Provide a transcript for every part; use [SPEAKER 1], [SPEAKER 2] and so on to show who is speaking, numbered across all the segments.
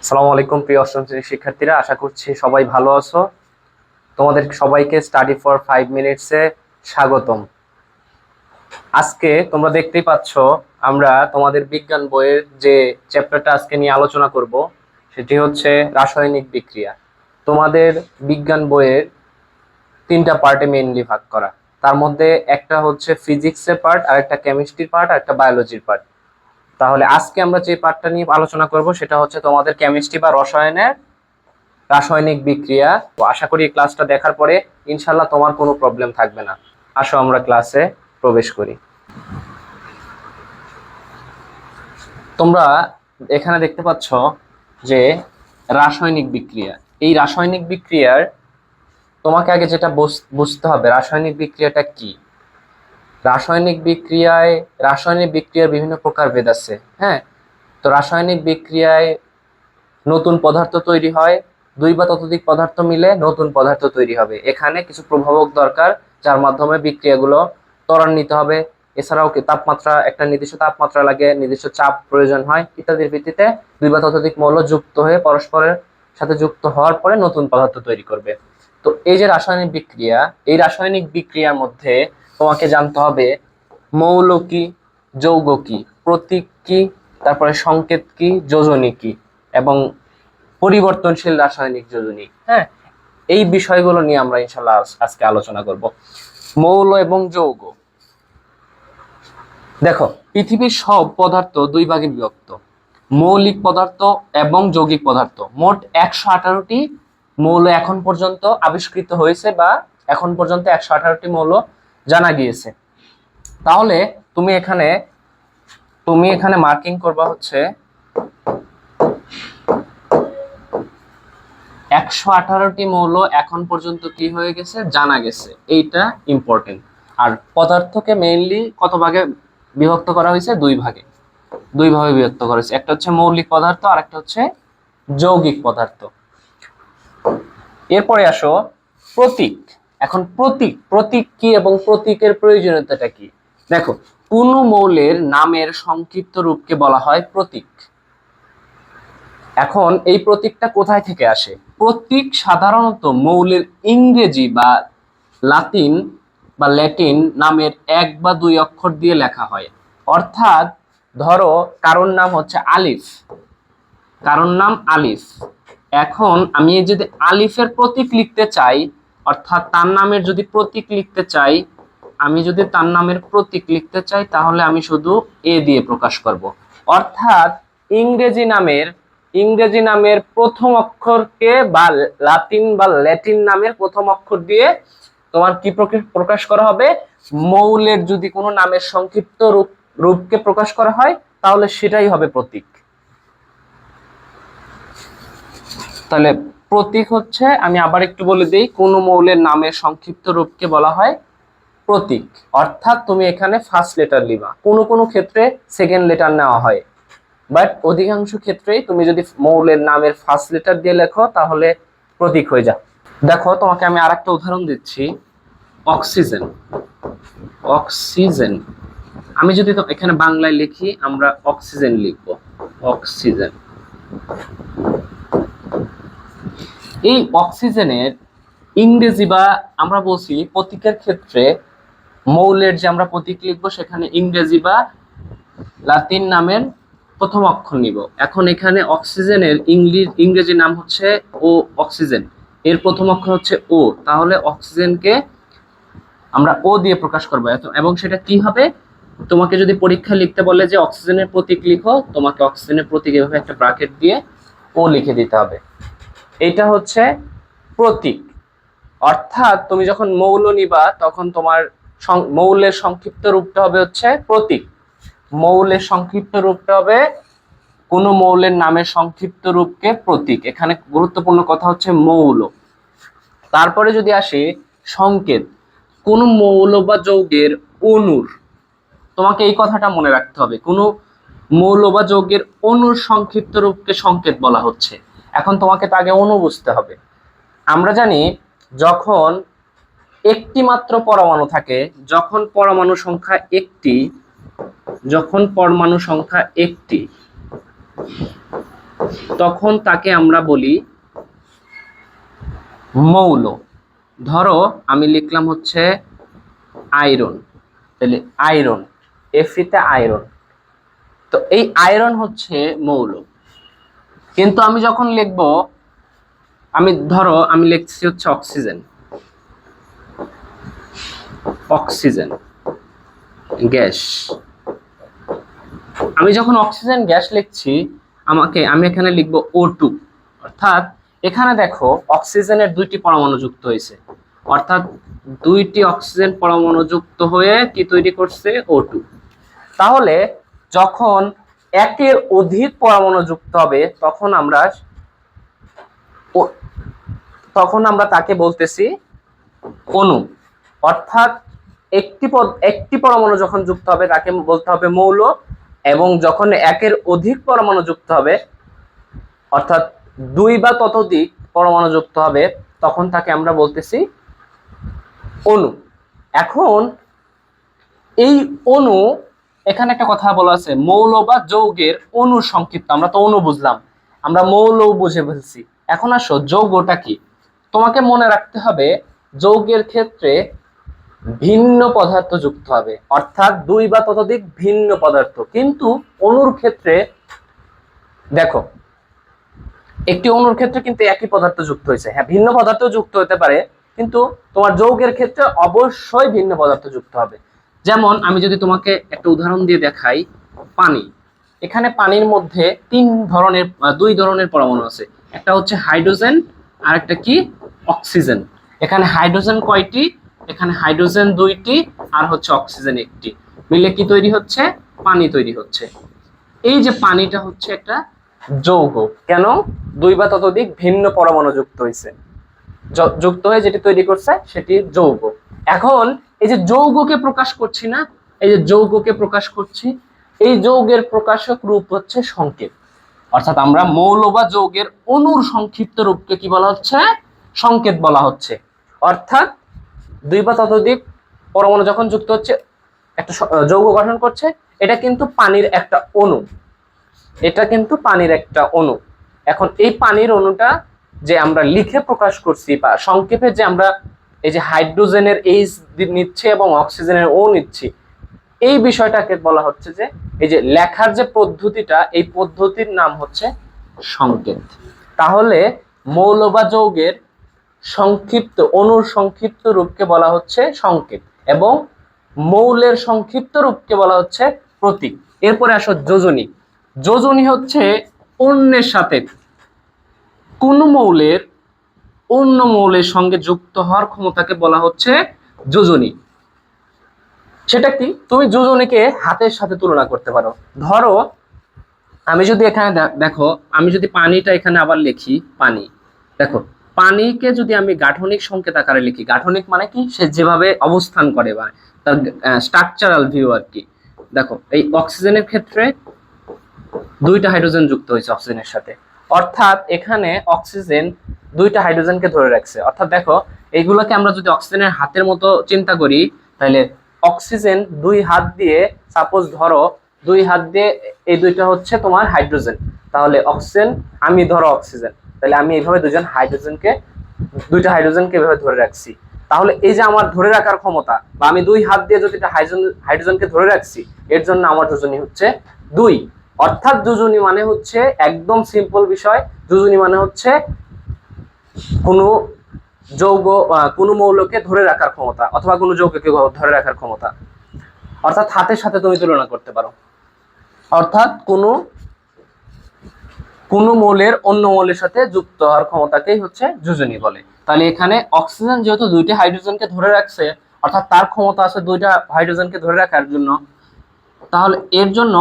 [SPEAKER 1] আসসালামু আলাইকুম প্রিয় অষ্টম শ্রেণীর শিক্ষার্থীরা, আশা করছি সবাই ভালো আছো। তোমাদের সবাইকে স্টাডি ফর 5 মিনিটসে স্বাগতম। আজকে তোমরা দেখতেই পাচ্ছ, আমরা তোমাদের বিজ্ঞান বইয়ের যে চ্যাপ্টারটা আজকে নিয়ে আলোচনা করব সেটি হচ্ছে রাসায়নিক বিক্রিয়া। তোমাদের বিজ্ঞান বইয়ের 3টা পার্টে মেইনলি ভাগ করা। তার মধ্যে একটা হচ্ছে ফিজিক্সের পার্ট, আর একটা কেমিস্ট্রির পার্ট, আর একটা বায়োলজির পার্ট। তাহলে আজকে আমরা যে পার্টটা নিয়ে আলোচনা করব সেটা হচ্ছে তোমাদের কেমিস্ট্রি বা রসায়নের রাসায়নিক বিক্রিয়া। তো আশা করি এই ক্লাসটা দেখার পরে ইনশাল্লাহ তোমার কোনো প্রবলেম থাকবে না। আসো আমরা ক্লাসে প্রবেশ করি। তোমরা এখানে দেখতে পাচ্ছ যে রাসায়নিক বিক্রিয়া, এই রাসায়নিক বিক্রিয়ার তোমাকে আগে যেটা বুঝতে হবে, রাসায়নিক বিক্রিয়াটা কি। রাসায়নিক বিক্রিয়ার বিভিন্ন প্রকার ভেদ আছে। হ্যাঁ, তো রাসায়নিক বিক্রিয়ায় নতুন পদার্থ তৈরি হয়, দুই বা ততোধিক পদার্থ মিলে নতুন পদার্থ তৈরি হবে। এখানে কিছু প্রভাবক দরকার, যার মাধ্যমে বিক্রিয়াগুলো ত্বরান্বিত হবে। এছাড়াও তাপমাত্রা, একটা নির্দিষ্ট তাপমাত্রা লাগে, নির্দিষ্ট চাপ প্রয়োজন হয়, ইত্যাদির ভিত্তিতে দুই বা ততোধিক মৌল যুক্ত হয়ে পরস্পরের সাথে যুক্ত হওয়ার পরে নতুন পদার্থ তৈরি করবে। তো এই যে রাসায়নিক বিক্রিয়া, এই রাসায়নিক বিক্রিয়ার মধ্যে তোমাকে জানতে হবে মৌল কি, যৌগ কি, প্রতীক কি, তারপরে সংকেত কি, যোজনী কি, এবং পরিবর্তনশীল রাসায়নিক যোজনী। হ্যাঁ, এই বিষয়গুলো নিয়ে আমরা ইনশাল্লাহ আজকে আলোচনা করব। মৌল এবং যৌগ। দেখো, পৃথিবীর সব পদার্থ দুই ভাগে বিভক্ত, মৌলিক পদার্থ এবং যৌগিক পদার্থ। মোট 118টি মৌল এখন পর্যন্ত আবিষ্কৃত হয়েছে, বা এখন পর্যন্ত 118টি মৌল জানা গিয়েছে। তাহলে তুমি এখানে মার্কিং করবা হচ্ছে 118টি মৌল এখন পর্যন্ত কি হয়ে গেছে, জানা গেছে। এইটা ইম্পর্টেন্ট। আর পদার্থকে মেইনলি কত ভাগে বিভক্ত করা হয়েছে? দুই ভাগে বিভক্ত করা হয়েছে। একটা হচ্ছে মৌলিক পদার্থ, আর একটা হচ্ছে যৌগিক পদার্থ। এরপরে আসো প্রতীক। এখন প্রতীক কি এবং প্রতীকের প্রয়োজনীয়তাটা কি? দেখো, কোন মৌলের নামের সংক্ষিপ্ত রূপকে বলা হয় প্রতীক। এখন এই প্রতীকটা কোথায় থেকে আসে? প্রতীক সাধারণত মৌলের ইংরেজি বা ল্যাটিন নামের 1 বা 2 অক্ষর দিয়ে লেখা হয়। অর্থাৎ ধরো কারোর নাম হচ্ছে আলিফ, এখন আমি যদি আলিফের প্রতীক লিখতে চাই, অর্থাৎ তার নামের যদি প্রতীক লিখতে চাই, তাহলে আমি শুধু এ দিয়ে প্রকাশ করব। অর্থাৎ ইংরেজি নামের প্রথম অক্ষরকে, বা ল্যাটিন নামের প্রথম অক্ষর দিয়ে তোমার কি প্রকাশ করা হবে? মৌলের যদি কোনো নামের সংক্ষিপ্ত রূপকে প্রকাশ করা হয়, তাহলে সেটাই হবে প্রতীক। তাহলে প্রতীক হচ্ছে, আমি আবার একটু বলে দিই, কোন মৌলের নামের সংক্ষিপ্ত রূপকে বলা হয় প্রতীক। অর্থাৎ তুমি এখানে ফার্স্ট লেটার লিবা, কোনো ক্ষেত্রে সেকেন্ড লেটার নেওয়া হয়, বাট অধিকাংশ ক্ষেত্রেই তুমি যদি মৌলের নামের ফার্স্ট লেটার দিয়ে লেখো তাহলে প্রতীক হয়ে যায়। দেখো, তোমাকে আমি আরেকটা উদাহরণ দিচ্ছি। অক্সিজেন, আমি যদি এখানে বাংলায় লিখি, আমরা অক্সিজেন লিখবো, অক্সিজেন। এই অক্সিজেনের ইংরেজি, বা আমরা বলছি প্রতীকের ক্ষেত্রে মৌলের যে আমরা প্রতীক লিখবো সেখানে ইংরেজি বা লাতিন নামের প্রথম অক্ষর নিব। এখন এখানে অক্সিজেনের ইংরেজি নাম হচ্ছে অক্সিজেন, এর প্রথম অক্ষর হচ্ছে ও, তাহলে অক্সিজেনকে আমরা ও দিয়ে প্রকাশ করবো। এবং সেটা কি হবে? তোমাকে যদি পরীক্ষা লিখতে বলে যে অক্সিজেনের প্রতীক লিখো, তোমাকে অক্সিজেনের প্রতীক এভাবে একটা ব্র্যাকেট দিয়ে ও লিখে দিতে হবে। এটা হচ্ছে প্রতীক। অর্থাৎ তুমি যখন মৌল নিবা, তখন তোমার মৌলের সংক্ষিপ্ত রূপটা হবে হচ্ছে প্রতীক। মৌলের সংক্ষিপ্ত রূপটা হবে, কোন মৌলের নামের সংক্ষিপ্ত রূপকে প্রতীক। এখানে গুরুত্বপূর্ণ কথা হচ্ছে মৌল। তারপরে যদি আসি সংকেত, কোন মৌল বা যৌগের অণুর, তোমাকে এই কথাটা মনে রাখতে হবে, কোন মৌল বা যৌগের অণুর সংক্ষিপ্ত রূপকে সংকেত বলা হচ্ছে। এখন তোমাকে তো আগে অণু বুঝতে হবে। আমরা জানি যখন একটি মাত্র পরমাণু থাকে, যখন পরমাণু সংখ্যা একটি, তখন তাকে আমরা বলি মৌল। ধরো আমি লিখলাম হচ্ছে আয়রন, তাহলে আয়রন, এফিতে আয়রন, তো এই আয়রন হচ্ছে মৌল। কিন্তু আমি যখন লিখব, ধরো আমি লিখছি হচ্ছে অক্সিজেন, অক্সিজেন গ্যাস। আমি যখন অক্সিজেন গ্যাস লিখছি, আমি এখানে লিখবো O2, অর্থাৎ এখানে দেখো অক্সিজেনের দুইটি পরমাণু যুক্ত হয়েছে, অর্থাৎ দুইটি অক্সিজেন পরমাণু যুক্ত হয়ে কি তৈরি করছে, O2। তাহলে যখন একের অধিক পরমাণু যুক্ত হবে তখন আমরা তাকে বলতেছি অণু। অর্থাৎ একটি পরমাণু যখন যুক্ত হবে তাকে বলতে হবে মৌল, এবং যখন একের অধিক পরমাণু যুক্ত হবে, অর্থাৎ দুই বা ততোধিক পরমাণু যুক্ত হবে, তখন তাকে আমরা বলতেছি অণু। এখন এই অণু, এখানে একটা কথা বলা আছে, মৌল বা যৌগের অণু সংক্ষিপ্ত। আমরা তো অণু বুঝলাম, আমরা মৌল বুঝে ফেলছি। এখন আসো যৌগটা কি। তোমাকে মনে রাখতে হবে যৌগের ক্ষেত্রে ভিন্ন পদার্থ যুক্ত হবে, অর্থাৎ দুই বা ততোধিক ভিন্ন পদার্থ। কিন্তু অণুর ক্ষেত্রে দেখো, একটি অণুর ক্ষেত্রে কিন্তু একই পদার্থ যুক্ত হয়েছে। হ্যাঁ, ভিন্ন পদার্থ যুক্ত হতে পারে, কিন্তু তোমার যৌগের ক্ষেত্রে অবশ্যই ভিন্ন পদার্থ যুক্ত হবে। যেমন আমি যদি তোমাকে একটা উদাহরণ দিয়ে দেখাই, পানি। এখানে পানির মধ্যে দুই ধরনের পরমাণু আছে, একটা হচ্ছে হাইড্রোজেন আর একটা কি, অক্সিজেন। এখানে হাইড্রোজেন কয়টি, এখানে হাইড্রোজেন দুইটি আর হচ্ছে অক্সিজেন একটি, মিলে কি তৈরি হচ্ছে, পানি তৈরি হচ্ছে। এই যে পানিটা হচ্ছে একটা যৌগ, কেন, দুই বা ততোধিক ভিন্ন পরমাণু যুক্ত হয়েছে, যুক্ত হয়ে যেটি তৈরি করছে সেটি যৌগ। এখন এই যে যৌগকে প্রকাশ করছি না, এই যে যৌগকে প্রকাশ করছি, এই যৌগের প্রকাশক রূপ হচ্ছে সংকেত। অর্থাৎ আমরা মৌল বা যৌগের অণুর সংক্ষিপ্ত রূপকে কি বলা হচ্ছে, সংকেত বলা হচ্ছে। অর্থাৎ দুই বা ততোধিক পরমাণু যখন যুক্ত হচ্ছে একটা যৌগ গঠন করছে, এটা কিন্তু পানির একটা অণু, এটা কিন্তু পানির একটা অণু। এখন এই পানির অণুটা যে আমরা লিখে প্রকাশ করছি বা সংক্ষেপে যে আমরা এই যে হাইড্রোজেনের এইচ নিচ্ছি এবং অক্সিজেনের ও নিচ্ছি, এই বিষয়টাকে বলা হচ্ছে যে এই যে লেখার যে পদ্ধতিটা, এই পদ্ধতির নাম হচ্ছে সংকেত। তাহলে মৌল বা যৌগের সংক্ষিপ্ত, অণুর সংক্ষিপ্ত রূপকে বলা হচ্ছে সংকেত, এবং মৌলের সংক্ষিপ্ত রূপকে বলা হচ্ছে প্রতীক। এরপরে আসো যোজনী। যোজনী হচ্ছে অন্যের সাথে কোন মৌলের অন্য মৌলের সঙ্গে যুক্ত হওয়ার ক্ষমতাকে বলা হচ্ছে যোজনী। সেটা কি, তুমি যোজনীকে হাতের সাথে তুলনা করতে পারো। ধরো আমি যদি এখানে দেখো, আমি যদি পানিটা এখানে আবার লিখি, পানি, দেখো পানিকে যদি আমি গাঠনিক সংকেত আকারে লিখি, গাঠনিক মানে কি, সে যেভাবে অবস্থান করে বা তার স্ট্রাকচারাল ভিউ আর কি। দেখো এই অক্সিজেনের ক্ষেত্রে দুইটা হাইড্রোজেন যুক্ত হয়েছে অক্সিজেনের সাথে, অর্থাৎ এখানে অক্সিজেন দুইটা হাইড্রোজেনকে ধরে রাখছে। অর্থাৎ দেখো এইগুলোকে আমরা যদি অক্সিজেনের হাতের মতো চিন্তা করি, তাহলে অক্সিজেন দুই হাত দিয়ে, সাপোজ ধরো দুই হাত দিয়ে, এই দুইটা হচ্ছে তোমার হাইড্রোজেন, তাহলে অক্সিজেন, আমি ধরো অক্সিজেন, তাহলে আমি এইভাবে দুইটা হাইড্রোজেনকে এভাবে ধরে রাখছি। তাহলে এই যে আমার ধরে রাখার ক্ষমতা, বা আমি দুই হাত দিয়ে যদি হাইড্রোজেনকে ধরে রাখছি, এর জন্য আমার যোজনী হচ্ছে দুই। অর্থাৎ যোজনী মানে হচ্ছে একদম সিম্পল বিষয়, যোজনী মানে হচ্ছে কোনো যৌগ, কোনো মৌলকে ধরে রাখার ক্ষমতা, অথবা কোনো যৌগকে ধরে রাখার ক্ষমতা। অর্থাৎ হাতের সাথে তুমি তুলনা করতে পারো। অর্থাৎ কোনো মৌলের অন্য মৌলের সাথে যুক্ত হওয়ার ক্ষমতাকেই হচ্ছে যোজনী বলে। তাহলে এখানে অক্সিজেন যেহেতু দুইটি হাইড্রোজেনকে ধরে রাখছে, অর্থাৎ তার ক্ষমতা আছে দুইটা হাইড্রোজেনকে ধরে রাখার জন্য, তাহলে এর জন্য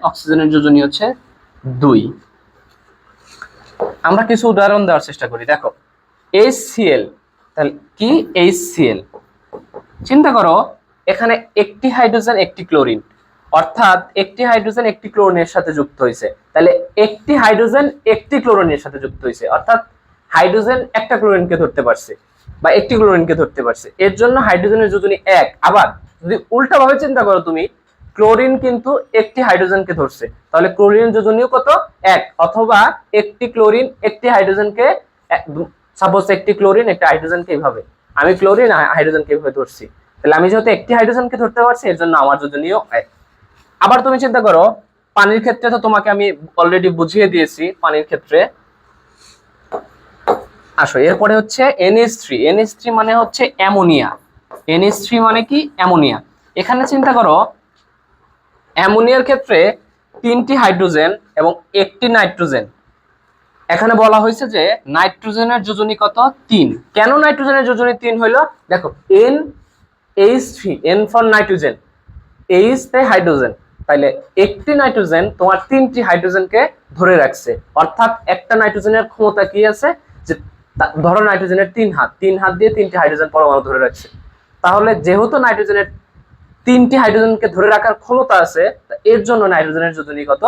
[SPEAKER 1] অক্সিজেনের যোজনী হচ্ছে দুই। আমরা কিছু উদাহরণ দেওয়ার চেষ্টা করি। দেখো HCl, তাহলে কি, HCl, চিন্তা করো এখানে একটি হাইড্রোজেন একটি ক্লোরিন, অর্থাৎ একটি হাইড্রোজেন একটি ক্লোরিনের সাথে যুক্ত হয়েছে। তাহলে একটি হাইড্রোজেন একটি ক্লোরিনের সাথে যুক্ত হয়েছে, অর্থাৎ হাইড্রোজেন একটা ক্লোরিনকে ধরতে পারছে বা একটি ক্লোরিনকে ধরতে পারছে, এর জন্য হাইড্রোজেনের যোজনী এক। আবার যদি উল্টা ভাবে চিন্তা করো তুমি, ক্লোরিন কিন্তু একটি হাইড্রোজেনকে ধরছে, তাহলে ক্লোরিনের যোজনীও কত, এক, অথবা একটি ক্লোরিন একটি হাইড্রোজেনকে, সাপোজ একটি ক্লোরিন একটা হাইড্রোজেনকে এইভাবে, আমি ক্লোরিন হাইড্রোজেনকে এইভাবে ধরছি, তাহলে আমি যেহেতু একটি হাইড্রোজেনকে ধরতে পারছি এর জন্য আমার যোজনীয় এক। আবার তুমি চিন্তা করো পানির ক্ষেত্রে, তো তোমাকে আমি অলরেডি বুঝিয়ে দিয়েছি পানির ক্ষেত্রে। আসো এরপরে হচ্ছে NH3, NH3 মানে হচ্ছে অ্যামোনিয়া, NH3 মানে কি অ্যামোনিয়া। এখানে চিন্তা করো অ্যামোনিয়ার ক্ষেত্রে 3টি হাইড্রোজেন এবং 1টি নাইট্রোজেন। এখানে বলা হয়েছে যে নাইট্রোজেনের যোজনী কত 3। কেন নাইট্রোজেনের যোজনী 3 হইলো? দেখো NH3, N for nitrogen, H তে হাইড্রোজেন, তাইলে একটি নাইট্রোজেন তোমার 3টি হাইড্রোজেনকে ধরে রাখছে, অর্থাৎ একটা নাইট্রোজেনের ক্ষমতা কি আছে যে ধরো নাইট্রোজেনের 3 হাত, 3 হাত দিয়ে 3টি হাইড্রোজেন পরমাণু ধরে রাখছে। তাহলে যেহেতু নাইট্রোজেনের 3টি হাইড্রোজেনকে ধরে রাখার ক্ষমতা আছে, এর জন্য নাইট্রোজেনের যোজনী কত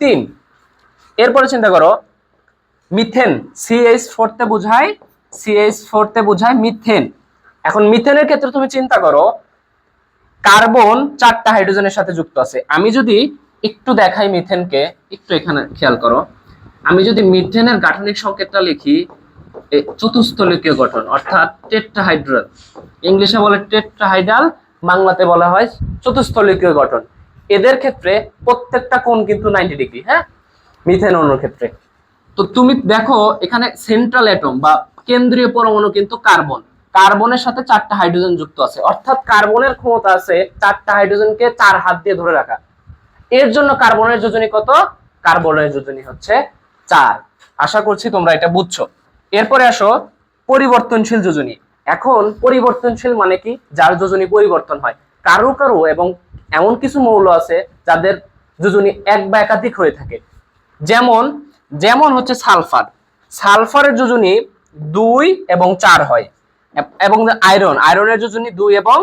[SPEAKER 1] 3। এরপরে চিন্তা করো মিথেন, CH4 তে বোঝায়, CH4 তে বোঝায় মিথেন। এখন মিথেনের ক্ষেত্রে তুমি চিন্তা করো কার্বন 4টা হাইড্রোজেনের সাথে যুক্ত আছে। আমি যদি একটু দেখাই মিথেনকে, একটু এখানে খেয়াল করো, আমি যদি মিথেনের গাঠনিক সংকেতটা লিখি চতুস্থলিকীয় গঠন, অর্থাৎ টেট্রাহাইড্রাল, ইংলিশে বলে টেট্রাহাইড্রাল, বাংলাতে বলা হয় চতুস্থলিকীয় গঠন। এদের ক্ষেত্রে প্রত্যেকটা কোণ কিন্তু 90 ডিগ্রি, হ্যাঁ, মিথেন অণুর ক্ষেত্রে। তো তুমি দেখো এখানে সেন্ট্রাল অ্যাটম বা কেন্দ্রীয় পরমাণু কিন্তু কার্বন, কার্বনের সাথে 4টা হাইড্রোজেন যুক্ত আছে, অর্থাৎ কার্বনের ক্ষমতা আছে 4টা হাইড্রোজেনকে 4 হাত দিয়ে ধরে রাখা। এর জন্য কার্বনের যোজনী কত? কার্বনের যোজনী হচ্ছে 4। আশা করছি তোমরা এটা বুঝছো। এরপরে আসো পরিবর্তনশীল যোজনী। এখন পরিবর্তনশীল মানে কি? যার যোজনী পরিবর্তন হয়। কারো কারো এবং এমন কিছু মৌল আছে যাদের যোজনী এক বা একাধিক হয়ে থাকে, যেমন যেমন হচ্ছে সালফার, সালফারের যোজনী 2 এবং 4 হয়, এবং আয়রন, আয়রনের যোজনী 2 এবং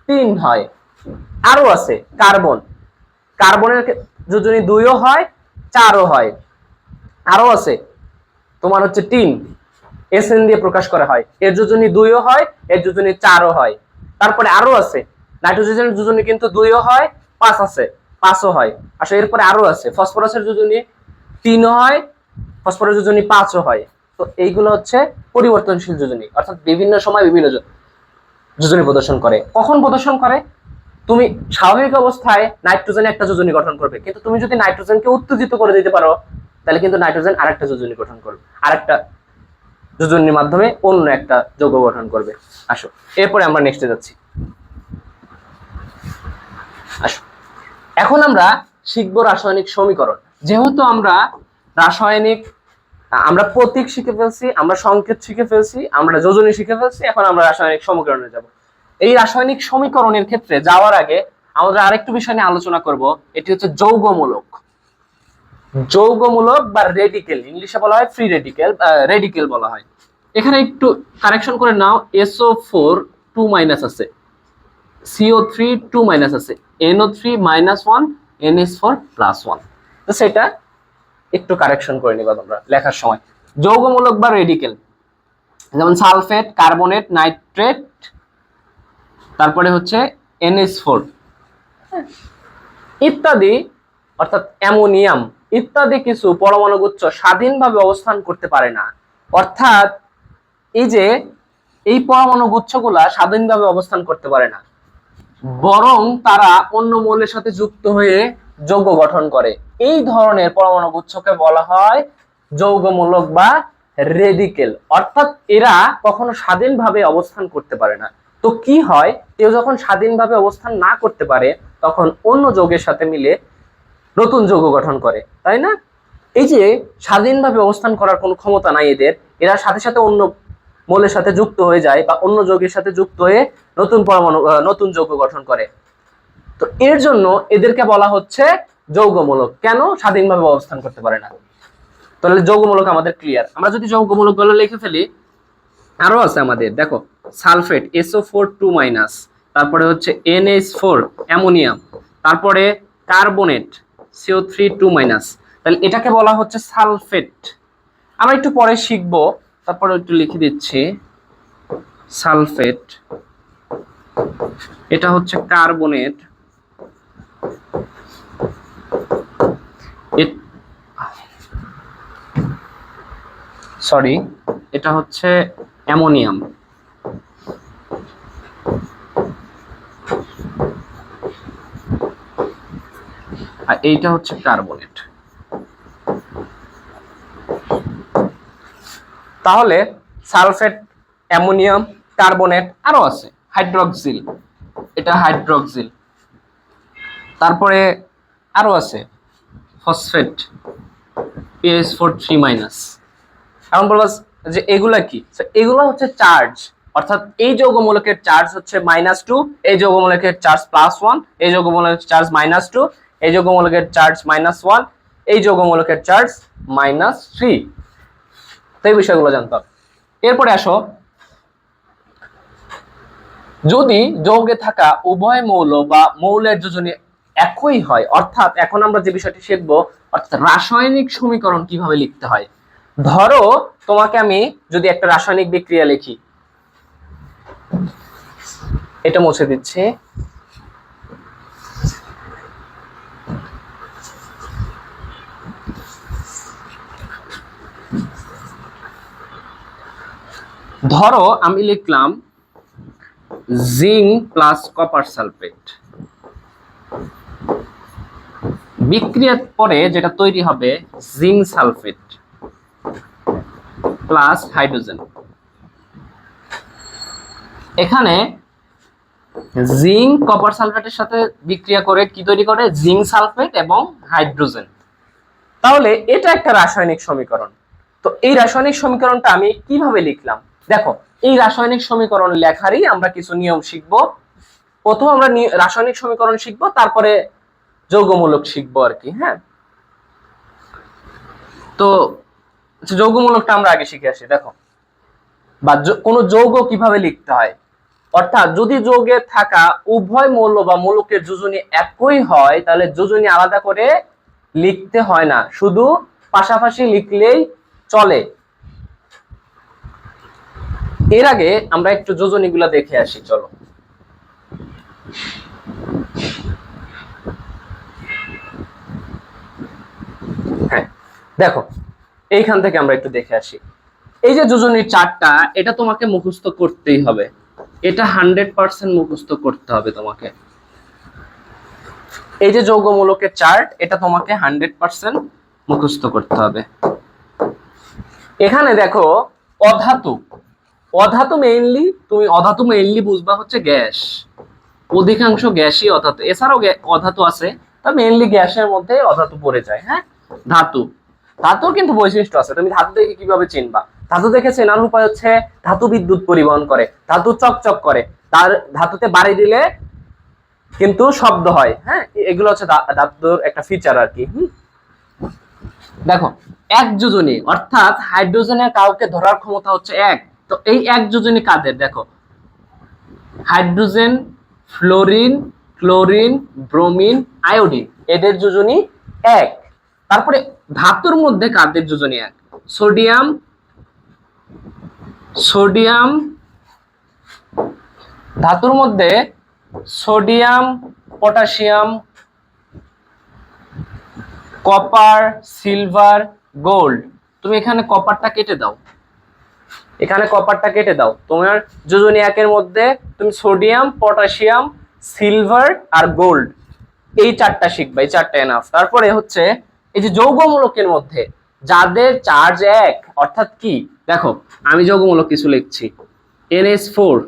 [SPEAKER 1] 3 হয়। আরো আছে কার্বন, কার্বনের যোজনী 2ও হয় 4ও হয়। আরো আছে তোমার হচ্ছে টিন, SN দিয়ে প্রকাশ করা হয়, এর যোজনী 2ও হয়, এর যোজনী 4ও হয়। তারপরে আরো আছে নাইট্রোজেনের যোজনী কিন্তু 2ও হয়, 5 আছে, 5ও হয়। আসলে এরপরে আরো আছে ফসফরাসের যোজনী 3ও হয়, ফসফরাস যোজনী 5ও হয়। তো এইগুলো হচ্ছে পরিবর্তনশীল যোজনী, অর্থাৎ বিভিন্ন সময় বিভিন্ন যোজনী প্রদর্শন করে। কখন প্রদর্শন করে? তুমি স্বাভাবিক অবস্থায় নাইট্রোজেন একটা যোজনী গঠন করবে, কিন্তু তুমি যদি নাইট্রোজেনকে উত্তেজিত করে দিতে পারো তাহলে কিন্তু নাইট্রোজেন আরেকটা যোজনী গঠন করবে, আরেকটা যোজনীর মাধ্যমে অন্য একটা যৌগ গঠন করবে। আসো এরপরে আমরা নেক্সটে যাচ্ছি। আসো এখন আমরা শিখবো রাসায়নিক সমীকরণ। যেহেতু আমরা রাসায়নিক, আমরা প্রতীক শিখে ফেলছি, আমরা সংকেত শিখে ফেলছি, আমরা যোজনী শিখে ফেলছি, এখন আমরা রাসায়নিক সমীকরণে যাব। এই রাসায়নিক সমীকরণের ক্ষেত্রে যাওয়ার আগে আমরা আরেকটু বিষয় নিয়ে আলোচনা করব, এটি হচ্ছে যৌগমূলক। যৌগমূলক বা রেডিকেল, ইংলিশে বলা হয় ফ্রি রেডিকেল, রেডিকেল বলা হয়। এখানে একটু কারেকশন করে নাও, SO4 2- আছে, CO3 2- আছে, NO3 -1, NH4 +1। তো সেটা একটু কারেকশন করে নিবা তোমরা লেখার সময়। যৌগমূলক বা রেডিকেল যেমন সালফেট, কার্বনেট, নাইট্রেট, তারপরে হচ্ছে NH4 ইত্যাদি, অর্থাৎ অ্যামোনিয়াম ইত্যাদি কিছু পরমাণু গুচ্ছ স্বাধীনভাবে অবস্থান করতে পারে না। অর্থাৎ এই যে এই পরমাণু গুচ্ছগুলা স্বাধীনভাবে অবস্থান করতে পারে না, বরং তারা অন্য মৌলের সাথে যুক্ত হয়ে যৌগ গঠন করে। এই ধরনের পরমাণু গুচ্ছকে বলা হয় যৌগমূলক বা রেডিকেল। অর্থাৎ এরা কখনো স্বাধীনভাবে অবস্থান করতে পারে না। তো কি হয়, কেউ যখন স্বাধীনভাবে অবস্থান না করতে পারে তখন অন্য যৌগের সাথে মিলে নতুন যৌগ গঠন করে, তাই না? এই যে স্বাধীনভাবে অবস্থান করার কোনো ক্ষমতা নাই এদের, এরা সাথে সাথে অন্য মৌলের সাথে যুক্ত হয়ে যায় বা অন্য যৌগের সাথে যুক্ত হয়ে নতুন পরমাণু, নতুন যৌগ গঠন করে। তো এর জন্য এদেরকে বলা হচ্ছে যৌগমূলক। কেন? স্বাধীনভাবে অবস্থান করতে পারে না। তাহলে যৌগমূলক আমাদের ক্লিয়ার। আমরা যদি যৌগমূলক গুলো লিখে ফেলি, আরো আছে আমাদের, দেখো সালফেট SO4 2-, তারপরে হচ্ছে NH4 অ্যামোনিয়াম, তারপরে কার্বনেট CO3 2-। তাহলে এটাকে বলা হচ্ছে সালফেট। আমরা একটু পরে শিখবো, তারপরে একটু লিখে দিচ্ছি সালফেট, এটা হচ্ছে কার্বনেট, সরি, এটা হচ্ছে অ্যামোনিয়াম। আর এইটা হচ্ছে কার্বনেট। তাহলে সালফেট, অ্যামোনিয়াম, কার্বনেট, আরো আছে হাইড্রক্সিল, এটা হাইড্রক্সিল। তারপরে আরো আছে ফসফেট, PH4 3-। এখন বলবো যে এগুলা কি? এগুলো হচ্ছে চার্জ, অর্থাৎ এই যৌগমূলকের চার্জ হচ্ছে -2, এই যৌগমূলকের চার্জ +1, এই যৌগমূলকের চার্জ -2, এই যৌগমূলকের চার্জ -1, এই যৌগমূলকের চার্জ -3। তো এই বিষয়গুলো জানতে হবে। এরপরে আসো, যদি যৌগে থাকা উভয় মৌল বা মৌলের যোজনী একই হয়, অর্থাৎ এখন আমরা যে বিষয়টি শিখবো, অর্থাৎ রাসায়নিক সমীকরণ কিভাবে লিখতে হয়। ধরো তোমাকে আমি যদি একটা রাসায়নিক বিক্রিয়া লিখি, এটা মুছে দিচ্ছি। ধরো আমি লিখলাম জিঙ্ক প্লাস কপার সালফেট। বিক্রিয়ার পরে যেটা তৈরি হবে জিঙ্ক সালফেট প্লাস হাইড্রোজেন। এখানে জিঙ্ক কপার সালফেটের সাথে বিক্রিয়া করে কি তৈরি করে? জিঙ্ক সালফেট এবং হাইড্রোজেন। তাহলে এটা একটা রাসায়নিক সমীকরণ। তো এই রাসায়নিক সমীকরণটা আমি কিভাবে লিখলাম? দেখো, এই রাসায়নিক সমীকরণ লেখারই আমরা কিছু নিয়ম শিখব। প্রথম আমরা রাসায়নিক সমীকরণ শিখব, তারপরে যৌগমূলক শিখবো আর কি। হ্যাঁ, তো যৌগমূলকটা আমরা আগে শিখে আসি। দেখো, বা কোনো যৌগ কিভাবে লিখতে হয়, অর্থাৎ যদি যৌগে থাকা উভয় মৌল বা মৌলকের যোজনী একই হয়, তাহলে যোজনী আলাদা করে লিখতে হয় না, শুধু পাশাপাশি লিখলেই চলে। এর আগে আমরা একটু যোজনীগুলো দেখে আসি, চলো। হ্যাঁ, দেখো, এইখান থেকে আমরা একটু দেখে আসি। এই যে যোজনীর চার্টটা, এটা তোমাকে মুখস্থ করতেই হবে, এটা 100% মুখস্থ করতে হবে তোমাকে। এই যে যৌগমূলকের চার্ট, এটা তোমাকে 100% মুখস্থ করতে হবে। এখানে দেখো অধাতু, অধাতু মেইনলি, তুমি অধাতু মেইনলি বুঝবা হচ্ছে গ্যাস, অধিকাংশ গ্যাসই অধাতু, এছাড়াও অধাতু আছে, তা মেইনলি গ্যাসের মধ্যে অধাতু পড়ে যায়। হ্যাঁ, ধাতু, ধাতুর কিন্তু বৈশিষ্ট্য আছে, তুমি ধাতু দেখে কিভাবে চিনবা? ধাতু দেখে চেনার উপায় হচ্ছে ধাতু বিদ্যুৎ পরিবহন করে, ধাতু চকচক করে, তার ধাতুতে বাড়ি দিলে কিন্তু শব্দ হয়। হ্যাঁ, এগুলো হচ্ছে ধাতুর একটা ফিচার আর কি। দেখো, এক যোজনী, অর্থাৎ হাইড্রোজেনের কাউকে ধরার ক্ষমতা হচ্ছে এক। তো এই এক যোজনী কাদের? দেখো, hydrogen, fluorine, chlorine, bromine, iodine, এদের যোজনী এক। তারপরে ধাতুর মধ্যে কাদের যোজনী এক? সোডিয়াম, সোডিয়াম, ধাতুর মধ্যে sodium, potassium, copper, silver, gold. তুমি এখানে কপারটা কেটে দাও, এখানে কপারটা কেটে দাও। তোমার যোজনী একের মধ্যে তুমি সোডিয়াম, পটাশিয়াম, সিলভার আর গোল্ড, এই চারটা শিখবে, এই চারটা এনাফ। তারপরে হচ্ছে এই যে যৌগমূলকের মধ্যে যাদের চার্জ এক, অর্থাৎ কি? দেখো, আমি যৌগমূলক কিছু লিখছি, NH4,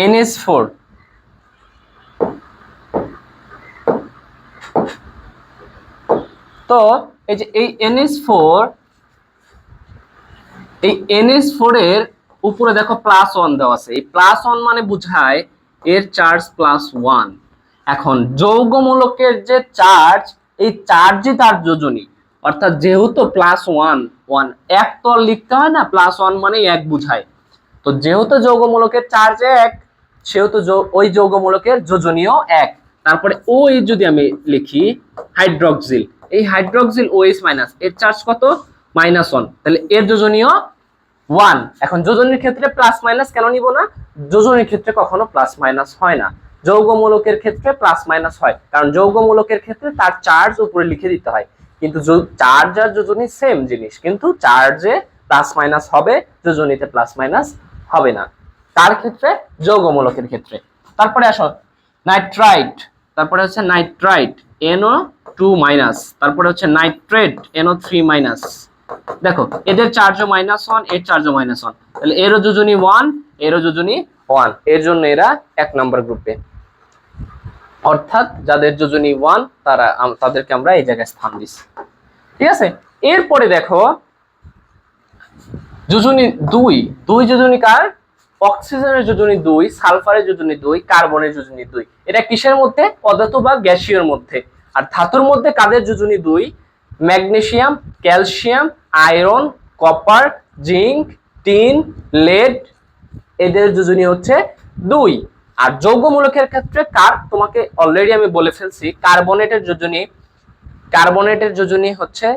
[SPEAKER 1] NH4, তো এই যে এই NH4, এই NH4 এর উপরে দেখো +1 দেওয়া আছে। এই +1 মানে বোঝায় এর চার্জ +1। এখন যৌগমূলকের যে চার্জ, এই চার্জই তার যোজনী, অর্থাৎ যেহেতু +1 1 এক তো লিখতে হয় না, +1 মানে এক বোঝায়। তো যেহেতু যৌগমূলকের চার্জ এক, সেহেতু ওই যৌগমূলকের যোজনীয় এক। তারপরে ওই যদি আমি লিখি হাইড্রক্সিল, এই হাইড্রক্সিল OH- এর চার্জ কত? -1, তাহলে এর যোজনীয় 1। এখন যোজনীর ক্ষেত্রে প্লাস মাইনাস কেন নিব না? যোজনীর ক্ষেত্রে কখনো প্লাস মাইনাস হয় না, যৌগমূলকের ক্ষেত্রে প্লাস মাইনাস হয়, কারণ যৌগমূলকের ক্ষেত্রে তার চার্জ উপরে লিখে দিতে হয়, কিন্তু চার্জ আর যোজনী সেম জিনিস, কিন্তু চার্জে প্লাস মাইনাস হবে, যোজনীতে প্লাস মাইনাস হবে না। তার ক্ষেত্রে? যৌগমূলকের ক্ষেত্রে। তারপরে আসো নাইট্রাইট, তারপরে হচ্ছে নাইট্রাইট NO2 মাইনাস, তারপরে হচ্ছে নাইট্রেট NO3 মাইনাস। দেখো এদের চার্জও -1, এর চার্জও -1, তাহলে এরও যোজনী 1, এরও যোজনী 1, এর জন্য এরা 1 নম্বর গ্রুপে। অর্থাৎ যাদের যোজনী 1 তাদেরকে আমরা এই জায়গায় স্থান দিচ্ছি। ঠিক আছে, এরপরে দেখো যোজনী 2 যোজনী কার? অক্সিজেনের যোজনী 2, সালফারের যোজনী 2, কার্বনের যোজনী 2। এটা কিসের মধ্যে? পদার্থ বা গ্যাসীয়র মধ্যে। আর ধাতুর মধ্যে কাদের যোজনী 2? Magnesium, calcium, iron, copper, zinc, tin, lead, এদের যোজনী হচ্ছে 2। আর যৌগমূলকের ক্ষেত্রে কার? তোমাকে অলরেডি আমি বলে ফেলছি, কার্বনেটের যোজনী হচ্ছে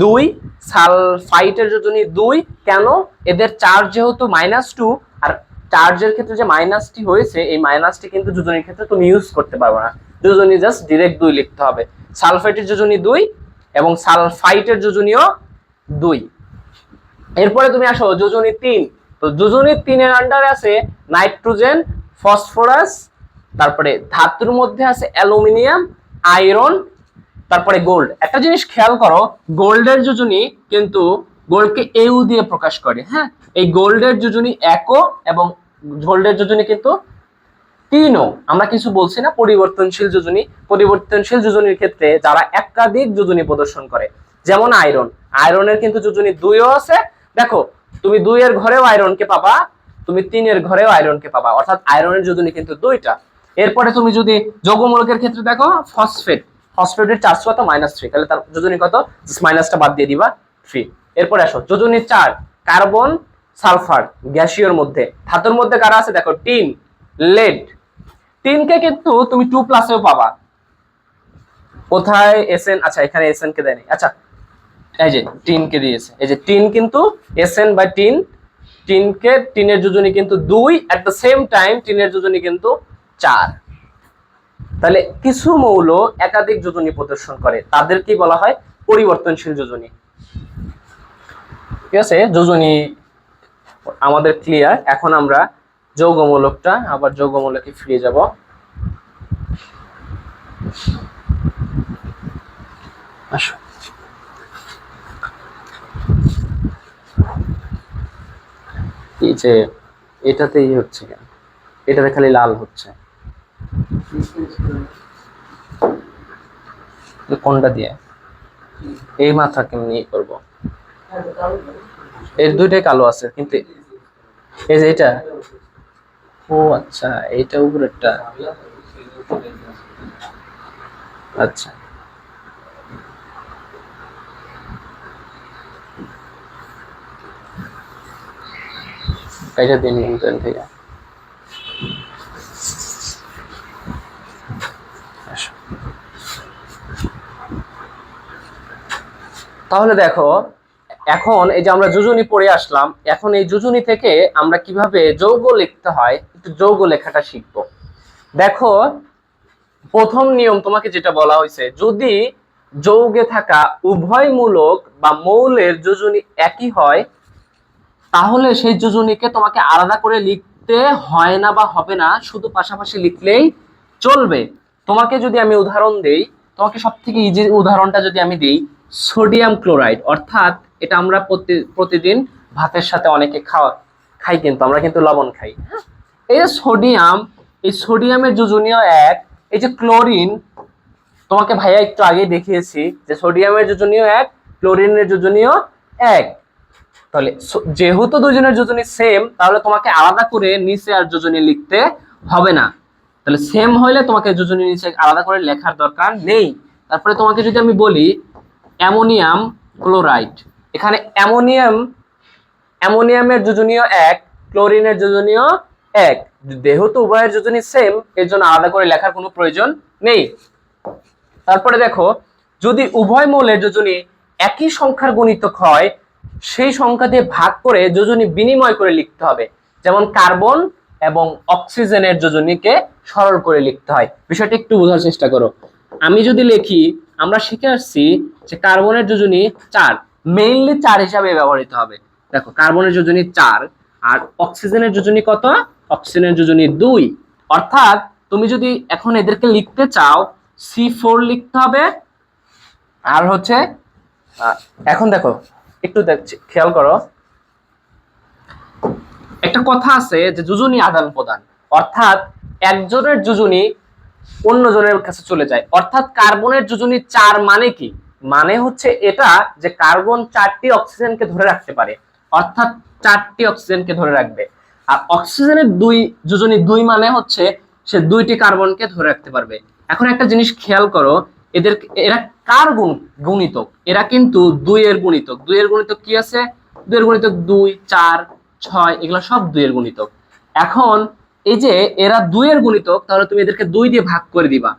[SPEAKER 1] 2, সালফাইটের যোজনী 2। কেন? এদের চার্জ যেহেতু -2, আর চার্জের ক্ষেত্রে যে মাইনাসটি হয়েছে, এই মাইনাসটি কিন্তু যোজনীর ক্ষেত্রে তুমি ইউজ করতে পারবে না, যোজনী জাস্ট ডিরেক্ট 2 লিখতে হবে। সালফাইটের যোজনী 2 এবং সালফাইটের যোজনীও 2। এরপরে তুমি আসো যোজনী 3। তো যোজনী 3 এর আন্ডারে আছে নাইট্রোজেন, ফসফরাস, তারপরে ধাতুর মধ্যে আছে অ্যালুমিনিয়াম, আয়রন, তারপরে গোল্ড। একটা জিনিস খেয়াল করো, গোল্ডের যোজনী কিন্তু গোল্ডকে এউ দিয়ে প্রকাশ করে। হ্যাঁ, এই গোল্ডের যোজনী একও এবং গোল্ডের যোজনী কিন্তু 3ও। আমরা কিছু বলছি না, পরিবর্তনশীল যোজনী। পরিবর্তনশীল যোজনীর ক্ষেত্রে যারা একাধিক যোজনী প্রদর্শন করে, যেমন আয়রন, আয়রনের কিন্তু যোজনী 2ও আছে। দেখো তুমি 2 এর ঘরেও আয়রনকে পাবা, তুমি 3 এর ঘরেও আয়রনকে পাবা, অর্থাৎ আয়রনের যোজনী কিন্তু 2টা। এরপরে তুমি যদি যৌগমূলকের ক্ষেত্রে দেখো, ফসফেটের চার্জ কত? -3, তাহলে তার যোজনী কত? মাইনাসটা বাদ দিয়ে দিবা 3। এরপরে আসো যোজনী 4, কার্বন, সালফার, গ্যাসীয়র মধ্যে। ধাতুর মধ্যে কারা আছে? দেখো টিন, লেড। টিনকে কিন্তু তুমি 2+ এও পাবা। কোথায় SN? আচ্ছা এখানে SN কে দেয়নি। আচ্ছা এই যে টিনকে দিয়েছে, এই যে টিন কিন্তু SN বাই টিন, টিনের যোজনী কিন্তু 2, এট দ্য সেম টাইম টিনের যোজনী কিন্তু 4। তাহলে কিছু মৌল একাধিক যোজনী প্রদর্শন করে, তাদেরকেই বলা হয় পরিবর্তনশীল যোজনী। ঠিক আছে, যোজনী আমাদের ক্লিয়ার। এখন আমরা যৌগমূলকটা, আবার যৌগমূলকে ফিরে যাব। আসো এই যে এটাতেই হচ্ছে কেন? এটাতে খালি লাল হচ্ছে, কোনটা দিয়ে? এই মাথা কেমনি করব? এর দুইটাই কালো আছে, কিন্তু এই যে এটা, ও আচ্ছা এইটা উপরেরটা। আচ্ছা এটা দিন থেকে তাহলে দেখো, এখন এই যে আমরা যোজনী পড়ে আসলাম, এখন এই যোজনী থেকে আমরা কিভাবে যৌগ লিখতে হয়, একটু যৌগ লেখাটা শিখবো। দেখো প্রথম নিয়ম তোমাকে যেটা বলা হয়েছে, যদি যৌগে থাকা উভয় মূলক বা মৌলের যোজনী একই হয়, তাহলে সেই যোজনীকে তোমাকে আলাদা করে লিখতে হয় না বা হবে না, শুধু পাশাপাশি লিখলেই চলবে। তোমাকে যদি আমি উদাহরণ দেই, তোমাকে সবথেকে ইজি উদাহরণটা যদি আমি দিই, সোডিয়াম ক্লোরাইড। অর্থাৎ এটা আমরা প্রতিদিন ভাতের সাথে অনেকে খাই, কিন্তু আমরা কিন্তু লবণ খাই। এই যে সোডিয়াম, এই সোডিয়ামের যোজনীয় 1। এই যে ক্লোরিন, তোমাকে ভাইয়া একটু আগে দেখিয়েছি যে সোডিয়ামের যোজনীয় 1, ক্লোরিনের যোজনীয় 1। তাহলে যেহেতু দুজনের যোজনী সেম, তাহলে তোমাকে আলাদা করে নিচে আর যোজনী লিখতে হবে না। তাহলে সেম হইলে তোমাকে যোজনী নিচে আলাদা করে লেখার দরকার নেই। তারপরে তোমাকে যদি আমি বলি অ্যামোনিয়াম ক্লোরাইড, এখানে অ্যামোনিয়ামের যোজনীয় 1, ক্লোরিনের যোজনীয় 1। যেহেতু উভয়ের যোজনী সেম, এর জন্য আলাদা করে লেখার কোনো প্রয়োজন নেই। তারপরে দেখো, যদি উভয় মৌলের যোজনী একই সংখ্যার গুণিতক হয়, সেই সংখ্যা দিয়ে ভাগ করে যোজনী বিনিময় করে লিখতে হবে। যেমন কার্বন এবং অক্সিজেনের যোজনীকে সরল করে লিখতে হয়। বিষয়টা একটু বোঝার চেষ্টা করো। আমি যদি লিখি, আমরা শিখে আসছি যে কার্বনের যোজনী 4, মেইনলি 4 হিসাবে ব্যবহৃত হবে। দেখো কার্বনের যোজনী 4 আর অক্সিজেনের যোজনী কত? অক্সিজেনের যোজনী 2। অর্থাৎ তুমি যদি এখন এদেরকে লিখতে চাও, C4 লিখতে হবে। আর হচ্ছে এখন দেখো একটু খেয়াল করো, একটা কথা আছে যে যোজনী আদান প্রদান, অর্থাৎ একজনের যোজনী অন্যজনের কাছে চলে যায়। অর্থাৎ কার্বনের যোজনী 4 মানে কি? মানে হচ্ছে এটা যে কার্বন 4টি অক্সিজেনকে ধরে রাখতে পারে, অর্থাৎ 4টি অক্সিজেনকে ধরে রাখবে। আর অক্সিজেনের যোজনী 2 মানে হচ্ছে সে 2টি কার্বনকে ধরে রাখতে পারবে। এখন একটা জিনিস খেয়াল করো, এরা কার গুণিতক? এরা কিন্তু 2 এর গুণিতক। 2 এর গুণিতক কি আছে? 2 এর গুণিতক 2, 4, 6, এগুলো সব 2 এর গুণিতক। এখন এই যে এরা 2 এর গুণিতক, তাহলে তুমি এদেরকে 2 দিয়ে ভাগ করে দিবা।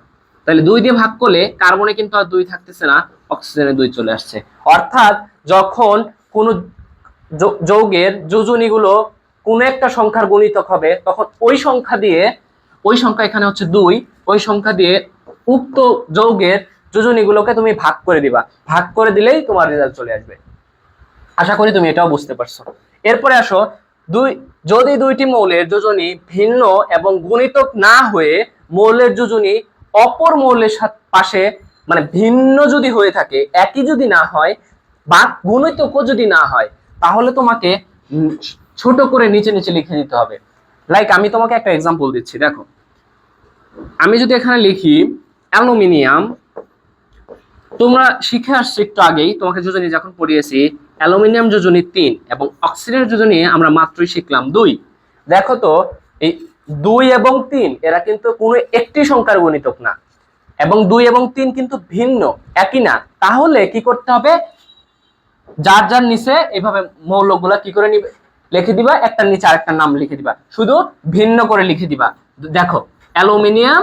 [SPEAKER 1] তাহলে 2 দিয়ে ভাগ করলে কার্বনে কিন্তু আর 2 থাকতেছে না, অক্সিজেনে 2 চলে আসছে। অর্থাৎ যখন কোন যৌগের যোজনীগুলো কোন একটা সংখ্যার গুণিতক হবে, তখন ওই সংখ্যা এখানে হচ্ছে 2, ওই সংখ্যা দিয়ে উক্ত যৌগের যোজনীগুলোকে তুমি ভাগ করে দিবা। ভাগ করে দিলেই তোমার রেজাল্ট চলে আসবে। আশা করি তুমি এটাও বুঝতে পারছো। এরপরে আসো, যদি 2টি মৌলের যোজনী ভিন্ন এবং গুণিতক না হয়ে মৌলের যোজনী অপর মৌলের পাশে মানে ভিন্ন যদি হয়ে থাকে, একই যদি না হয় বা গুণিতকও যদি না হয়, তাহলে তোমাকে ছোট করে নিচে নিচে লিখে দিতে হবে। লাইক আমি তোমাকে একটা এক্সাম্পল দিচ্ছি, দেখো আমি যদি এখানে লিখি অ্যালুমিনিয়াম, তোমরা শিখে আসছো একটু আগেই, তোমাকে যোজনী যখন পড়িয়েছি অ্যালুমিনিয়াম যোজনী 3 এবং অক্সিজেনের যোজনী আমরা মাত্রই শিখলাম 2। দেখো তো এই 2 এবং 3 এরা কিন্তু কোনো একটি সংখ্যার গুণিতক না, এবং 2 এবং 3 কিন্তু ভিন্ন, একই না। তাহলে কি করতে হবে? যার যার নিচে এইভাবে মৌলগুলা কি করে নিবে, লিখে দিবা, একটার নিচে আরেকটার নাম লিখে দিবা, শুধু ভিন্ন করে লিখে দিবা। দেখো অ্যালুমিনিয়াম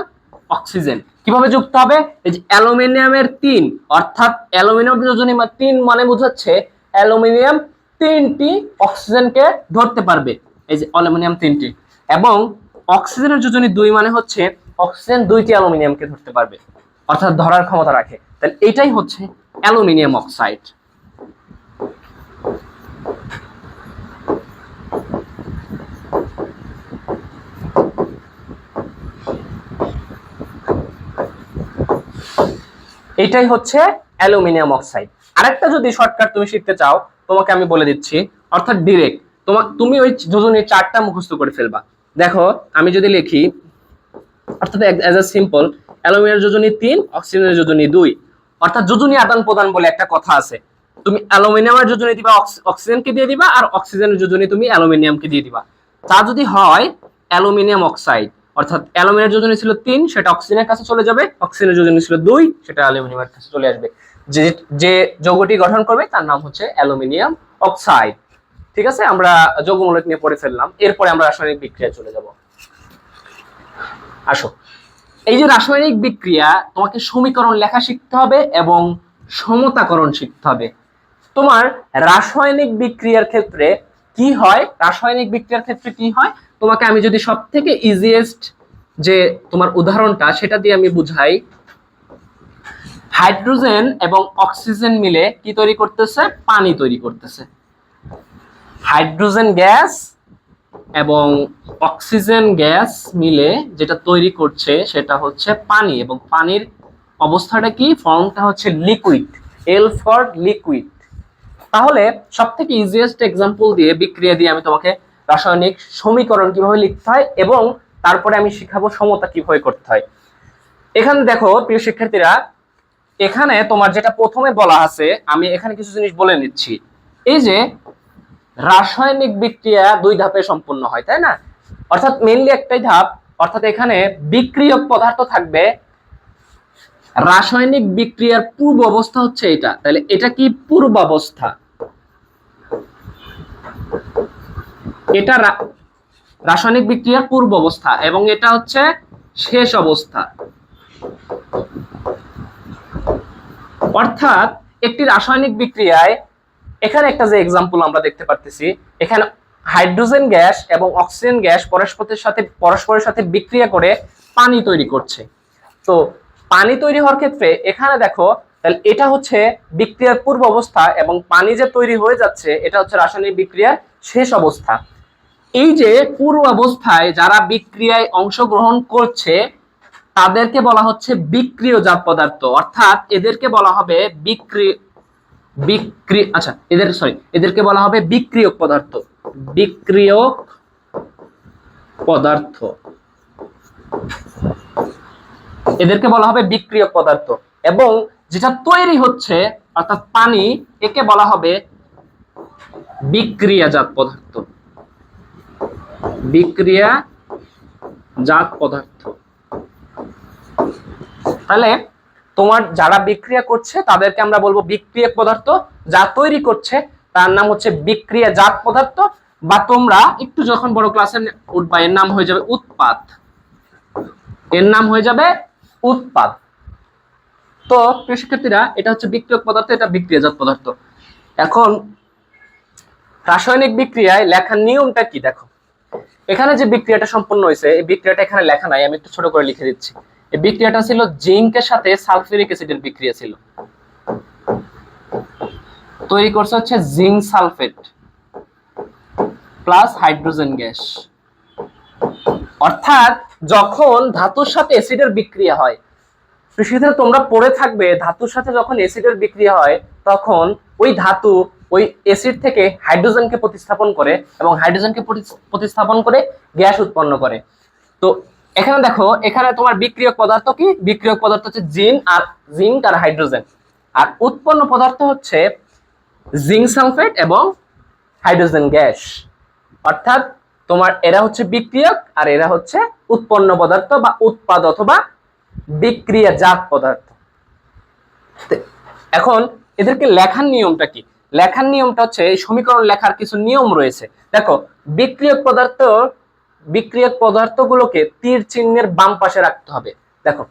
[SPEAKER 1] অক্সিজেন কিভাবে যুক্ত হবে? এই যে অ্যালুমিনিয়ামের 3, অর্থাৎ অ্যালুমিনিয়াম যোজনী 3 মানে বোঝাচ্ছে অ্যালুমিনিয়াম 3টি অক্সিজেনকে ধরতে পারবে, এই যে অ্যালুমিনিয়াম 3টি। এবং অক্সিজেনের যোজনী 2 মানে হচ্ছে অক্সিজেন 2টি অ্যালুমিনিয়ামকে ধরতে পারবে, অর্থাৎ ধরার ক্ষমতা রাখে। তাহলে এটাই হচ্ছে অ্যালুমিনিয়াম অক্সাইড। এটাই হচ্ছে অ্যালুমিনিয়াম অক্সাইড। আরেকটা যদি শর্টকাট তুমি শিখতে চাও, তোমাকে আমি বলে দিচ্ছি, অর্থাৎ ডিরেক্ট তুমি ওই যোজনী 4টা মুখস্থ করে ফেলবা। দেখো আমি যদি লিখি, অর্থাৎ এজ এ সিম্পল অ্যালুমিনিয়াম যোজনী 3, অক্সিজেনের যোজনী 2, অর্থাৎ যোজনী আদান প্রদান বলে একটা কথা আছে। তুমি অ্যালুমিনিয়ামের যোজনী দিবা অক্সিজেনকে দিয়ে দিবা, আর অক্সিজেনের যোজনী তুমি অ্যালুমিনিয়ামকে দিয়ে দিবা। তা যদি হয় অ্যালুমিনিয়াম অক্সাইড, অর্থাৎ অ্যালুমিনিয়ামের যোজনী ছিল 3, সেটা অক্সিজেনের কাছে চলে যাবে, অক্সিজেনের যোজনী ছিল 2, সেটা অ্যালুমিনিয়ামের কাছে চলে আসবে। যে যৌগটি গঠন করবে তার নাম হচ্ছে অ্যালুমিনিয়াম অক্সাইড। ঠিক আছে, আমরা যৌগমূলক নিয়ে পড়ে ফেললাম। এরপরে আমরা রাসায়নিক বিক্রিয়া চলে যাব। আসো, এই যে রাসায়নিক বিক্রিয়া, তোমাকে সমীকরণ লেখা শিখতে হবে এবং সমতাকরণ শিখতে হবে। তোমার রাসায়নিক বিক্রিয়ার ক্ষেত্রে কি হয়, তোমাকে আমি যদি সব থেকে ইজিয়েস্ট যে তোমার উদাহরণটা সেটা দিয়ে আমি বুঝাই। হাইড্রোজেন এবং অক্সিজেন মিলে কি তৈরি করতেছে? পানি তৈরি করতেছে। হাইড্রোজেন গ্যাস এবং অক্সিজেন গ্যাস মিলে যেটা তৈরি করছে সেটা হচ্ছে পানি, এবং পানির অবস্থাটা কি, ফর্মটা হচ্ছে লিকুইড, এল ফর লিকুইড। তাহলে সব থেকে ইজিয়েস্ট এক্সাম্পল দিয়ে, বিক্রিয়া দিয়ে আমি তোমাকে রাসায়নিক সমীকরণ কিভাবে লিখতে হয় এবং তারপরে আমি শিখাবো সমতা কিভাবে করতে হয়। এখানে দেখো প্রিয় শিক্ষার্থীরা, এখানে তোমার যেটা প্রথমে বলা আছে, আমি এখানে কিছু জিনিস বলে নিচ্ছি। এই যে রাসায়নিক বিক্রিয়া 2 ধাপে সম্পন্ন হয়, তাই না? অর্থাৎ মেইনলি একটাই ধাপ, অর্থাৎ এখানে বিক্রিয়ক পদার্থ থাকবে। রাসায়নিক বিক্রিয়ার পূর্ব অবস্থা হচ্ছে এটা, তাহলে এটা কি পূর্বাবস্থা, এটা রাসায়নিক বিক্রিয়ার পূর্ব অবস্থা, এবং এটা হচ্ছে শেষ অবস্থা। অর্থাৎ একটি রাসায়নিক বিক্রিয়ায় এখানে একটা যে এক্সাম্পল আমরা দেখতে পারতেছি, এখানে হাইড্রোজেন গ্যাস এবং অক্সিজেন গ্যাস পরস্পরের সাথে বিক্রিয়া করে পানি তৈরি করছে। তো পানি তৈরি হওয়ার ক্ষেত্রে এখানে দেখো, তাহলে এটা হচ্ছে বিক্রিয়ার পূর্ব অবস্থা এবং পানি যে তৈরি হয়ে যাচ্ছে এটা হচ্ছে রাসায়নিক বিক্রিয়ার শেষ অবস্থা। এই যে পূর্ব অবস্থায় যারা বিক্রিয়ায় অংশগ্রহণ করছে তাদেরকে বলা হচ্ছে বিক্রিয়জাত পদার্থ, অর্থাৎ এদেরকে বলা হবে এদেরকে বলা হবে বিক্রিয়ক পদার্থ। বিক্রিয়ক পদার্থ, এদেরকে বলা হবে বিক্রিয়ক পদার্থ। এবং যেটা তৈরি হচ্ছে অর্থাৎ পানি, একে বলা হবে বিক্রিয়াজাত পদার্থ। বিক্রিয়াজাত পদার্থ। তাহলে তোমার যারা বিক্রিয়া করছে তাদেরকে আমরা বলবো বিক্রিয়ক পদার্থ, যা তৈরি করছে তার নাম হচ্ছে বিক্রিয়াজাত পদার্থ, বা তোমরা একটু যখন বড় ক্লাসে উঠবা এর নাম হয়ে যাবে উৎপাদ। এর নাম হয়ে যাবে উৎপাদ। তো প্রিয় শিক্ষার্থীরা, এটা হচ্ছে বিক্রিয়ক পদার্থ, এটা বিক্রিয়াজাত পদার্থ। এখন রাসায়নিক বিক্রিয়ায় লেখার নিয়মটা কি দেখো। এখানে যে বিক্রিয়াটা সম্পন্ন হয়েছে এই বিক্রিয়াটা এখানে লেখা নাই, আমি একটু ছোট করে লিখে দিচ্ছি। এই বিক্রিয়াটা ছিল জিঙ্কের সাথে সালফিউরিক অ্যাসিডের বিক্রিয়া ছিল। তৈরি করছে হচ্ছে zinc sulphate plus hydrogen gas. অর্থাৎ যখন ধাতুর সাথে অ্যাসিডের বিক্রিয়া হয়, সেক্ষেত্রে তোমরা পড়ে থাকবে ধাতুর সাথে যখন অ্যাসিডের বিক্রিয়া হয় তখন ওই ধাতু ওই অ্যাসিড থেকে হাইড্রোজেনকে প্রতিস্থাপন করে এবং হাইড্রোজেনকে প্রতিস্থাপন করে গ্যাস উৎপন্ন করে। তো এখানে দেখো, এখানে তোমার বিক্রিয়ক পদার্থ কি? বিক্রিয়ক পদার্থ হচ্ছে জিঙ্ক আর হাইড্রোজেন, আর উৎপন্ন পদার্থ হচ্ছে জিঙ্ক সালফেট এবং হাইড্রোজেন গ্যাস। অর্থাৎ তোমার এরা হচ্ছে বিক্রিয়ক আর এরা হচ্ছে উৎপন্ন পদার্থ বা উৎপাদ অথবা বিক্রিয়াজাত পদার্থ। এখন এদেরকে লেখার নিয়মটা কি? লেখার নিয়মটা হচ্ছে এই সমীকরণ লেখার কিছু নিয়ম রয়েছে। দেখো, বিক্রিয়ক পদার্থগুলোকে তীর চিহ্নের বাম পাশে রাখতে হবে। দেখো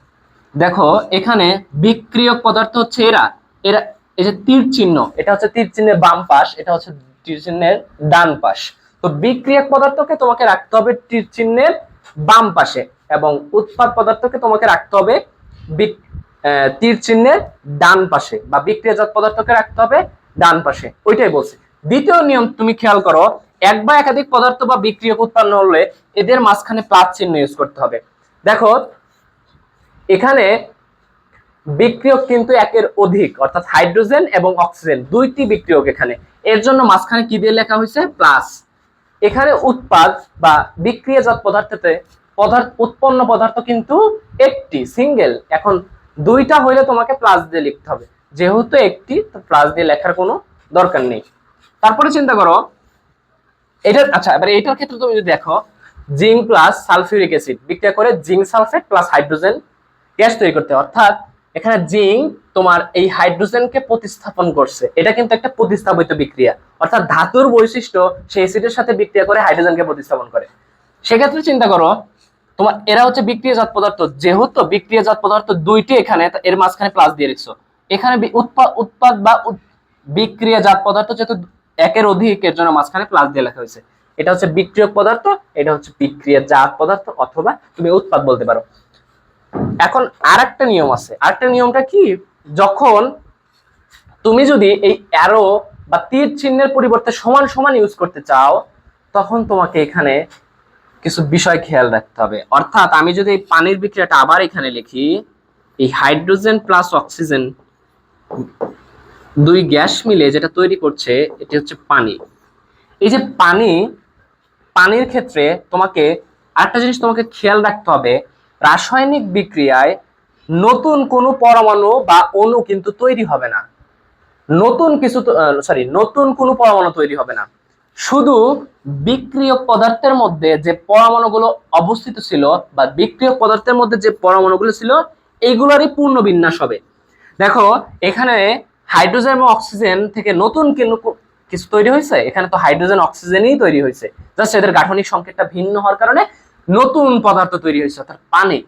[SPEAKER 1] দেখো এখানে বিক্রিয়ক পদার্থ হচ্ছে এরা এরা এই যে তীর চিহ্ন, এটা হচ্ছে তীর চিহ্নের বাম পাশ, এটা হচ্ছে তীর চিহ্নের ডান পাশ। তো বিক্রিয়ক পদার্থকে তোমাকে রাখতে হবে তীর চিহ্নের বাম পাশে এবং উৎপাদ পদার্থকে তোমাকে রাখতে হবে তীর চিহ্নের ডান পাশে, বা বিক্রিয়াজাত পদার্থকে রাখতে হবে ডান পাশে। ওইটাই বলছি। দ্বিতীয় নিয়ম তুমি খেয়াল করো, এক বা একাধিক পদার্থ বা বিক্রিয়ক উৎপন্ন হলে এদের মাঝখানে প্লাস চিহ্ন ইউজ করতে হবে। দেখো এখানে বিক্রিয়ক কিন্তু একের অধিক, অর্থাৎ হাইড্রোজেন এবং অক্সিজেন দুইটি বিক্রিয়ক এখানে, এর জন্য মাঝখানে কি দিয়ে লেখা হয়েছে? প্লাস। এখানে উৎপাদ বা বিক্রিয়াজাত উৎপন্ন পদার্থ কিন্তু একটি সিঙ্গেল, এখন দুইটা হইলে তোমাকে প্লাস দিয়ে লিখতে হবে, যেহেতু একটি তো প্লাস দিয়ে লেখার কোনো দরকার নেই। তারপরে চিন্তা করো এটা, আচ্ছা এবার এটার ক্ষেত্রে তুমি যদি দেখো জিঙ্ক প্লাস সালফিউরিক অ্যাসিড বিক্রিয়া করে zinc sulphate plus hydrogen gas তৈরি করতে, অর্থাৎ এখানে জিঙ্ক তোমার এই হাইড্রোজেনকে প্রতিস্থাপন করছে, এটা কিন্তু একটা প্রতিস্থাপিত বিক্রিয়া, অর্থাৎ ধাতুর বৈশিষ্ট্য সেই অ্যাসিডের সাথে বিক্রিয়া করে হাইড্রোজেনকে প্রতিস্থাপন করে। সেক্ষেত্রে চিন্তা করো তোমার এরা হচ্ছে বিক্রিয়াজাত পদার্থ, যেহেতু বিক্রিয়াজাত পদার্থ দুইটি এখানে, এর মাঝখানে প্লাস দিয়ে রেখেছো। এখানে উৎপাদ বা বিক্রিয়াজাত পদার্থ যেহেতু একের অধিক, এর জন্য মাঝখানে প্লাস দিয়ে লেখা হয়েছে। এটা হচ্ছে বিক্রিয়ক পদার্থ, এটা হচ্ছে বিক্রিয়াজাত পদার্থ, অথবা তুমি উৎপাদ বলতে পারো। এখন আরেকটা নিয়ম আছে। আরেকটা নিয়মটা কি? যখন তুমি যদি এই অ্যারো বা তীর চিহ্নের পরিবর্তে সমান সমান ইউজ করতে চাও তখন তোমাকে এখানে কিছু বিষয় খেয়াল রাখতে হবে। অর্থাৎ আমি যদি এই পানির বিক্রিয়াটা আবার এখানে লিখি, এই হাইড্রোজেন প্লাস অক্সিজেন দুই গ্যাস মিলে যেটা তৈরি করছে এটি হচ্ছে পানি। এই যে পানির ক্ষেত্রে তোমাকে আরেকটা জিনিস তোমাকে খেয়াল রাখতে হবে, রাসায়নিক বিক্রিয়ায় নতুন কোনো পরমাণু বা অণু কিন্তু তৈরি হবে না, নতুন কোনো পরমাণু তৈরি হবে না। শুধু বিক্রিয়ক পদার্থের মধ্যে যে পরমাণুগুলো অবস্থিত ছিল বা বিক্রিয়ক পদার্থের মধ্যে যে পরমাণুগুলো ছিল এইগুলোরই পূর্ণ বিন্যাস হবে। দেখো এখানে হাইড্রোজেন এবং অক্সিজেন থেকে নতুন কিছু তৈরি হয়েছে, এখানে তো হাইড্রোজেন অক্সিজেনই তৈরি হয়েছে, জাস্ট এদের গাঠনিক সংকেতটা ভিন্ন হওয়ার কারণে নতুন পদার্থ তৈরি হয়েছে, অর্থাৎ পানি।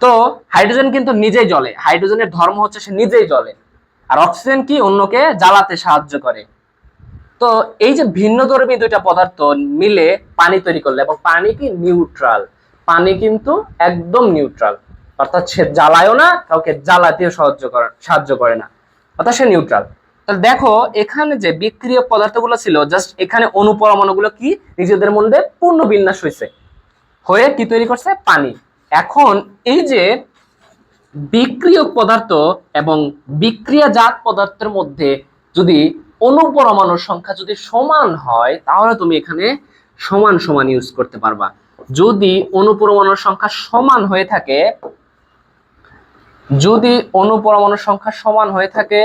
[SPEAKER 1] তো হাইড্রোজেন কিন্তু নিজেই জ্বলে, হাইড্রোজেনের ধর্ম হচ্ছে সে নিজেই জ্বলে, আর অক্সিজেন কি অন্যকে জ্বালাতে সাহায্য করে। তো এই যে ভিন্নধর্মী দুইটা পদার্থ মিলে পানি তৈরি করলে, এবং পানি কি নিউট্রাল, পানি কিন্তু একদম নিউট্রাল, অর্থাৎ সে জ্বালায়ও না, কাউকে জ্বালাতেও সাহায্য করে না, অর্থাৎ সে নিউট্রাল। তাহলে দেখো এখানে যে বিক্রিয়ক পদার্থগুলো ছিল, জাস্ট এখানে অণু পরমাণুগুলো কি নিজেদের মধ্যে পূর্ণ বিন্যাস হয়ে কি তৈরি করছে? পানি। এখন এই যে বিক্রিয়ক পদার্থ এবং বিক্রিয়াজাত পদার্থের মধ্যে যদি অণু পরমাণুর সংখ্যা যদি সমান হয়, তাহলে তুমি এখানে সমান সমান ইউজ করতে পারবা। যদি অণু পরমাণুর সংখ্যা সমান হয়ে থাকে, যদি অণু পরমাণুর সংখ্যা সমান হয়ে থাকে,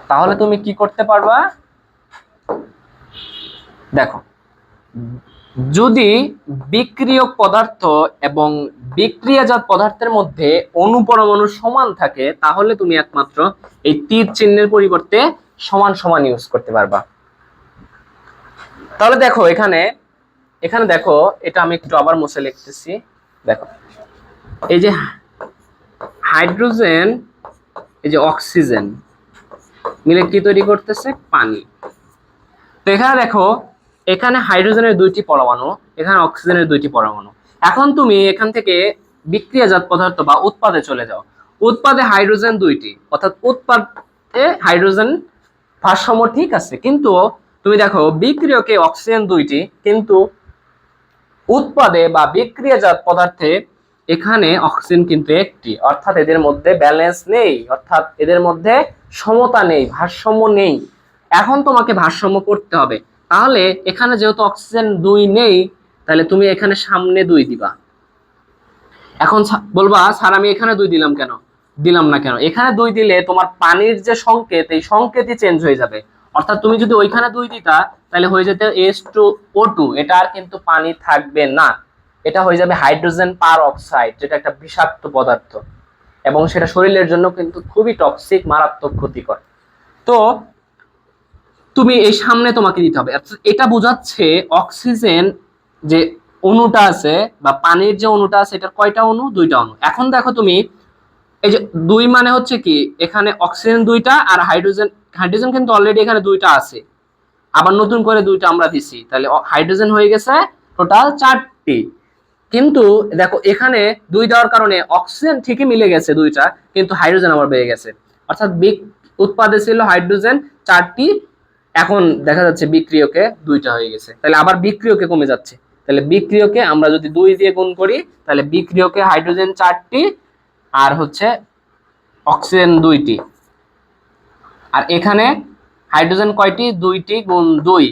[SPEAKER 1] তাহলে তুমি কি করতে পারবা? দেখো, যদি বিক্রিয়ক পদার্থ এবং বিক্রিয়াজাত পদার্থের মধ্যে অণু পরমাণু সমান থাকে, তাহলে তুমি একমাত্র এই তীর চিহ্নের পরিবর্তে সমান সমান ইউজ করতে পারবা। তাহলে দেখো এখানে দেখো, এটা আমি একটু আবার মুছে লিখতেছি। দেখো এই যে হাইড্রোজেন, এই যে অক্সিজেন মিলে কি তৈরি করতেছে? পানি। তো এখানে দেখো, এখানে হাইড্রোজেনের 2টি পরমাণু, এখানে অক্সিজেনের 2টি পরমাণু। এখন তুমি এখান থেকে বিক্রিয়াজাত পদার্থ বা উৎপাদে চলে যাও। উৎপাদে হাইড্রোজেন 2টি, অর্থাৎ উৎপাদে হাইড্রোজেন ভারসাম্য ঠিক আছে, কিন্তু তুমি দেখো বিক্রিয়কে অক্সিজেন 2টি, কিন্তু উৎপাদে বা বিক্রিয়াজাত পদার্থে এখানে অক্সিজেন কিন্তু 1টি, অর্থাৎ এদের মধ্যে ব্যালেন্স নেই, অর্থাৎ এদের মধ্যে সমতা নেই, ভারসাম্য নেই। এখন তোমাকে ভারসাম্য করতে হবে। তাহলে এখানে যেহেতু অক্সিজেন 2 নেই, তাহলে তুমি এখানে সামনে 2 দিবা। এখন বলবা স্যার আমি এখানে 2 দিলাম না কেন? এখানে 2 দিলে তোমার পানির যে সংকেত, এই সংকেতই চেঞ্জ হয়ে যাবে। অর্থাৎ তুমি যদি ওইখানে 2 দিতা, তাহলে হয়ে যেত H2O2, এটা আর কিন্তু পানি থাকবে না, এটা হয়ে যাবে হাইড্রোজেন পার অক্সাইড, যেটা একটা বিষাক্ত পদার্থ এবং সেটা শরীরের জন্য কিন্তু খুবই টক্সিক, মারাত্মক ক্ষতিকর। তো তুমি এই সামনে তোমাকে দিতে হবে। এটা বোঝাচ্ছে অক্সিজেন যে অণুটা আছে বা পানির যে অণুটা আছে, এটার কয়টা অণু? 2টা অণু। এখন দেখো তুমি এই যে 2 মানে হচ্ছে কি, এখানে অক্সিজেন 2টা আর হাইড্রোজেন কিন্তু অলরেডি এখানে 2টা আছে, আবার নতুন করে 2টা আমরা দিছি, তাহলে হাইড্রোজেন হয়ে গেছে টোটাল 4টি। কিন্তু দেখো এখানে 2 দেওয়ার কারণে অক্সিজেন ঠিকই মিলে গেছে 2টা, কিন্তু হাইড্রোজেন আবার বেড়ে গেছে, অর্থাৎ উৎপাদে ছিল হাইড্রোজেন 4টি, এখন দেখা যাচ্ছে বিক্রিয়কে 2টা হয়ে গেছে, তাহলে আবার বিক্রিয়কে কমে যাচ্ছে। তাহলে বিক্রিয়কে আমরা যদি 2 দিয়ে গুণ করি, তাহলে বিক্রিয়কে হাইড্রোজেন 4টি আর হচ্ছে অক্সিজেন 2টি, আর এখানে হাইড্রোজেন কয়টি? 2টি গুণ 2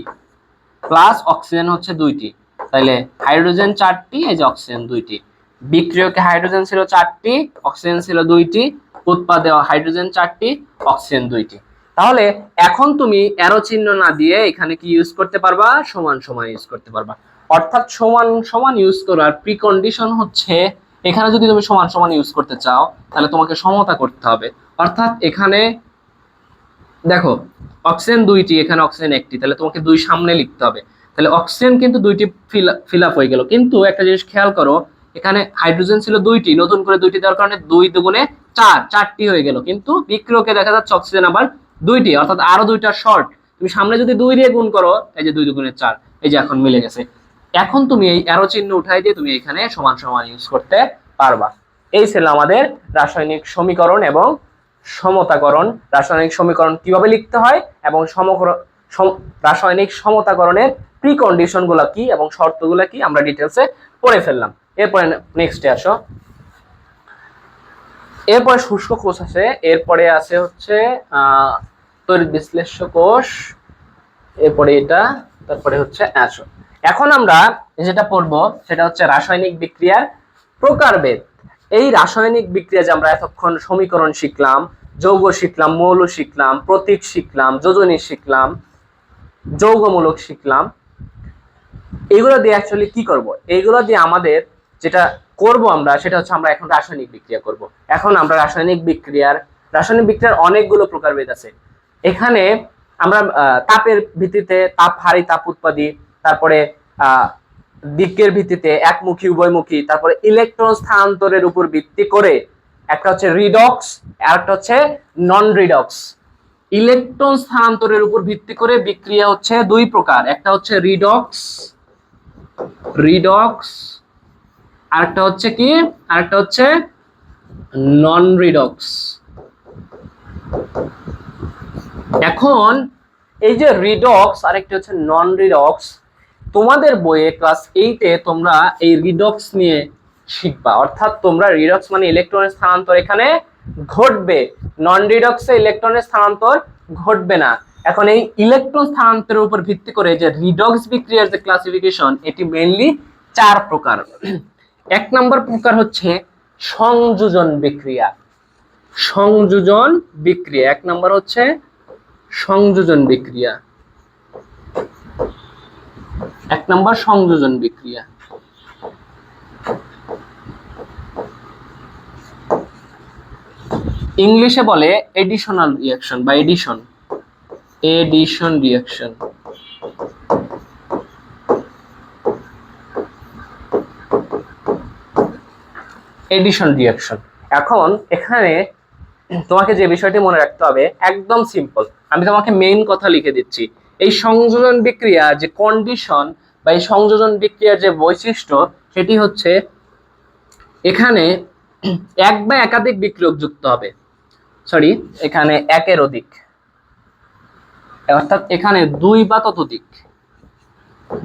[SPEAKER 1] প্লাস অক্সিজেন হচ্ছে 2টি, তাহলে হাইড্রোজেন 4টি, এই যে অক্সিজেন 2টি। বিক্রিয়কে হাইড্রোজেন ছিল 4টি, অক্সিজেন ছিল 2টি, উৎপাদে হাইড্রোজেন 4টি, অক্সিজেন 2টি। তাহলে এখন তুমি অ্যারো চিহ্ন না দিয়ে এখানে কি ইউজ করতে পারবা? সমান সমান ইউজ করতে পারবা। অর্থাৎ সমান সমান ইউজ করার প্রিকন্ডিশন হচ্ছে, এখানে যদি তুমি সমান সমান ইউজ করতে চাও, তাহলে তোমাকে সমতা করতে হবে। অর্থাৎ এখানে দেখো অক্সিজেন 2টি, এখানে অক্সিজেন 1টি, তাহলে তোমাকে 2 সামনে লিখতে হবে। তাহলে অক্সিজেন কিন্তু 2টি ফিল আপ হয়ে গেল, কিন্তু একটা জিনিস খেয়াল করো, এখানে হাইড্রোজেন ছিল 2টি, নতুন করে 2টি দেওয়ার কারণে 2 দুগুণে 4টি হয়ে গেল, কিন্তু বিক্রিয়কে দেখা যাচ্ছে অক্সিজেন আবার 2টি, অর্থাৎ আরো 2টা শর্ট। তুমি সামনে যদি 2 দিয়ে গুণ করো, এই যে 2 দুগুণে 4, এই যে এখন মিলে গেছে। এখন তুমি এই অ্যারো চিহ্ন উঠাই দিয়ে তুমি এখানে সমান সমান ইউজ করতে পারবা। এই ছিল আমাদের রাসায়নিক সমীকরণ এবং সমতাকরণ। রাসায়নিক সমীকরণ কিভাবে লিখতে হয় এবং রাসায়নিক সমতাকরণের প্রিকন্ডিশন গুলা কি এবং শর্তগুলা কি আমরা ডিটেলসে পড়ে ফেললাম। এরপরে নেক্সটে আসো, এরপরে শুষ্ক কোষ আছে, এরপরে আছে হচ্ছে তড়িৎ বিশ্লেষ্য কোষ, এরপরে এটা, তারপরে হচ্ছে আসো। এখন আমরা যেটা পড়বো সেটা হচ্ছে রাসায়নিক বিক্রিয়ার প্রকারভেদ। এই রাসায়নিক বিক্রিয়া যে আমরা এতক্ষণ সমীকরণ শিখলাম, যৌগ শিখলাম, মৌল শিখলাম, প্রতীক শিখলাম, যোজনী শিখলাম, যৌগমূলক শিখলাম, এগুলো দিয়ে অ্যাকচুয়ালি কি করব? এইগুলো দিয়ে আমাদের যেটা করব আমরা, সেটা হচ্ছে আমরা এখন রাসায়নিক বিক্রিয়া করব। এখন আমরা রাসায়নিক বিক্রিয়ার অনেকগুলো প্রকারভেদ আছে। এখানে আমরা তাপের ভিত্তিতে তাপ হারি, তাপ উৎপাদী, তারপরে দিকের ভিত্তিতে একমুখী, উভয়মুখী, তারপরে ইলেকট্রন স্থানান্তরের উপর ভিত্তি করে একটা হচ্ছে রিডক্স আর একটা হচ্ছে নন রিডক্স। ইলেকট্রন স্থানান্তরের উপর ভিত্তি করে বিক্রিয়া হচ্ছে 2 প্রকার, একটা হচ্ছে রিডক্স আরেকটা হচ্ছে কি, আরেকটা হচ্ছে নন রিডক্স। এখন এই যে রিডক্স আরেকটা হচ্ছে নন রিডক্স, তোমাদের বইয়ে ক্লাস 8-এ তোমরা এই রিডক্স নিয়ে শিখবা, অর্থাৎ তোমরা রিডক্স মানে ইলেকট্রনের স্থানান্তর এখানে ঘটবে, নন রিডক্সে ইলেকট্রনের স্থানান্তর ঘটবে না। এখন এই ইলেকট্রন স্থানান্তরের উপর ভিত্তি করে যে রিডক্স বিক্রিয়ার যে ক্লাসিফিকেশন, এটি মেইনলি 4 প্রকার। 1 নম্বর প্রকার হচ্ছে সংযোজন বিক্রিয়া। সংযোজন বিক্রিয়া 1 নম্বর হচ্ছে সংযোজন বিক্রিয়া। 1 নম্বর সংযোজন বিক্রিয়া। ইংলিশে বলে এডিশনাল রিঅ্যাকশন বা addition, addition reaction. Addition reaction. এখন এখানে তোমাকে যে বিষয়টি মনে রাখতে হবে একদম সিম্পল, আমি তোমাকে মেইন কথা লিখে দিচ্ছি। এই সংযোজন বিক্রিয়া যে কন্ডিশন বা এই সংযোজন বিক্রিয়ার যে বৈশিষ্ট্য, সেটি হচ্ছে এখানে এক বা একাধিক বিক্রিয়ক যুক্ত হবে, সরি এখানে একের অধিক, অর্থাৎ এখানে 2 বা ততোধিক,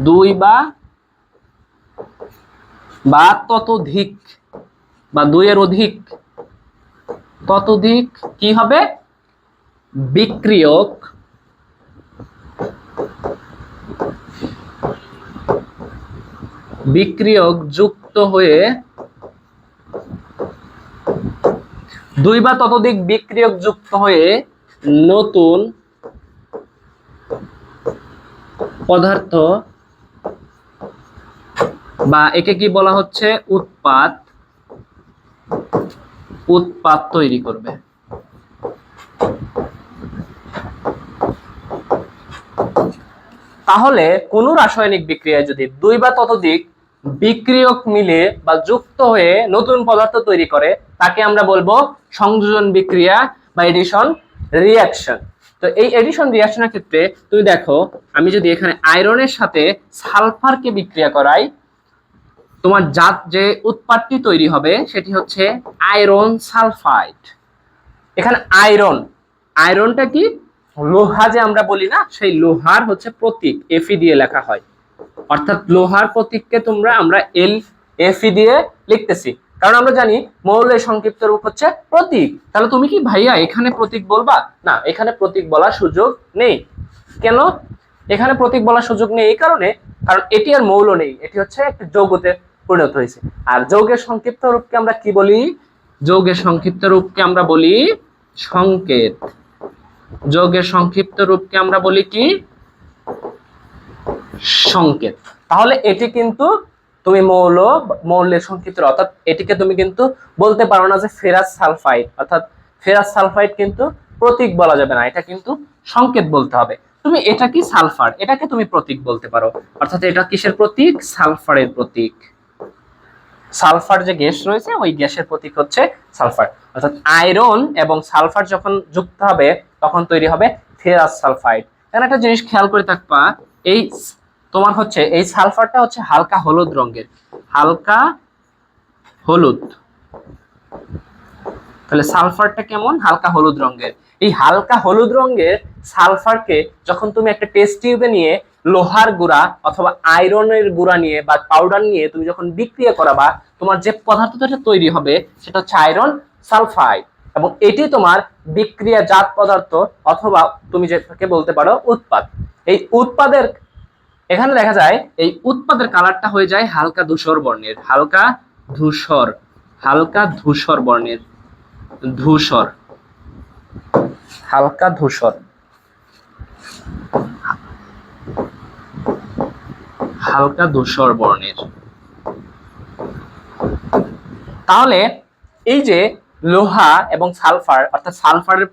[SPEAKER 1] 2 বা ততোধিক বা 2 এর অধিক, ততোধিক কি হবে বিক্রিয়ক যুক্ত হয়ে, 2 বা ততোধিক বিক্রিয়ক যুক্ত হয়ে নতুন পদার্থ বা একে কি বলা হচ্ছে উৎপাদ, উৎপাদ তৈরি করবে। তাহলে কোন রাসায়নিক বিক্রিয়ায় যদি 2 বা ততোধিক বিক্রিয়ক মিলে বা যুক্ত হয়ে নতুন পদার্থ তৈরি করে, তাকে আমরা বলবো সংযোজন বিক্রিয়া বা এডিশন রিঅ্যাকশন। তো এই এডিশন রিঅ্যাকশনের ক্ষেত্রে তুমি দেখো, আমি যদি এখানে আয়রনের সাথে সালফারকে বিক্রিয়া করাই, তোমার যে উৎপাদটি তৈরি হবে সেটি হচ্ছে আয়রন সালফাইড। এখানে আয়রন, আয়রনটা কি লোহা যে আমরা বলি না, সেই লোহার হচ্ছে প্রতীক, এফি দিয়ে লেখা হয়, অর্থাৎ লোহার প্রতীককে আমরা এফি দিয়ে লিখতেছি, কারণ আমরা জানি মৌলের সংক্ষিপ্ত রূপ হচ্ছে প্রতীক। তাহলে তুমি কি ভাইয়া এখানে প্রতীক বলবা? না, এখানে প্রতীক বলার সুযোগ নেই। কেন এখানে প্রতীক বলার সুযোগ নেই? এই কারণে, কারণ এটি আর মৌল নেই, এটি হচ্ছে একটি যৌগতে পরিণত হয়েছে। আর যৌগের সংক্ষিপ্ত রূপকে আমরা কি বলি? যৌগের সংক্ষিপ্ত রূপকে আমরা বলি সংকেত। যৌগের সংক্ষিপ্ত রূপকে আমরা বলি কি? সংকেত। তাহলে এটি কিন্তু তুমি মৌলের সংক্ষিপ্ত, অর্থাৎ এটিকে তুমি কিন্তু বলতে পারো না যে ফেরাস সালফাইড, অর্থাৎ ফেরাস সালফাইড কিন্তু প্রতীক বলা যাবে না, এটা কিন্তু সংকেত বলতে হবে। তুমি এটা কি সালফার, এটাকে তুমি প্রতীক বলতে পারো, অর্থাৎ এটা কিসের প্রতীক? সালফারের প্রতীক। সালফার যে গ্যাস রয়েছে ওই গ্যাসের প্রতীক হচ্ছে সালফার। অর্থাৎ আয়রন এবং সালফার যখন যুক্ত হবে তখন তৈরি হবে ফেরাস সালফাইড। এখানে একটা জিনিস খেয়াল করে থাকবা, এই তোমার হচ্ছে এই সালফারটা হচ্ছে হালকা হলুদ রঙের, হালকা হলুদ। তাহলে সালফারটা কেমন? হালকা হলুদ রঙের। এই হালকা হলুদ রঙের সালফারকে যখন তুমি একটা টেস্ট টিউবে নিয়ে লোহার গুঁড়া অথবা আয়রনের গুঁড়া নিয়ে বা পাউডার নিয়ে তুমি যখন বিক্রিয়া করাবা, তোমার যে পদার্থটা তৈরি হবে সেটা হচ্ছে আয়রন সালফাইড, এবং এটি তোমার বিক্রিয়াজাত পদার্থ অথবা তুমি যেটাকে বলতে পারো উৎপাদ। এই উৎপাদের এখানে দেখা যায় এই উৎপাদের কালারটা হয়ে যায় হালকা ধূসর বর্ণের, হালকা ধূসর বর্ণের, ধূসর, হালকা ধূসর, হালকা ধূসর বর্ণের। তাহলে এই যে লোহা এবং সালফার, অর্থাৎ সালফারের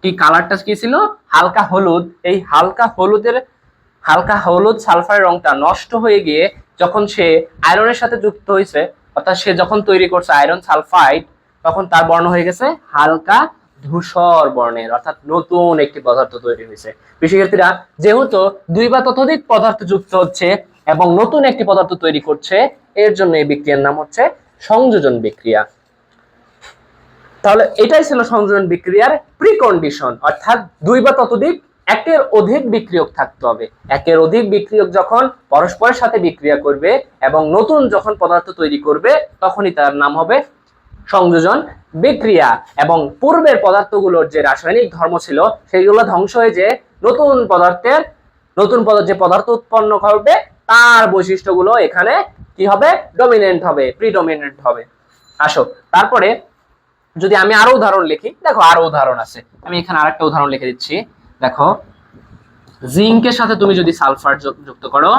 [SPEAKER 1] কি কালারটা কি ছিল? হালকা হলুদ। এই হালকা হলুদ সালফারের রংটা নষ্ট হয়ে গিয়ে যখন সে আয়রনের সাথে যুক্ত হয়েছে, অর্থাৎ সে যখন তৈরি করছে আয়রন সালফাইড, তখন তার বর্ণ হয়ে গেছে হালকা ধূসর বর্ণের, অর্থাৎ নতুন একটি পদার্থ তৈরি হয়েছে। শিক্ষার্থীরা, যেহেতু 2 বা ততোধিক পদার্থ যুক্ত হচ্ছে এবং নতুন একটি পদার্থ তৈরি করছে, এর জন্য এই বিক্রিয়ার নাম হচ্ছে সংযোজন বিক্রিয়া। তাহলে এটাই ছিল সংযোজন বিক্রিয়ার প্রিকন্ডিশন, অর্থাৎ দুই বা ততোধিক একের অধিক বিক্রিয়ক থাকতে হবে। একের অধিক বিক্রিয়ক যখন পরস্পরের সাথে বিক্রিয়া করবে এবং নতুন যখন পদার্থ তৈরি করবে তখনই তার নাম হবে সংযোজন বিক্রিয়া। এবং পূর্বের পদার্থগুলোর যে রাসায়নিক ধর্ম ছিল সেগুলো ধ্বংস হয়ে যে নতুন যে পদার্থ উৎপন্ন করবে তার বৈশিষ্ট্যগুলো এখানে কি হবে, ডমিনেন্ট হবে, প্রিডমিনেন্ট হবে। আসো তারপরে যদি আমি আরো উদাহরণ লিখি, দেখো আরো উদাহরণ আছে, আমি এখানে আরেকটা উদাহরণ লিখে দিচ্ছি। দেখো জিঙ্কের সাথে তুমি যদি সালফার যুক্ত করো,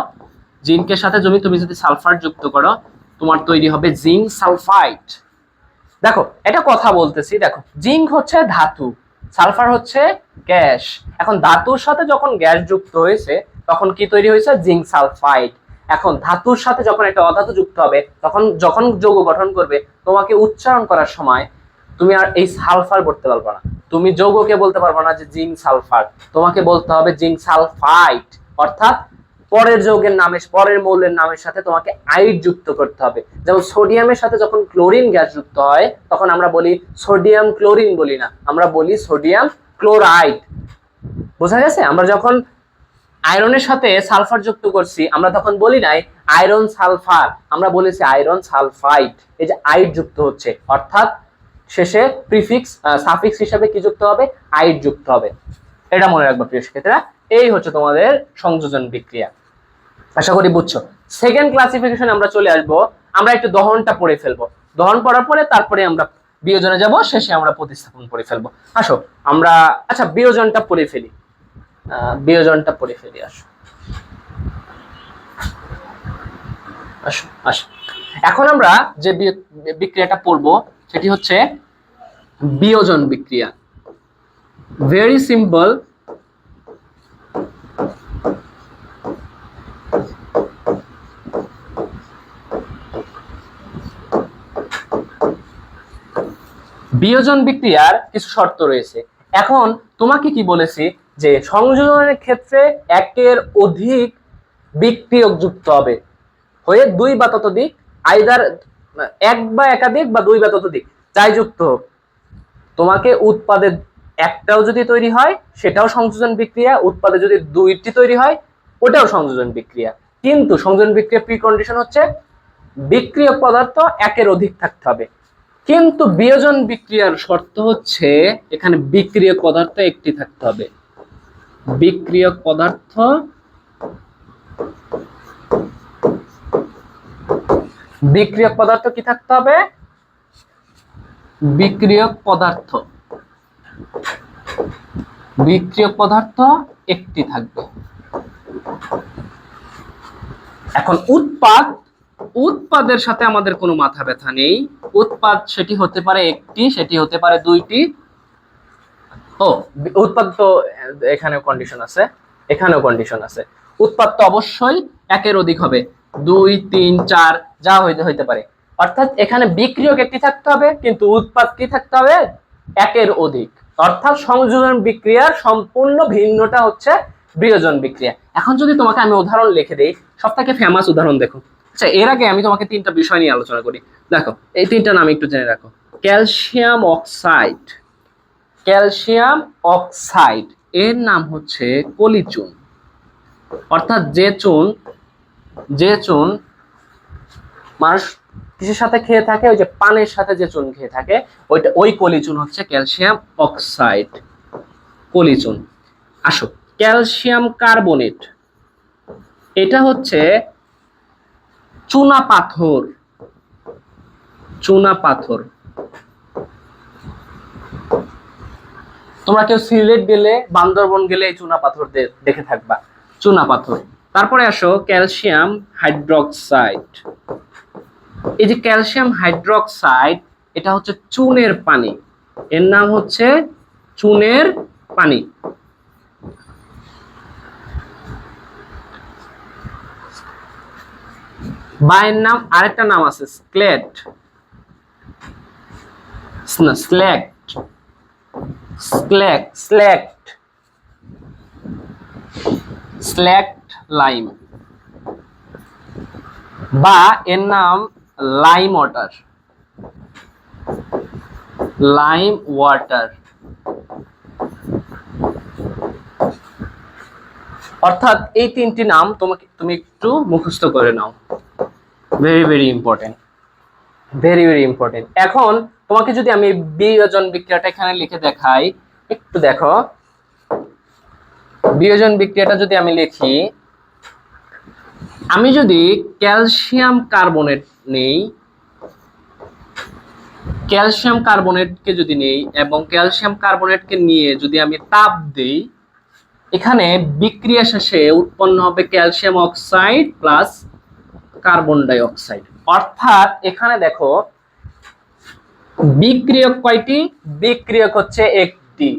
[SPEAKER 1] জিঙ্কের সাথে তুমি যদি সালফার যুক্ত করো, তোমার তৈরি হবে জিঙ্ক সালফাইড। দেখো এটা কথা বলতেছি, দেখো জিঙ্ক হচ্ছে ধাতু, সালফার হচ্ছে গ্যাস। এখন ধাতুর সাথে যখন গ্যাস যুক্ত হয়েছে তখন কি তৈরি হয়েছে, জিঙ্ক সালফাইড। এখন ধাতুর সাথে যখন একটা অধাতু যুক্ত হবে তখন যখন যৌগ গঠন করবে, তোমাকে উচ্চারণ করার সময় তুমি আর এই সালফার বলতে পারবে না, তুমি যৌগকে বলতে পারবে না যে জিঙ্ক সালফার, তোমাকে বলতে হবে জিঙ্ক সালফাইড। অর্থাৎ পরের যৌগের নামে, পরের মৌলের নামের সাথে তোমাকে আইড যুক্ত করতে হবে। যেমন সোডিয়ামের সাথে যখন ক্লোরিন গ্যাস যুক্ত হয় তখন আমরা বলি সোডিয়াম ক্লোরিন বলি না, আমরা বলি সোডিয়াম ক্লোরাইড। বোঝা গেছে? আমরা যখন আয়রনের সাথে সালফার যুক্ত করছি আমরা তখন বলি নাই আয়রন সালফার, আমরা বলেছি আয়রন সালফাইড। এই যে আইড যুক্ত হচ্ছে, অর্থাৎ শেষে প্রিফিক্স সাফিক্স হিসাবে কি যুক্ত হবে, আইড যুক্ত হবে। এটা মনে রাখবা প্রিয় শিক্ষার্থীরা। এই হচ্ছে তোমাদের সংযোজন বিক্রিয়া। আশা করি বুঝছো। সেকেন্ড ক্লাসিফিকেশন আমরা চলে আসব, আমরা একটু দহনটা পড়ে ফেলবো। দহন পড়ার পরে তারপরে আমরা বিয়োজনে যাব, শেষে আমরা প্রতিস্থাপন পড়ে ফেলবো। আসো আমরা বিয়োজনটা পড়ে ফেলি, আসো আসো আসো। এখন আমরা যে বিক্রিয়াটা পড়বো সেটি হচ্ছে বিয়োজন বিক্রিয়া। Very simple. বিয়োজন বিক্রিয়ার কিছু শর্ত রয়েছে। এখন তোমাকে কি বলেছি যে সংযোজনের ক্ষেত্রে একের অধিক বিক্রিয়ক যুক্ত হবে হয়ে দুই বা ততোধিক, আইদার এক বা একাধিক বা দুই বা ততোধিক যাই যুক্ত হোক, তোমাকে উৎপাদে একটাও যদি তৈরি হয় সেটাও সংযোজন বিক্রিয়া, উৎপাদে যদি দুইটি তৈরি হয় ওটাও সংযোজন বিক্রিয়া। কিন্তু সংযোজন বিক্রিয়া প্রিকন্ডিশন হচ্ছে বিক্রিয়ক পদার্থ একের অধিক থাকতে হবে। কিন্তু বিয়োজন বিক্রিয়ার শর্ত হচ্ছে এখানে বিক্রিয়ক পদার্থ একটি থাকতে হবে। বিক্রিয়ক পদার্থ কি থাকতে হবে, বিক্রিয়ক পদার্থ একটি থাকবে। এখন উৎপাদের সাথে আমাদের কোনো মাথা ব্যথা নেই। উৎপাদ সেটি হতে পারে একটি, সেটি হতে পারে দুইটি। উৎপাদ তো এখানেও কন্ডিশন আছে, উৎপাদ তো অবশ্যই একের অধিক হবে, 2, 3, 4 যা হইতে পারে। অর্থাৎ এখানে বিক্রিয়ক একটি থাকতে হবে কিন্তু উৎপাদ কি থাকতে হবে, একের অধিক। অর্থাৎ সংযোজন বিক্রিয়ার সম্পূর্ণ ভিন্নটা হচ্ছে বিয়োজন বিক্রিয়া। এখন যদি তোমাকে আমি উদাহরণ লিখে দেই, সবথেকে ফেমাস উদাহরণ দেখো। আচ্ছা, এর আগে আমি তোমাকে তিনটা বিষয় নিয়ে আলোচনা করি। দেখো এই তিনটা নাম একটু জেনে রাখো। ক্যালসিয়াম অক্সাইড এর নাম হচ্ছে কলিচুন। অর্থাৎ যে চুন মানুষ কিসের সাথে খেয়ে থাকে, ওই যে পানের সাথে যে চুন খেয়ে থাকে ওই কলিচুন হচ্ছে ক্যালসিয়াম অক্সাইড, কলিচুন। আসো, ক্যালসিয়াম কার্বনেট এটা হচ্ছে চুনা পাথর। তোমরা কেউ সিলেট গেলে, বান্দরবন গেলে এই চুনা পাথর দেখে থাকবা, চুনা পাথর। তারপরে আসো ক্যালসিয়াম হাইড্রোক্সাইড। এই যে ক্যালসিয়াম হাইড্রোক্সাইড এটা হচ্ছে চুনের পানি, এর নাম হচ্ছে চুনের পানি। বা এর নাম আরেকটা নাম আছে স্ল্যাক্ট লাইম। বা এর নাম লাইম ওয়াটার, লাইম ওয়াটার। অর্থাৎ এই তিনটি নাম তুমি একটু মুখস্থ করে নাও, very very important, very very important. এখন তোমাকে যদি আমি বিয়োজন বিক্রিয়াটা এখানে লিখে দেখাই, একটু দেখো, বিয়োজন বিক্রিয়াটা যদি আমি লিখি, আমি যদি ক্যালসিয়াম কার্বনেট নেই, ক্যালসিয়াম কার্বনেটকে যদি নেই এবং ক্যালসিয়াম কার্বনেটকে নিয়ে যদি আমি তাপ দেই, এখানে বিক্রিয়া শেষে উৎপন্ন হবে calcium oxide plus carbon die oxide. অর্থাৎ এখানে দেখো বিক্রিয়ক কয়টি? বিক্রিয়ক হচ্ছে একটি।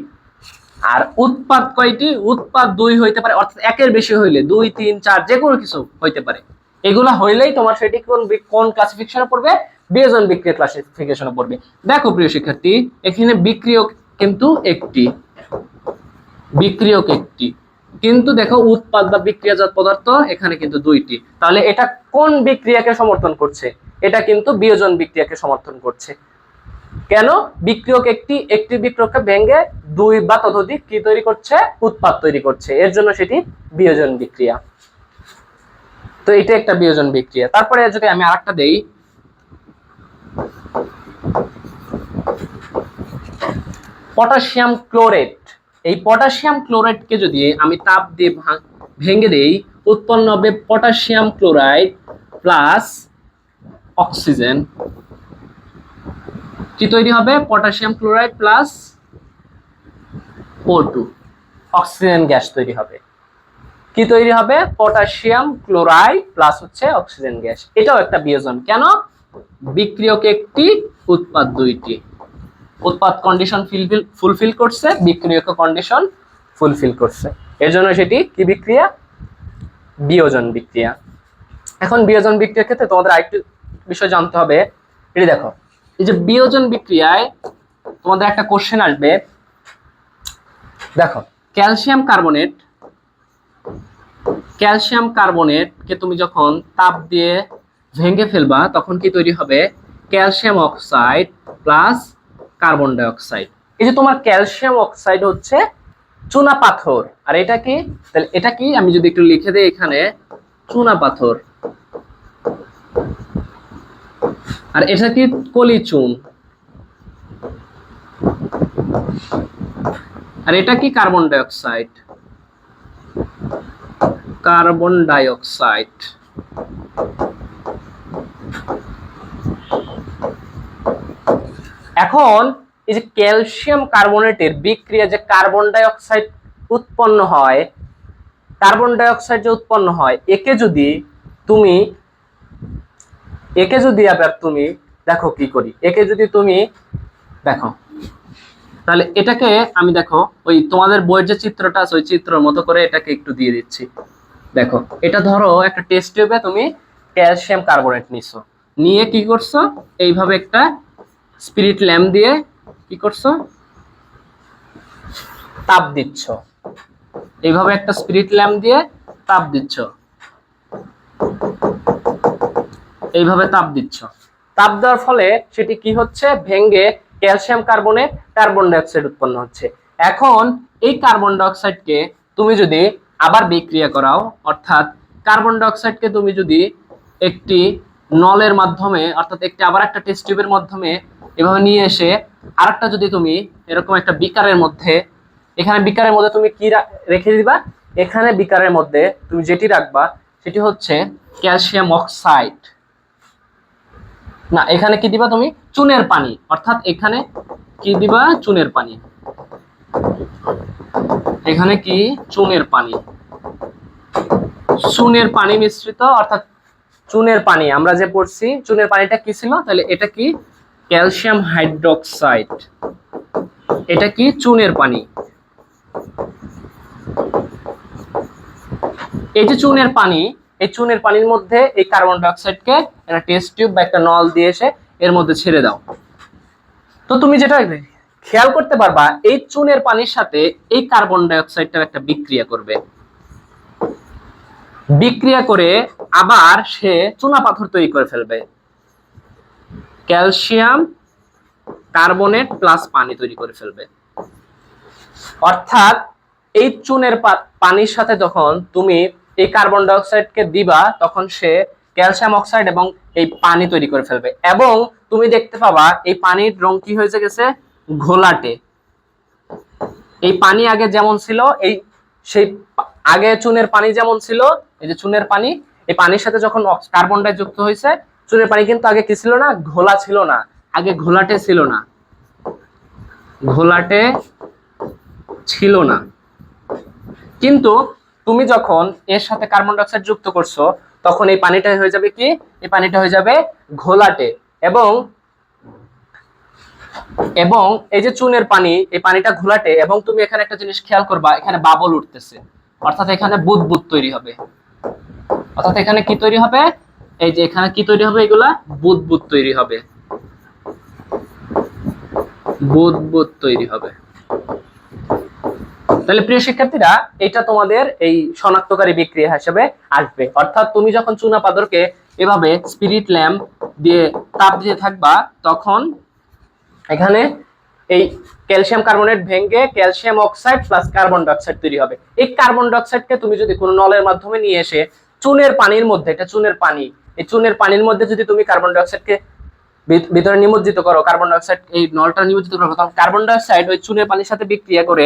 [SPEAKER 1] আর উৎপাদ কয়টি? উৎপাদ দুই হইতে পারে, অর্থাৎ একের বেশি হইলে 2 3 4 যে কোনো কিছু হইতে পারে। এগুলা হইলেই তোমার সেটি কোন ক্লাসিফিকেশনে পড়বে? বিয়োজন বিক্রিয়া ক্লাসিফিকেশনে পড়বে। দেখো প্রিয় শিক্ষার্থী, এখানে বিক্রিয়ক কিন্তু একটি, বিক্রিয়ক একটি, কিন্তু দেখো উৎপাদ বা বিক্রিয়াজাত পদার্থ এখানে কিন্তু দুইটি। তাহলে এটা কোন বিক্রিয়াকে সমর্থন করছে? এটা কিন্তু বিয়োজন বিক্রিয়াকে সমর্থন করছে। কেন? বিক্রিয়ক একটি, একটি বিক্রিয়ককে ভেঙে দুই বা ততোধিক কি তৈরি করছে? উৎপাদ তৈরি করছে, এর জন্য সেটি বিয়োজন বিক্রিয়া। তো এটা একটা বিয়োজন বিক্রিয়া। তারপরে যদি আমি আরেকটা দেই, পটাশিয়াম ক্লোরেট। এই পটাশিয়াম ক্লোরাইডকে যদি আমি তাপ দিয়ে ভেঙে দেই, উৎপন্ন হবে পটাশিয়াম ক্লোরাইড প্লাস অক্সিজেন। কি তৈরি হবে? Potassium chloride plus O2, oxygen gas তৈরি হবে। কি তৈরি হবে? পটাশিয়াম ক্লোরাইড প্লাস হচ্ছে অক্সিজেন গ্যাস। এটাও একটা বিয়োজন। কেন? বিক্রিয়ক একটি, উৎপাদ দুইটি। উৎপাদ কন্ডিশন ফুলফিল করছে, বিক্রিয়ক কন্ডিশন ফুলফিল করছে, এর জন্য সেটি কি বিক্রিয়া? বিয়োজন বিক্রিয়া। এখন বিয়োজন বিক্রিয়ার ক্ষেত্রে তোমাদের আরেকটু বিষয় জানতে হবে। এটি দেখো, এই যে বিয়োজন বিক্রিয়ায় তোমাদের একটা কোশ্চেন আসবে। দেখো ক্যালসিয়াম কার্বনেট, ক্যালসিয়াম কার্বনেটকে তুমি যখন তাপ দিয়ে ভেঙে ফেলবা তখন কি তৈরি হবে? Calcium oxide plus carbon die oxide. এই যে তোমার ক্যালসিয়াম অক্সাইড হচ্ছে চুনা পাথর, আর এটা কি? তাহলে এটা কি? আমি যদি একটু লিখে দেই এখানে, চুনা পাথর। আর এটা কি? কলি চুন। আর এটা কি? Carbon die oxide, carbon die oxide. এখন এই যে ক্যালসিয়াম কার্বনেটের বিক্রিয়া যে কার্বন ডাই অক্সাইড উৎপন্ন হয়, কার্বন ডাই অক্সাইড যে উৎপন্ন হয়, একে যদি আবার তুমি দেখো কি করি, একে যদি তুমি দেখো, তাহলে এটাকে আমি দেখো ওই তোমাদের বইয়ের যে চিত্রটা আছে ওই চিত্রের মতো করে এটাকে একটু দিয়ে দিচ্ছি। দেখো এটা ধরো একটা টেস্ট টিউবে তুমি ক্যালসিয়াম কার্বনেট নিছো, নিয়ে কি করছো? এইভাবে একটা স্পিরিট ল্যাম্প দিয়ে কি করছো? তাপ দিচ্ছ। এইভাবে একটা স্পিরিট ল্যাম্প দিয়ে তাপ দিচ্ছ, এইভাবে তাপ দিচ্ছ। তাপ দেওয়ার ফলে সেটি কি হচ্ছে? ভেঙে calcium carbonate, carbon die oxide উৎপন্ন হচ্ছে। এখন এই কার্বন ডাই অক্সাইডকে তুমি যদি আবার বিক্রিয়া করাও, অর্থাৎ কার্বন ডাই অক্সাইডকে তুমি যদি একটি নলের মাধ্যমে, অর্থাৎ আবার একটা টেস্ট টিউবের মাধ্যমে এভাবে নিয়ে এসে আরেকটা যদি তুমি এরকম একটা বিকারের মধ্যে, এখানে বিকারের মধ্যে তুমি কি রেখে দিবা? এখানে বিকারের মধ্যে তুমি যেটি রাখবা সেটি হচ্ছে ক্যালসিয়াম অক্সাইড। না, এখানে কি দিবা তুমি? চুনের পানি। অর্থাৎ এখানে কি দিবা? চুনের পানি। এখানে কি? চুনের পানি। চুনের পানি মিশ্রিত, অর্থাৎ চুনের পানি আমরা যে পড়ছি, চুনের পানিটা কি ছিল? তাহলে এটা কি? Calcium hydroxide. এটা কি? চুনের পানি। এই যে চুনের পানি, এই চুনের পানির মধ্যে এই কার্বন ডাই অক্সাইডকে একটা টেস্ট টিউব বা একটা নল দিয়ে এসে এর মধ্যে ছেড়ে দাও। তো তুমি যেটা খেয়াল করতে পারবা, এই চুনের পানির সাথে এই কার্বন ডাই অক্সাইডটা একটা বিক্রিয়া করবে। বিক্রিয়া করে আবার সে চুনা পাথর তৈরি করে ফেলবে, ক্যালসিয়াম কার্বনেট প্লাস পানি তৈরি করে ফেলবে। অর্থাৎ এই চুনের পানির সাথে যখন তুমি এই কার্বন ডাই অক্সাইডকে দিবা তখন সে ক্যালসিয়াম অক্সাইড এবং এই পানি তৈরি করে ফেলবে, এবং তুমি দেখতে পাবা এই পানির রং কি হয়ে গেছে, ঘোলাটে। এই পানি আগে যেমন ছিল, এই সেই আগে চুনের পানি যেমন ছিল, এই যে চুনের পানি, এই পানির সাথে যখন কার্বন ডাই যুক্ত হয়েছে, চুনের পানি কিন্তু আগে কি ছিল না, ঘোলা ছিল না, আগে ঘোলাটে ছিল না, ঘোলাটে ছিল না। কিন্তু তুমি যখন এর সাথে কার্বন ডাই অক্সাইড যুক্ত করছো তখন এই পানিটা হয়ে যাবে কি, এই পানিটা হয়ে যাবে ঘোলাটে। এবং এবং এই যে চুনের পানি, এই পানিটা ঘোলাটে, এবং তুমি এখানে একটা জিনিস খেয়াল করবা, এখানে বাবল উঠতেছে, অর্থাৎ এখানে বুদবুদ তৈরি হবে। অর্থাৎ এখানে কি তৈরি হবে, এই যে এখানে কি তৈরি হবে, এগুলা বুদবুদ তৈরি হবে, বুদবুদ তৈরি হবে। তাহলে প্রিয় শিক্ষার্থীরা, এটা তোমাদের এই শনাক্তকারী বিক্রিয়া হিসেবে আসবে। অর্থাৎ তুমি যখন চুনা পাথরকে এভাবে স্পিরিট ল্যাম্প দিয়ে তাপ দিতে থাকবা তখন এখানে এই ক্যালসিয়াম কার্বনেট ভেঙে calcium oxide plus carbon die oxide তৈরি হবে। এই কার্বন ডাই অক্সাইডকে তুমি যদি কোনো নলের মাধ্যমে নিয়ে এসে চুনের পানির মধ্যে, এটা চুনের পানি, এই চুনের পানির মধ্যে যদি তুমি কার্বন ডাই অক্সাইডকে ভিতরে নিমজ্জিত করো, কার্বন ডাই অক্সাইড এই নলটা নিমজ্জিত করো, তখন কার্বন ডাই অক্সাইড ওই চুনের পানির সাথে বিক্রিয়া করে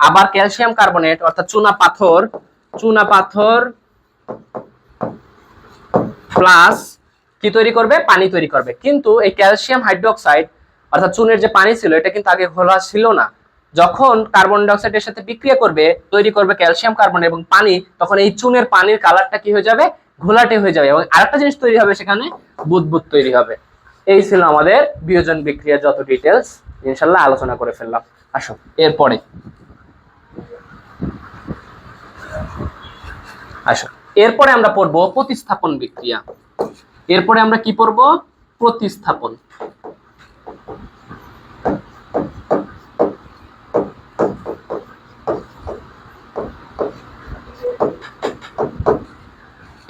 [SPEAKER 1] আবার ক্যালসিয়াম কার্বনেট অর্থাৎ চুনা পাথর প্লাস কি তৈরি করবে, পানি তৈরি করবে। কিন্তু এই ক্যালসিয়াম হাইড্রোক্সাইড অর্থাৎ চুনের যে পানি ছিল এটা কিন্তু আগে ঘোলা ছিল না। যখন কার্বন ডাই অক্সাইডের সাথে বিক্রিয়া করবে, তৈরি করবে ক্যালসিয়াম কার্বন এবং পানি, তখন এই চুনের পানির কালারটা কি হয়ে যাবে, ঘোলাটে হয়ে যাবে, এবং আরেকটা জিনিস তৈরি হবে, সেখানে বুদবুদ তৈরি হবে। এই ছিল আমাদের বিয়োজন বিক্রিয়ার যত ডিটেলস, ইনশাআল্লাহ আলোচনা করে ফেললাম। আসো এরপরে আমরা পড়ব প্রতিস্থাপন বিক্রিয়া। এরপরে আমরা কি পড়ব, প্রতিস্থাপন।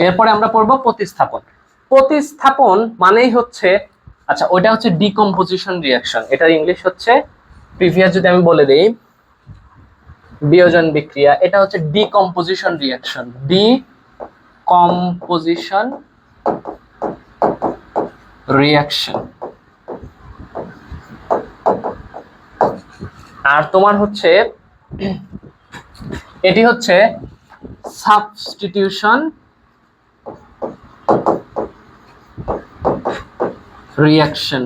[SPEAKER 1] এরপরে আমরা পড়ব প্রতিস্থাপন। প্রতিস্থাপন মানেই হচ্ছে, আচ্ছা ওইটা হচ্ছে ডিকম্পোজিশন রিঅ্যাকশন, এটার ইংলিশ হচ্ছে, প্রিভিয়াস যদি আমি বলে দেই বিয়োজন বিক্রিয়া, এটা হচ্ছে ডিকম্পোজিশন রিঅ্যাকশন, ডিকম্পোজিশন রিঅ্যাকশন। আর তোমার হচ্ছে এটি হচ্ছে সাবস্টিটিউশন রিঅ্যাকশন।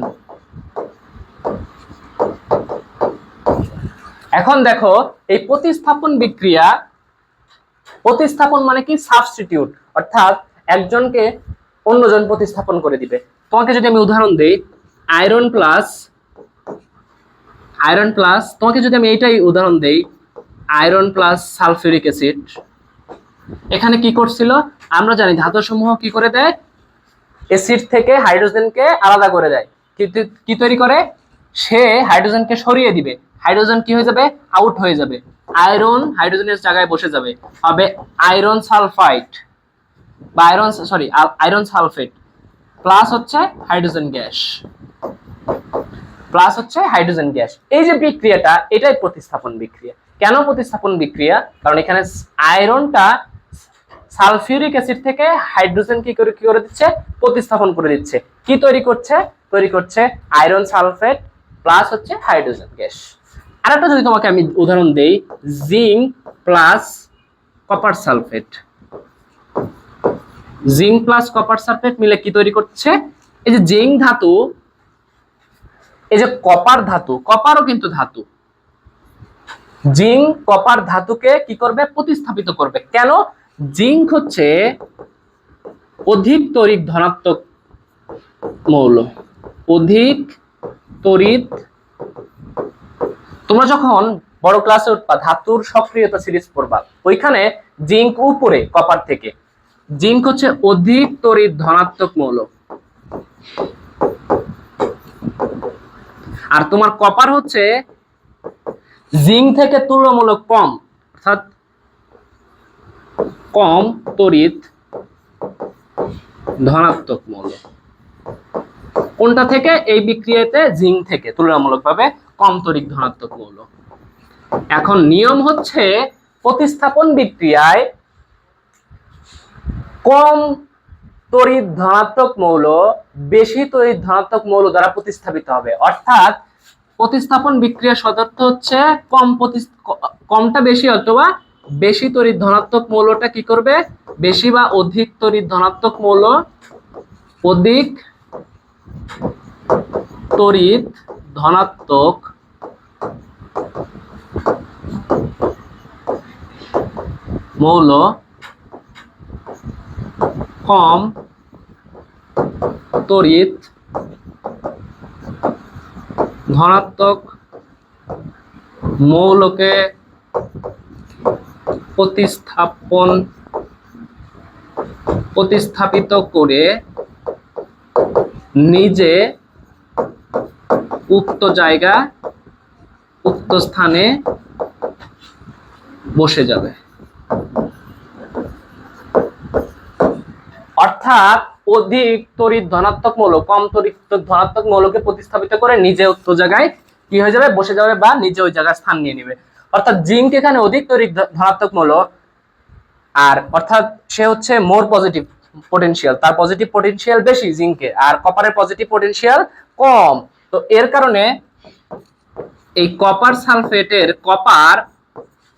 [SPEAKER 1] এখন দেখো এই প্রতিস্থাপন বিক্রিয়া, প্রতিস্থাপন মানে কি, সাবস্টিটিউট, অর্থাৎ একজনকে অন্যজন প্রতিস্থাপন করে দিবে। তোমাকে যদি আমি উদাহরণ দেই, আয়রন প্লাস, তোমাকে যদি আমি এইটাই উদাহরণ দেই, আয়রন প্লাস সালফিউরিক অ্যাসিড, এখানে কি করছিল, আমরা জানি ধাতু সমূহ কি করে দেয়, অ্যাসিড থেকে হাইড্রোজেনকে আলাদা করে দেয়। কি তৈরি করে, সে হাইড্রোজেনকে সরিয়ে দিবে, হাইড্রোজেন কি হয়ে যাবে, আউট হয়ে যাবে, আয়রন হাইড্রোজেনের জায়গায় বসে যাবে, হবে আয়রন সালফাইড বা আয়রন সালফেট প্লাস হচ্ছে হাইড্রোজেন গ্যাস, এই যে বিক্রিয়াটা, এটাই প্রতিস্থাপন বিক্রিয়া। কেন প্রতিস্থাপন বিক্রিয়া, কারণ এখানে আয়রনটা সালফিউরিক অ্যাসিড থেকে হাইড্রোজেন কি করে দিচ্ছে, প্রতিস্থাপন করে দিচ্ছে। কি তৈরি করছে আয়রন সালফেট প্লাস হচ্ছে হাইড্রোজেন গ্যাস। আরেকটা যদি তোমাকে আমি উদাহরণ দেই, zinc plus copper sulphate, zinc plus copper sulphate মিলে কি তৈরি করছে, এই যে জিঙ্ক ধাতু, এই যে কপার ধাতু, কপারও কিন্তু ধাতু, জিঙ্ক কপার ধাতুকে কি করবে, প্রতিস্থাপিত করবে। কেন, জিঙ্ক হচ্ছে অধিক তড়িৎ ধনাত্মক মৌল, অধিক তড়িৎ। তোমরা যখন বড় ক্লাসে উঠবা, ধাতুর সক্রিয়তা সিরিজ পড়বা, ওইখানে জিঙ্ক উপরে কপার থেকে, জিঙ্ক হচ্ছে অধিক তড়িৎ ধনাত্মক মৌল, আর তোমার কপার হচ্ছে জিঙ্ক থেকে তুলনামূলক কম, অর্থাৎ কম তড়িৎ ধনাত্মক মৌল। কোনটা থেকে? এই বিক্রিয়াতে জিঙ্ক থেকে তুলনামূলকভাবে কম তড়িৎ ধনাত্মক মৌল। এখন নিয়ম হচ্ছে প্রতিস্থাপন বিক্রিয়ায় কম তড়িৎ ধনাত্মক মৌল বেশি তড়িৎ ধনাত্মক মৌল দ্বারা প্রতিস্থাপিত হবে। অর্থাৎ প্রতিস্থাপন বিক্রিয়া শর্ত হচ্ছে কমটা বেশি অথবা বেশি তড়িৎ ধনাত্মক মৌলটা কি করবে? বেশি বা অধিক তড়িৎ ধনাত্মক মৌল, অধিক তড়িৎ ধনাত্মক মৌল কম তড়িৎ ধনাত্মক মৌলকে প্রতিস্থাপিত করে নিজে উক্ত জায়গা উক্ত স্থানে বসে যাবে। অর্থাৎ অধিক তড়িৎ ধনাত্মক মৌল কম তড়িৎ ধনাত্মক মৌলকে প্রতিস্থাপিত করে নিজে উক্ত জায়গায় কি হয়ে যাবে? বসে যাবে বা নিজে ওই জায়গায় স্থান নিয়ে নেবে। অর্থাৎ জিঙ্ক এখানে অধিক তড়িৎ ধনাত্মক মৌল, আর অর্থাৎ সে হচ্ছে মোর পজিটিভ পটেনশিয়াল, তার পজিটিভ পটেনশিয়াল বেশি জিঙ্কে, আর কপারের পজিটিভ পটেনশিয়াল কম। তো এর কারণে এই কপার সালফেটের কপার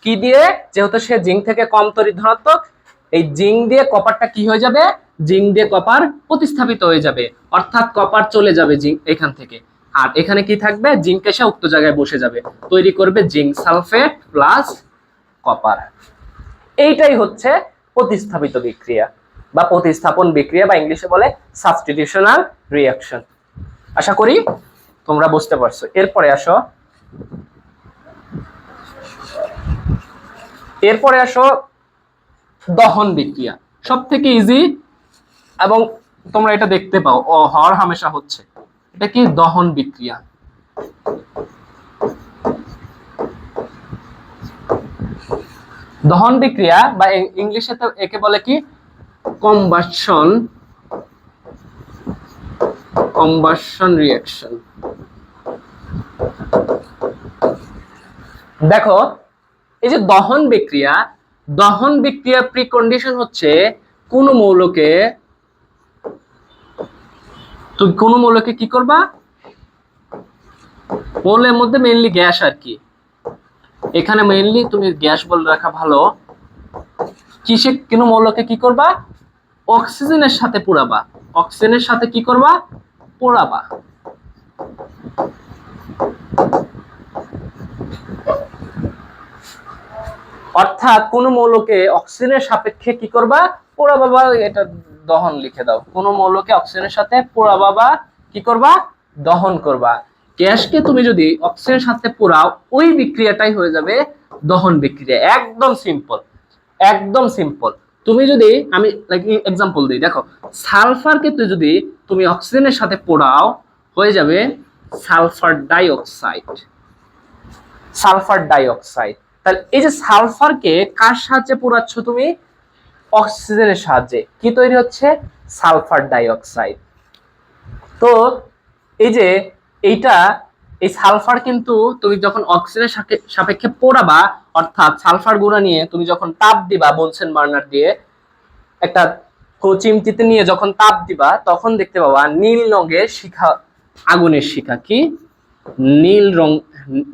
[SPEAKER 1] কি দিয়ে, যেহেতু সে জিঙ্ক থেকে কম তড়িৎ ধনাত্মক, এই জিঙ্ক দিয়ে কপারটা কি হয়ে যাবে? জিঙ্ক দিয়ে কপার প্রতিস্থাপিত হয়ে যাবে। অর্থাৎ কপার চলে যাবে জিঙ্ক এখান থেকে, আর এখানে কি থাকবে? জিঙ্ক এসে উক্ত জায়গায় বসে যাবে, তৈরি করবে জিঙ্ক সালফেট প্লাস কপার। এইটাই হচ্ছে প্রতিস্থাপিত বিক্রিয়া বা প্রতিস্থাপন বিক্রিয়া, বা ইংলিশে বলে সাবস্টিটিউশনাল রিঅ্যাকশন। আশা করি তোমরা বুঝতে পারছো। এরপরে আসো দহন বিক্রিয়া, সব থেকে ইজি এবং তোমরা এটা দেখতে পাও হর হামেশা হচ্ছে। এটা কি? দহন বিক্রিয়া। দহন বিক্রিয়া বা ইংলিশে তো একে বলে কি? Combustion reaction. দেখো এই যে দহন বিক্রিয়া প্রিকন্ডিশন হচ্ছে কোন মৌলকে কি করবা? মৌলের মধ্যে মেইনলি গ্যাস আর কি, এখানে মেইনলি তুমি গ্যাস বলে রাখা ভালো। কিসে কোন মৌলকে কি করবা? অক্সিজেনের সাথে পোড়াবা। অক্সিজেনের সাথে কি করবা? পোড়াবা। অর্থাৎ কোন মৌলকে অক্সিজেনের সাপেক্ষে কি করবা? পোড়াবা, বা এটা দহন লিখে দাও। কোন মৌলকে অক্সিজেনের সাথে পোড়াবা বা কি করবা? দহন করবা। গ্যাসকে তুমি যদি অক্সিজেনের সাথে পোড়াও, ওই বিক্রিয়াটাই হয়ে যাবে দহন বিক্রিয়া। একদম সিম্পল, একদম সিম্পল। তুমি যদি, আমি এক্সাম্পল দিই, দেখো সালফারকে যদি তুমি অক্সিজেনের সাথে পোড়াও, হয়ে যাবে সালফার ডাইঅক্সাইড। Sulphur dioxide. তাহলে এই যে সালফারকে কার সাহায্যে পোড়াচ্ছ তুমি? অক্সিজেনের সাহায্যে। কি তৈরি হচ্ছে? Sulphur dioxide. তো এই যে এই সালফার কিন্তু তুমি যখন অক্সিজেনের সাপেক্ষে পোড়াবা, অর্থাৎ সালফার গুঁড়া নিয়ে তুমি যখন তাপ দিবা বনসেন বার্নার দিয়ে, একটা চিমটিতে নিয়ে যখন তাপ দিবা, তখন দেখতে পাবা নীল রঙের শিখা, আগুনের শিখা। কি?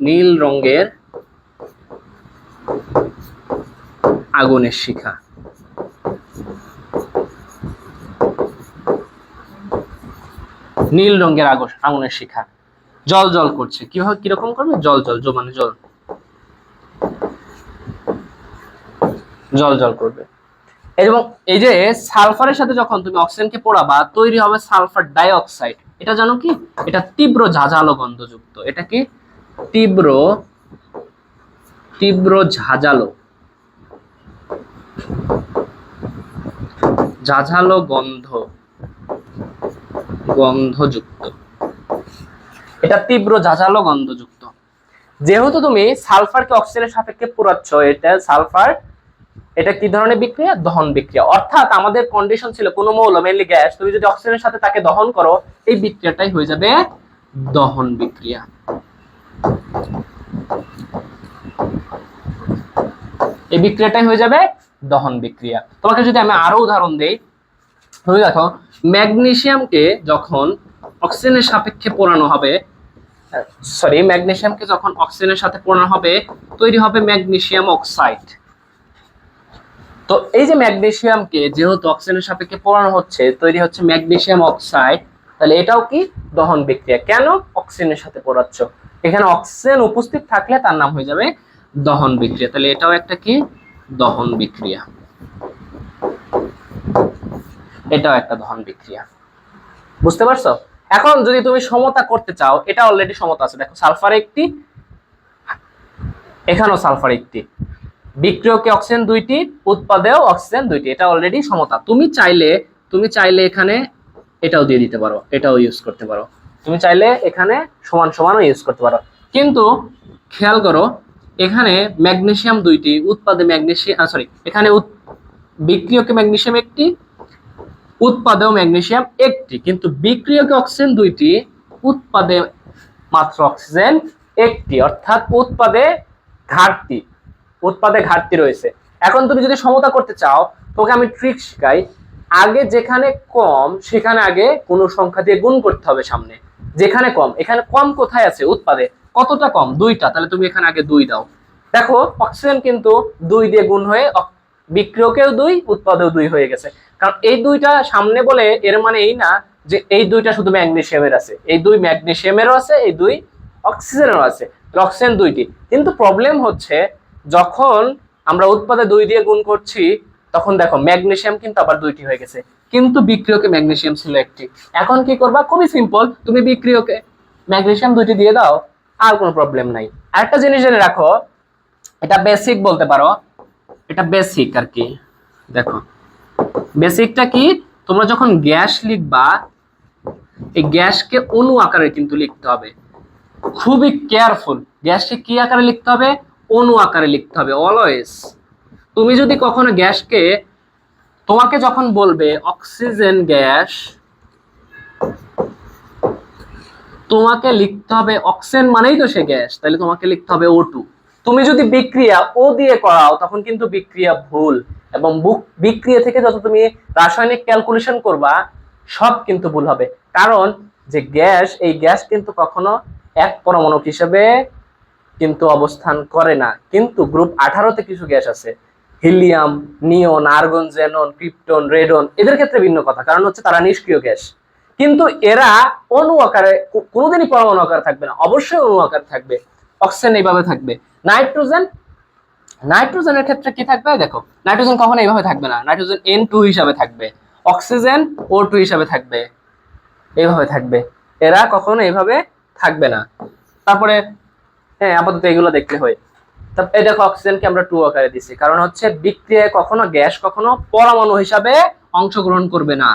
[SPEAKER 1] নীল রঙের আগুনের শিখা। নীল রঙের আগুনের শিখা জল জল করছে। কিভাবে? কিরকম করবে? জল জল, মানে জল জল করবে। এবং এই যে সালফারের সাথে যখন তুমি অক্সিজেনকে পোড়াবা, তৈরি হবে সালফার ডাইঅক্সাইড। এটা জানো কি? এটা তীব্র ঝাঁঝালো গন্ধযুক্ত। এটা কি? তীব্র ঝাঁঝালো গন্ধযুক্ত। এটা তীব্র ঝাঁঝালো গন্ধযুক্ত। যেহেতু তুমি সালফারকে অক্সিজেনের সাপেক্ষে পোড়াচ্ছ, এটা সালফার এটা কি ধরনের বিক্রিয়া? দহন বিক্রিয়া। অর্থাৎ আমাদের কন্ডিশন ছিল কোন মৌল মেইনলি গ্যাস তুমি যদি অক্সিজেনের সাথে তাকে দহন করো এই বিক্রিয়াটাই হয়ে যাবে দহন বিক্রিয়া। এই বিক্রিয়াটাই হয়ে যাবে দহন বিক্রিয়া। তোমাকে যদি আমি আরো উদাহরণ দেই, তুমি দেখো ম্যাগনেসিয়ামকে যখন অক্সিজেনের সাপেক্ষে পোড়ানো হবে, ম্যাগনেসিয়ামকে যখন অক্সিজেনের সাথে পোড়ানো হবে তৈরি হবে ম্যাগনেসিয়াম অক্সাইড। তো এই যে ম্যাগনেসিয়ামকে যেহেতু অক্সিজেনের সাপেক্ষে পোড়ানো হচ্ছে তৈরি হচ্ছে ম্যাগনেসিয়াম অক্সাইড, তাহলে এটাও কি দহন বিক্রিয়া। কেন? অক্সিজেনের সাথে পোড়াচ্ছ, এখানে অক্সিজেন উপস্থিত থাকলে তার নাম হয়ে যাবে দহন বিক্রিয়া। তাহলে এটাও একটা কি দহন বিক্রিয়া, এটাও একটা দহন বিক্রিয়া। বুঝতে পারছো? এখন যদি তুমি সমতা করতে চাও, এটা অলরেডি সমতা আছে, দেখো সালফার একটি, এখানেও সালফার একটি, বিক্রিয়কে অক্সিজেন দুইটি, উৎপাদেও অক্সিজেন দুইটি, এটা অলরেডি সমতা। তুমি চাইলে এখানে এটাও দিয়ে দিতে পারো, এটাও ইউজ করতে পারো, তুমি চাইলে এখানে সমান সমানও ইউজ করতে পারো। কিন্তু খেয়াল করো এখানে ম্যাগনেসিয়াম দুইটি, উৎপাদে ম্যাগনেসিয়াম এখানে বিক্রিয়কে ম্যাগনেসিয়াম একটি, উৎপাদেও ম্যাগনেসিয়াম একটি, কিন্তু বিক্রিয়কে অক্সিজেন দুইটি, উৎপাদে মাত্র অক্সিজেন একটি, অর্থাৎ উৎপাদে ঘাটতি রয়েছে। এখন তুমি যদি সমতা করতে চাও তোকে আমি ট্রিক শিখাই, আগে যেখানে কম সেখানে আগে কোনো সংখ্যা দিয়ে গুণ করতে হবে সামনে, যেখানে কম, এখানে কম কোথায় আছে? উৎপাদে। কতটা কম? 2টা, তাহলে তুমি এখানে আগে 2 দাও। দেখো অক্সিজেন কিন্তু 2 দিয়ে গুণ হয়ে বিক্রিয়কেও 2, উৎপাদেও 2 হয়ে গেছে। কারণ এই 2টা সামনে বলে এর মানে এই না যে এই 2টা শুধু ম্যাগনেসিয়ামের আছে, এই 2 ম্যাগনেসিয়ামেরও আছে, এই 2 অক্সিজেনেরও আছে, অক্সিজেন 2টি। কিন্তু প্রবলেম হচ্ছে যখন আমরা উৎপাদে 2 দিয়ে গুণ করছি তখন দেখো ম্যাগনেসিয়াম কিন্তু আবার 2টি হয়ে গেছে, কিন্তু বিক্রিয়কে ম্যাগনেসিয়াম ছিল একটি। এখন কি করবা? খুবই সিম্পল, তুমি বিক্রিয়কে ম্যাগনেসিয়াম 2টি দিয়ে দাও, আর কোনো প্রবলেম নাই। আরেকটা জিনিস জেনে রাখো, এটা বেসিক বলতে পারো, এটা বেসিক আর কি। দেখো বেসিকটা কি, তোমরা যখন গ্যাস লিখবা এই গ্যাসকে অণু আকারে কিন্তু লিখতে হবে, খুবই কেয়ারফুল। গ্যাসকে কি আকারে লিখতে হবে? অণু আকারে লিখতে হবে অলওয়েজ। তুমি যদি কখনো গ্যাসকে, তোমাকে যখন বলবে অক্সিজেন গ্যাস, তোমাকে লিখতে হবে অক্সিজেন মানেই তো সে গ্যাস, তাহলে তোমাকে লিখতে হবে O2। তুমি যদি বিক্রিয়া ও দিয়ে করাও তখন কিন্তু বিক্রিয়া ভুল, এবং বিক্রিয়া থেকে যত তুমি রাসায়নিক ক্যালকুলেশন করবা সব কিন্তু ভুল হবে। কারণ যে গ্যাস, এই গ্যাস কিন্তু কখনো এক পরমাণুক হিসেবে কিন্তু অবস্থান করে না। কিন্তু গ্রুপ 18তে কিছু গ্যাস আছে, হিলিয়াম, নিয়ন, আর্গন, জেনন, ক্রিপ্টন, রেডন, এদের ক্ষেত্রে ভিন্ন কথা, কারণ হচ্ছে তারা নিষ্ক্রিয় গ্যাস। কিন্তু এরা অণু আকারে কোনোদিনই পরমাণু আকারে থাকবে না, অবশ্যই অণু আকারে থাকবে। অক্সিজেন এইভাবে থাকবে। নাইট্রোজেনের ক্ষেত্রে কি থাকবে? দেখো নাইট্রোজেন কখনো এইভাবে থাকবে না, নাইট্রোজেন N2 হিসাবে থাকবে, অক্সিজেন O2 হিসাবে থাকবে, এইভাবে থাকবে, এরা কখনো এইভাবে থাকবে না। তারপরে হ্যাঁ আপাতত এগুলো দেখতে হয়। তারপরে এই দেখো অক্সিজেনকে আমরা 2 আকারে দিছি, কারণ হচ্ছে বিক্রিয়ায় কখনো গ্যাস কখনো পরমাণু হিসাবে অংশগ্রহণ করবে না,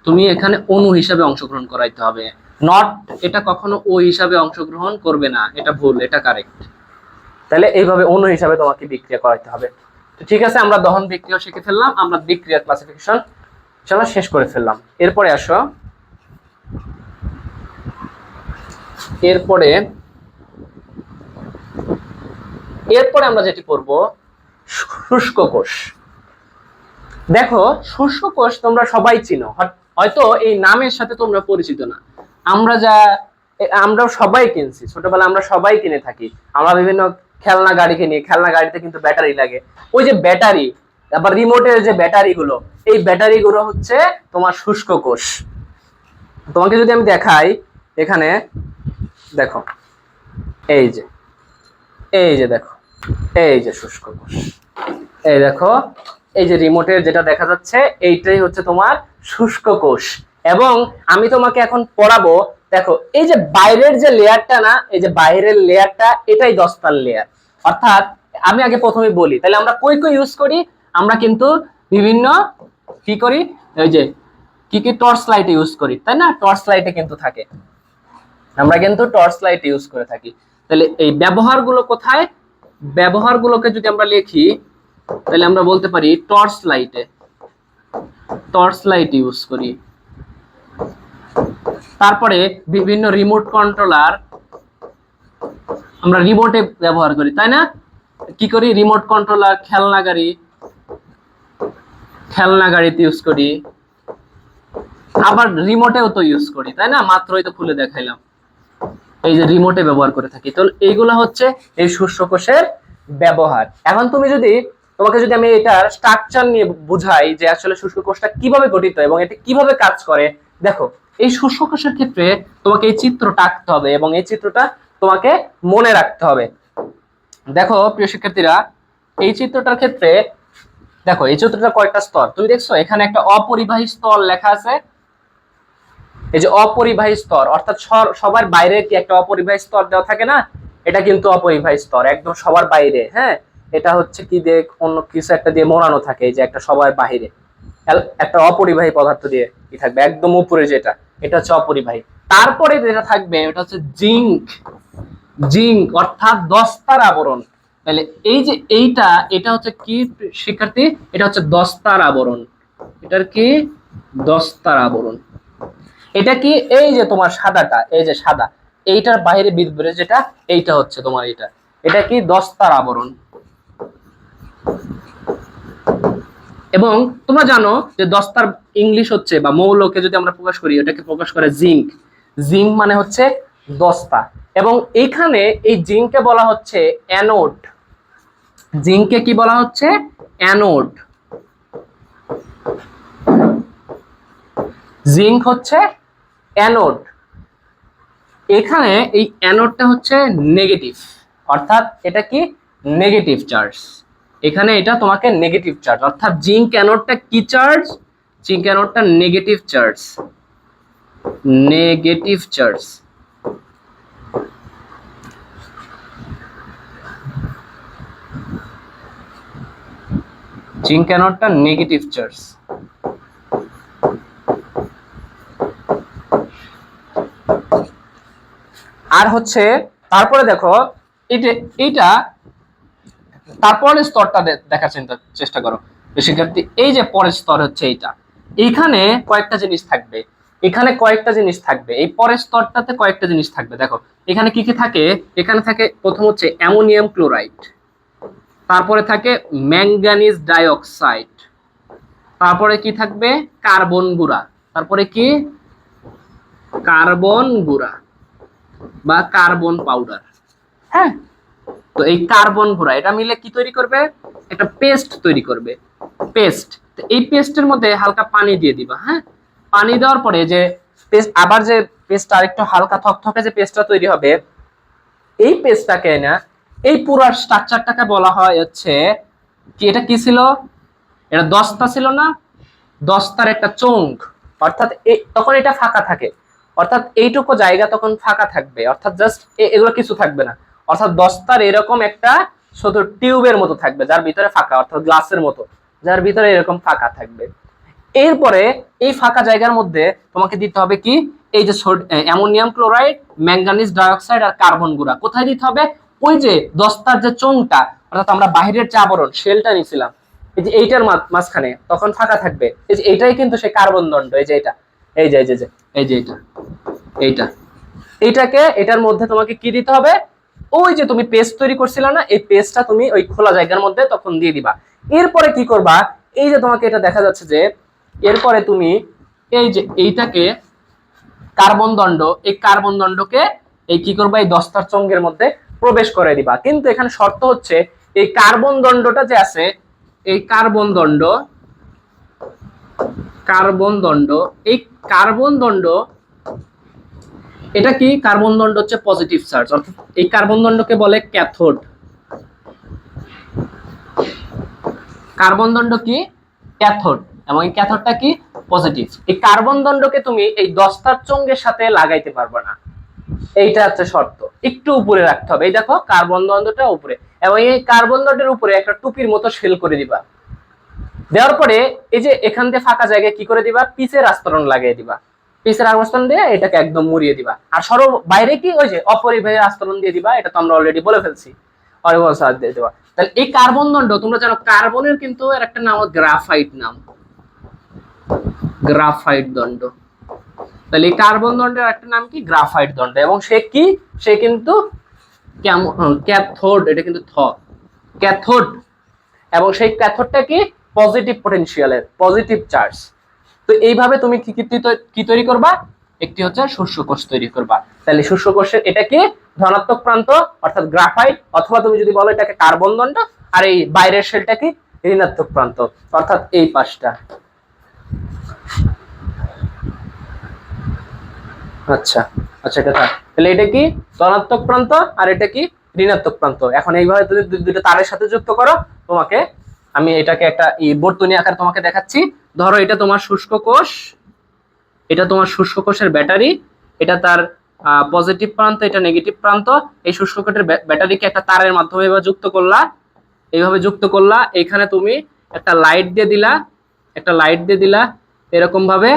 [SPEAKER 1] তুমি এখানে অণু হিসাবে অংশগ্রহণ করাইতে হবে। নট এটা কখনো ও হিসাবে অংশগ্রহণ করবে না, এটা ভুল, এটা কারেক্ট। তাহলে এইভাবে অণু হিসাবে তোমাকে বিক্রিয়া করাইতে হবে। তো ঠিক আছে, আমরা দহন বিক্রিয়া শিখে ফেললাম, আমরা বিক্রিয়ার ক্লাসিফিকেশন ইনশাআল্লাহ শেষ করে ফেললাম। এরপরে আসো, এরপরে আমরা যেটি পড়ব শুষ্ক কোষ। দেখো শুষ্ক কোষ তোমরা সবাই চিনো, হয়তো এই নামের সাথে তোমরা পরিচিত না। আমরা সবাই কিনছি, ছোটবেলা আমরা সবাই কিনে থাকি, আমরা বিভিন্ন খেলনা গাড়ি কিনি, খেলনা গাড়িতে কিন্তু ব্যাটারি লাগে। ওই যে ব্যাটারি, আবার রিমোটের যে ব্যাটারি গুলো, এই ব্যাটারি গুলো হচ্ছে তোমার শুষ্ক কোষ। তোমাকে যদি আমি দেখাই, এখানে দেখো, এই যে দেখো, এই যে শুষ্ক কোষ, এই দেখো, এই যে রিমোটের যেটা দেখা যাচ্ছে এইটাই হচ্ছে তোমার শুষ্ক কোষ। এবং আমি তোমাকে এখন পড়াবো, দেখো এই যে বাইরের যে লেয়ারটা না, এই যে বাইরের লেয়ারটা, এটাই দস্তার লেয়ার। অর্থাৎ আমি আগে প্রথমে বলি, তাহলে আমরা কই ইউজ করি? আমরা কিন্তু বিভিন্ন কি করি, এই যে কি টর্চ লাইট ইউজ করি, তাই না? টর্চ লাইটে কিন্তু থাকে, আমরা কিন্তু টর্চ লাইট ইউজ করে থাকি। তাহলে এই ব্যবহারগুলো কোথায়? ব্যবহারগুলোকে যদি আমরা লিখি, তাহলে আমরা বলতে পারি টর্চ লাইট ইউজ করি। তারপরে বিভিন্ন রিমোট কন্ট্রোলার আমরা রিমোটে ব্যবহার করি, তাই না? কি করি? রিমোট কন্ট্রোলার খেলনা গাড়িতে ইউজ করি, আবার রিমোটেও তো ইউজ করি, তাই না? মাত্রই তো খুলে দেখাইলাম, এই যে রিমোটে ব্যবহার করে থাকি। তো এইগুলা হচ্ছে এই শস্য কোষের ব্যবহার। এখন তোমাকে যদি আমি এটার স্ট্রাকচার নিয়ে বুঝাই যে আসলে শস্য কোষটা কিভাবে গঠিত এবং এটা কিভাবে কাজ করে, দেখো এই শস্য কোষের ক্ষেত্রে তোমাকে এই চিত্রটা আঁকতে হবে এবং এই চিত্রটা তোমাকে মনে রাখতে হবে। দেখো প্রিয় শিক্ষার্থীরা, এই চিত্রটার ক্ষেত্রে দেখো এই চিত্রটা কয়েকটা স্তর তুমি দেখছো, এখানে একটা অপরিবাহী স্তর লেখা আছে। এই যে অপরিবাহী স্তর, অর্থাৎ সবার বাইরে কি একটা অপরিবাহী স্তর দেওয়া থাকে না, এটা কিন্তু অপরিবাহী স্তর একদম সবার বাইরে। হ্যাঁ, এটা হচ্ছে কি দিয়ে অন্য কিছু একটা দিয়ে মোড়ানো থাকে, এই যে একটা সবার বাইরে একটা অপরিবাহী পদার্থ দিয়ে কি থাকবে একদম উপরে, যেটা এটা হচ্ছে অপরিবাহী। তারপরে যেটা থাকবে এটা হচ্ছে জিঙ্ক অর্থাৎ দস্তার আবরণ। তাহলে এই যে এটা হচ্ছে কি শিক্ষার্থী, এটা হচ্ছে দস্তার আবরণ। এটার কি? দস্তার আবরণ। এটা কি? এই যে তোমার সাদাটা, এই যে সাদা, এইটার বাইরে বিদ্যুৎ যেটা, এইটা হচ্ছে তোমার এটা কি? দস্তার আবরণ। এবং তোমরা জানো যে দস্তার ইংলিশ হচ্ছে বা মৌলকে যদি আমরা প্রকাশ করি, এটাকে প্রকাশ করে জিঙ্ক মানে হচ্ছে দস্তা। এবং এখানে এই জিঙ্ককে বলা হচ্ছে অ্যানোড। জিঙ্ককে কি বলা হচ্ছে? অ্যানোড। জিঙ্ক হচ্ছে অ্যানোড। এখানে এই অ্যানোডটা হচ্ছে নেগেটিভ, অর্থাৎ এটা কি? Negative charge. এখানে এটা তোমাকে নেগেটিভ চার্জ, অর্থাৎ জিঙ্ক অ্যানোডটা কি চার্জ? জিঙ্ক অ্যানোডটা negative charge. Negative charge. Zinc অ্যানোডটা নেগেটিভ চার্জ। আর হচ্ছে তারপরে দেখো এইটা তারপরের স্তরটা দেখার চেষ্টা করো শিক্ষার্থী। এই যে পরের স্তর হচ্ছে এইটা, এইখানে কয়েকটা জিনিস থাকবে, এখানে কয়েকটা জিনিস থাকবে, এই পরের স্তরটাতে কয়েকটা জিনিস থাকবে। দেখো এখানে কি কি থাকে, এখানে থাকে প্রথম হচ্ছে অ্যামোনিয়াম ক্লোরাইড, তারপরে থাকে ম্যাঙ্গানিজ ডাইঅক্সাইড, তারপরে কি থাকবে? কার্বন গুঁড়া, তারপরে কি? কার্বন গুঁড়া বা কার্বন পাউডার। হ্যাঁ, তো এই কার্বন গুঁড়া এটা মিলে কি তৈরি করবে? একটা পেস্ট তৈরি করবে, পেস্ট। তো এই পেস্টের মধ্যে হালকা পানি দিয়ে দিবা। হ্যাঁ, পানি দেওয়ার পরে যে পেস্ট, আবার যে পেস্টটা আরেকটু হালকা থকথকে যে পেস্টটা তৈরি হবে, এই পেস্টটাকে না, এই পুরো স্ট্রাকচারটাকে বলা হয় হচ্ছে কি? এটা কি ছিল? এটা দস্তা ছিল না? দস্তার একটা চোঙ, অর্থাৎ তখন এটা ফাঁকা থাকে, অর্থাৎ এইটুকু জায়গা তখন ফাঁকা থাকবে, অর্থাৎ জাস্ট এগুলো কিছু থাকবে না, অর্থাৎ দস্তার এরকম একটা ছোট টিউবের মতো থাকবে যার ভিতরে ফাঁকা, অর্থাৎ গ্লাসের মতো যার ভিতরে এরকম ফাঁকা থাকবে। এরপরে এই ফাঁকা জায়গার মধ্যে তোমাকে দিতে হবে কি? এই যে অ্যামোনিয়াম ক্লোরাইড, ম্যাঙ্গানিজ ডাইঅক্সাইড আর কার্বন গুঁড়া। কোথায় দিতে হবে? ওই যে দস্তার যে চোঙটা, অর্থাৎ আমরা বাহিরের যে আবরণ শেলটা নিয়েছিলাম, এই যে এইটার মাঝখানে তখন ফাঁকা থাকবে। এই যে এইটাই কিন্তু সেই কার্বন দণ্ড, এই যে এটা, এই যে এই যে এইটাকে এটার মধ্যে তোমাকে কি দিতে হবে? ওই যে তুমি পেস্ট তৈরি করছিলে না, এই পেস্টটা তুমি ওই খোলা জায়গার মধ্যে তখন দিয়ে দিবা। এরপরে কি করবা? এই যে তোমাকে এটা দেখা যাচ্ছে যে এরপরে তুমি এই যে এইটাকে কার্বন দণ্ড, এই কার্বন দণ্ডকে এই কি করবা? এই দস্তার চোঙের মধ্যে প্রবেশ করে দিবা। কিন্তু এখানে শর্ত হচ্ছে এই কার্বন দণ্ডটা যে আছে, এই কার্বন দণ্ড এই কার্বন দণ্ড এটা কি? কার্বন দণ্ড হচ্ছে পজিটিভ চার্জ, অর্থাৎ এই কার্বন দণ্ডকে বলে ক্যাথোড। কার্বন দণ্ড কি? ক্যাথোড। এবং এই ক্যাথোডটা কি? পজিটিভ। এই কার্বন দণ্ডকে তুমি এই দস্তার চোঙের সাথে লাগাইতে পারবে না, এইটা হচ্ছে শর্ত। একটু উপরে রাখতে হবে। এই দেখো কার্বন দণ্ডটা উপরে, এবং এই কার্বন দণ্ডের উপরে একটা টুপির মতো শেল করে দিবা। দেওয়ার পরে এই যে এখান দিয়ে ফাঁকা জায়গায় কি করে দিবা? পিচের আস্তরণ লাগিয়ে দিবা। পিচের আস্তরণ দিয়ে এটাকে একদম মুড়িয়ে দিবা। আর বাইরে কি? ওই যে অপরিবাহী আস্তরণ দিয়ে দিবা, এটা তো আমরা অলরেডি বলে ফেলছি। অরিবল সালফাইড দিয়ে দেবা। তাহলে এই কার্বন দণ্ড তোমরা জানো কার্বনের কিন্তু এর একটা নাম গ্রাফাইট নাম, গ্রাফাইট দণ্ড। তাহলে এই কার্বন দণ্ডের একটা নাম কি গ্রাফাইট দণ্ড, এবং সে কি সে কিন্তু ক্যাথোড, এটা কিন্তু ক্যাথোড, এবং সেই ক্যাথোডটা কি পজিটিভ পটেনশিয়ালের, পজিটিভ চার্জ। তো এইভাবে তুমি কি তৈরি করবা, একটি হচ্ছে শস্য কোষ তৈরি করবা। তাহলে শস্য কোষের এটা কি ধনাত্মক প্রান্ত অর্থাৎ গ্রাফাইট, অথবা তুমি যদি বলো এটাকে কার্বন দণ্ড, আর এই বাইরের শেলটা কি ঋণাত্মক প্রান্ত অর্থাৎ এই পাশটা। আচ্ছা আচ্ছা, এটা তাহলে এটা কি ধনাত্মক প্রান্ত আর এটা কি ঋণাত্মক প্রান্ত। এখন এইভাবে তুমি দুটো তারের সাথে যুক্ত করো, তোমাকে আমি এটাকে একটা বর্তনী আকার তোমাকে দেখাচ্ছি। ধরো এটা তোমার শুষ্ক কোষ, এটা তোমার শুষ্ক কোষের ব্যাটারি, এটা তার পজিটিভ প্রান্ত, এটা নেগেটিভ প্রান্ত। এই শুষ্ক কোষের ব্যাটারিকে একটা তারের মাধ্যমে এভাবে যুক্ত করলা, এইভাবে যুক্ত করলা। এখানে তুমি একটা লাইট দিয়ে দিলা, একটা লাইট দিয়ে দিলা এরকম ভাবে,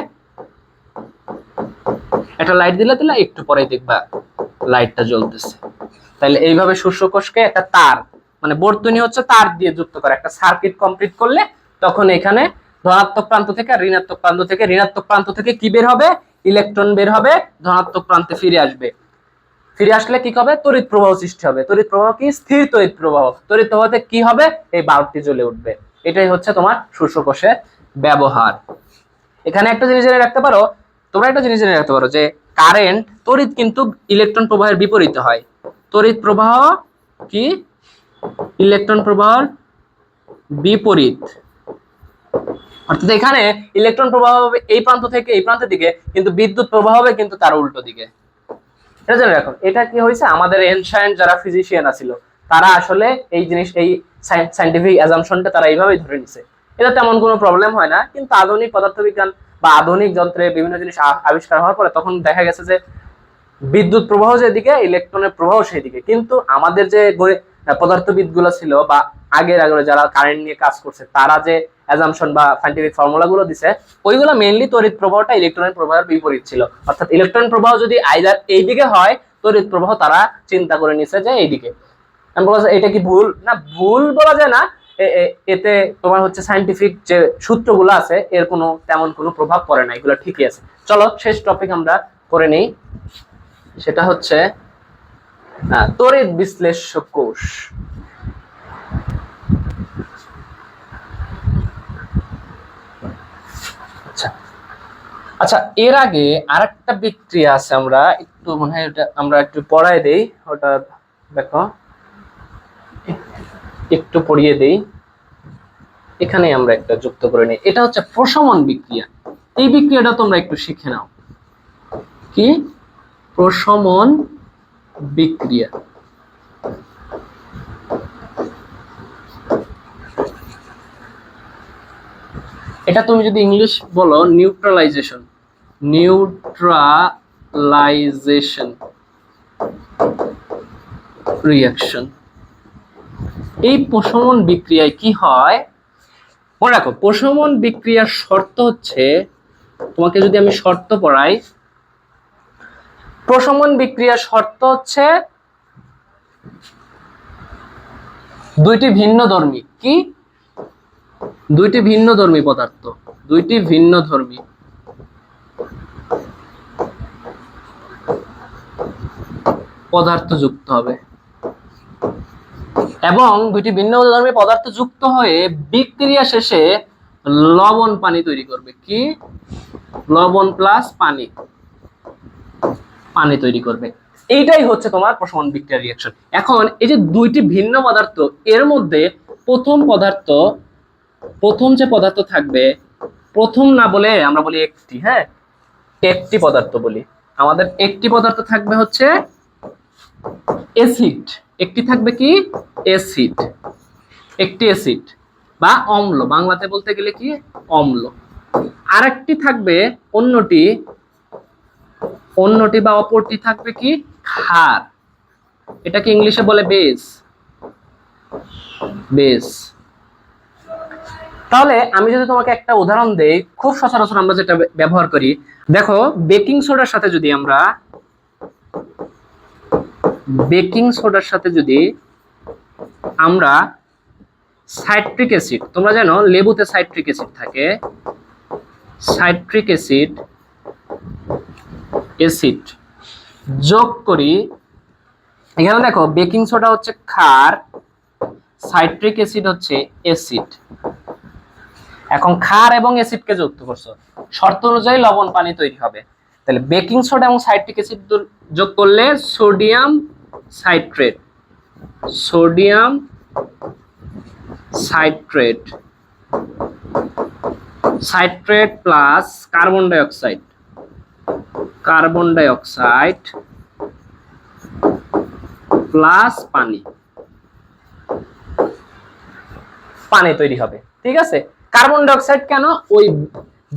[SPEAKER 1] একটা লাইট দিলা একটু পরেই দেখবা লাইটটা জ্বলতেছে। তাহলে এইভাবে শস্য কোষকে একটা তার মানে বর্তনী হচ্ছে তার দিয়ে যুক্ত করে একটা সার্কিট কমপ্লিট করলে, তখন এখানে ধনাত্মক প্রান্ত থেকে আর ঋণাত্মক প্রান্ত থেকে, ঋণাত্মক প্রান্ত থেকে কি বের হবে, ইলেকট্রন বের হবে, ধনাত্মক প্রান্তে ফিরে আসবে। ফিরে আসলে কি হবে, তড়িৎ প্রবাহ সৃষ্টি হবে। তড়িৎ প্রবাহ কি স্থির তড়িৎ প্রবাহ, তড়িৎ প্রবাহতে কি হবে, এই বাল্বটি জ্বলে উঠবে। এটাই হচ্ছে তোমার শস্য কোষের ব্যবহার। এখানে একটা জিনিস জেনে রাখতে পারো, তোমরা একটা জিনিস জেনে রাখতে পারো যে কারেন্ট তড়িৎ কিন্তু ইলেকট্রন প্রবাহের বিপরীতে হয়। তড়িৎ প্রবাহ কি ইলেকট্রন প্রবাহের বিপরীত, অর্থাৎ এখানে ইলেকট্রন প্রবাহ হবে এই প্রান্ত থেকে এই প্রান্তের দিকে, কিন্তু বিদ্যুৎ প্রবাহ হবে কিন্তু তার উল্টো দিকে। এটা জেনে রাখো। এটা কি হয়েছে, আমাদের এনশায়েন্ট যারা ফিজিশিয়ান ছিল তারা আসলে এই জিনিস, এই সায়েন্টিফিক অ্যাজাম্পশনটা তারা এইভাবেই ধরে নিছে। এটা তেমন কোনো প্রবলেম হয় না, কিন্তু আধুনিক পদার্থবিজ্ঞান বা আধুনিক যন্ত্রে বিভিন্ন জিনিস আবিষ্কার হওয়ার পরে তখন দেখা গেছে যে বিদ্যুৎ প্রবাহ যেদিকে ইলেকট্রনের প্রবাহ সেই দিকে। কিন্তু আমাদের যে পদার্থবিদ গুলো ছিল বা আগের যারা কারেন্ট নিয়ে কাজ করছে, তারা যে অ্যাজাম্পশন বা সায়েন্টিফিক ফর্মুলা গুলো দিছে, ওইগুলো মেইনলি তড়িৎ প্রবাহটা ইলেকট্রনের প্রবাহের বিপরীত ছিল। অর্থাৎ ইলেকট্রন প্রবাহ যদি আইদার এইদিকে হয়, তড়িৎ প্রবাহ তারা চিন্তা করে নিছে যে এইদিকে। আমি বলছি এটা কি ভুল না, ভুল বলা যায় না, এতে তোমার হচ্ছে সায়েন্টিফিক যে সূত্রগুলো আছে এর কোনো তেমন কোনো প্রভাব পড়ে না, এগুলো ঠিকই আছে। চলো শেষ টপিক আমরা করে নেই, সেটা হচ্ছে তড়িৎ বিশ্লেষ্য কোষ। আচ্ছা আচ্ছা, এর আগে আরেকটা বিক্রিয়া আছে, আমরা একটু মনে হয় ওটা আমরা একটু পড়ায় দেই, ওটা দেখো একটু পড়িয়ে দেই, এখানে আমরা একটা যুক্ত করে নিই। এটা হচ্ছে প্রশমন বিক্রিয়া। এই বিক্রিয়াটা তোমরা একটু শিখে নাও, কি প্রশমন বিক্রিয়া। এটা তুমি যদি ইংলিশ বলো নিউট্রালাইজেশন, নিউট্রালাইজেশন রিঅ্যাকশন। এই প্রশমন বিক্রিয়ায় কি হয় মনে রাখো, প্রশমন বিক্রিয়ার শর্ত হচ্ছে, তোমাকে যদি আমি শর্ত পড়াই, প্রশমন বিক্রিয়ার শর্ত হচ্ছে দুইটি ভিন্নধর্মী কি, দুইটি ভিন্নধর্মী পদার্থ, দুইটি ভিন্নধর্মী পদার্থ যুক্ত হবে, এবং দুইটি ভিন্নধর্মী পদার্থ যুক্ত হয়ে বিক্রিয়া শেষে লবণ পানি তৈরি করবে। কি লবণ প্লাস পানি, পানি তৈরি করবে। এইটাই হচ্ছে তোমার প্রশমন বিক্রিয়া রিঅ্যাকশন। এখন এই যে দুইটি ভিন্ন পদার্থ, এর মধ্যে প্রথম যে পদার্থ থাকবে, প্রথম না বলে আমরা বলি একটি, হ্যাঁ একটি পদার্থ বলি, আমাদের একটি পদার্থ থাকবে হচ্ছে অ্যাসিড, একটি থাকবে কি অ্যাসিড, একটি অ্যাসিড বা অম্ল, বাংলাতে বলতে গেলে কি অম্ল। আরেকটি থাকবে অন্যটি বা অপরটি থাকবে কি ক্ষার, এটাকে ইংলিশে বলে বেস, বেস। তাহলে আমি যদি তোমাকে একটা উদাহরণ দেই, খুব সচরাচর আমরা যেটা ব্যবহার করি, দেখো বেকিং সোডার সাথে যদি আমরা আমরা সাইট্রিক অ্যাসিড, তোমরা জানো লেবুতে সাইট্রিক অ্যাসিড থাকে, সাইট্রিক অ্যাসিড যোগ করি। এখানে দেখো বেকিং সোডা হচ্ছে ক্ষার, সাইট্রিক অ্যাসিড হচ্ছে অ্যাসিড। এখন ক্ষার এবং অ্যাসিডকে যুক্ত করছো, শর্ত অনুযায়ী লবণ পানি তৈরি হবে। তাহলে বেকিং সোডা এবং সাইট্রিক অ্যাসিড যোগ করলে sodium citrate, sodium citrate, citrate plus carbon dioxide, carbon dioxide plus পানি, পানি তৈরি হবে। ঠিক আছে, কার্বন ডাইঅক্সাইড কেন? ওই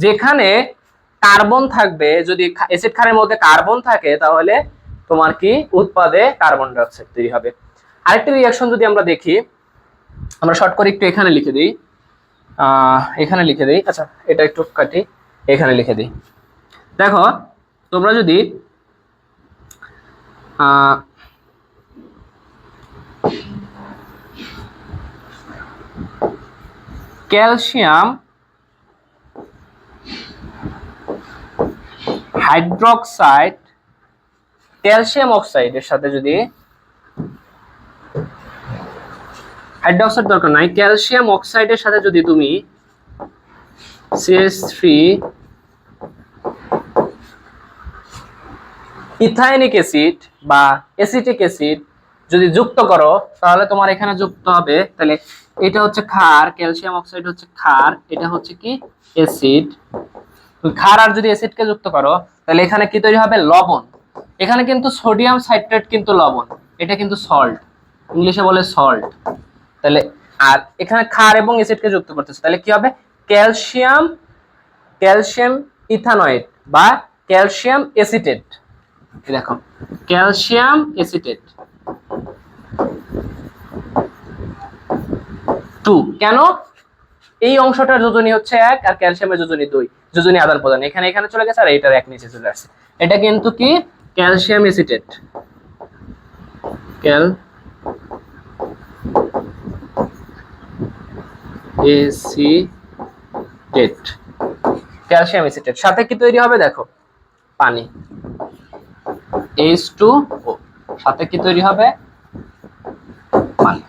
[SPEAKER 1] যেখানে কার্বন থাকবে, যদি অ্যাসিড ক্ষারের মধ্যে কার্বন থাকে তাহলে তোমার কি উৎপাদে কার্বন ডাইঅক্সাইড তৈরি হবে। আরেকটি রিঅ্যাকশন যদি আমরা দেখি, আমরা শর্ট করে একটু এখানে লিখে দিই, এখানে লিখে দিই, আচ্ছা এটা একটু কাটি, এখানে লিখে দিই। দেখো তোমরা যদি ক্যালসিয়াম হাইড্রোক্সাইড, ক্যালসিয়াম অক্সাইডের সাথে যদি, হাইড্রোক্সাইড দরকার নাই, ক্যালসিয়াম অক্সাইডের সাথে যদি তুমি CH3 ইথাইনিক অ্যাসিড বা অ্যাসিটিক অ্যাসিড যদি যুক্ত করো তাহলে তোমার এখানে যুক্ত হবে, তাহলে এটা হচ্ছে ক্ষার, ক্যালসিয়াম অক্সাইড হচ্ছে ক্ষার, এটা হচ্ছে কি অ্যাসিড। ক্ষার আর যদি অ্যাসিডকে যুক্ত করো তাহলে এখানে কি তৈরি হবে? লবণ। এখানে কিন্তু সোডিয়াম সাইট্রেট কিন্তু লবণ, এটা কিন্তু সল্ট, ইংলিশে বলে সল্ট। তাহলে আর এখানে ক্ষার এবং অ্যাসিডকে যুক্ত করতেছে, তাহলে কি হবে? ক্যালসিয়াম, ক্যালসিয়াম ইথানয়েড বা ক্যালসিয়াম অ্যাসিটেট। দেখো ক্যালসিয়াম অ্যাসিটেট 2। কেন? এই অংশটার যোজনী হচ্ছে 1 আর ক্যালসিয়ামের যোজনী 2, যোজনী আদান প্রদান, এখানে এখানে চলে গেছে আর এটার এক নিচে চলে আসছে। এটা কিন্তু কি calcium acetate, acetate, calcium acetate সাথে কি তৈরি হবে? দেখো পানি, H2O, সাথে কি তৈরি হবে? পানি।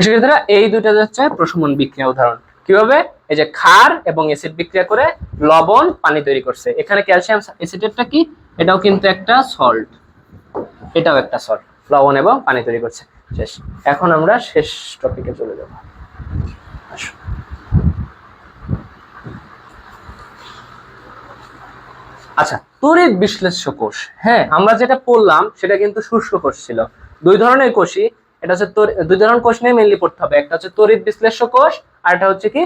[SPEAKER 1] সেক্ষেত্রে এই দুইটা হচ্ছে প্রশমন বিক্রিয়া উদাহরণ। কিভাবে? এই যে ক্ষার এবং অ্যাসিড বিক্রিয়া করে লবণ পানি তৈরি করছে। এখানে ক্যালসিয়াম অ্যাসিটেটটা কি? এটাও কিন্তু একটা সল্ট, এটাও একটা সল্ট, লবণ এবং পানি তৈরি করছে। শেষ। এখন আমরা শেষ টপিকে চলে যাব। আচ্ছা, তড়িৎ বিশ্লেষ্য কোষ। হ্যাঁ, আমরা যেটা পড়লাম সেটা কিন্তু শুষ্ক কোষ ছিল। দুই ধরনের কোষই, এটা হচ্ছে দুই ধরনের কোষ নিয়ে মেইনলি পড়তে হবে। একটা হচ্ছে তড়িৎ বিশ্লেষ্য কোষ আর একটা হচ্ছে কি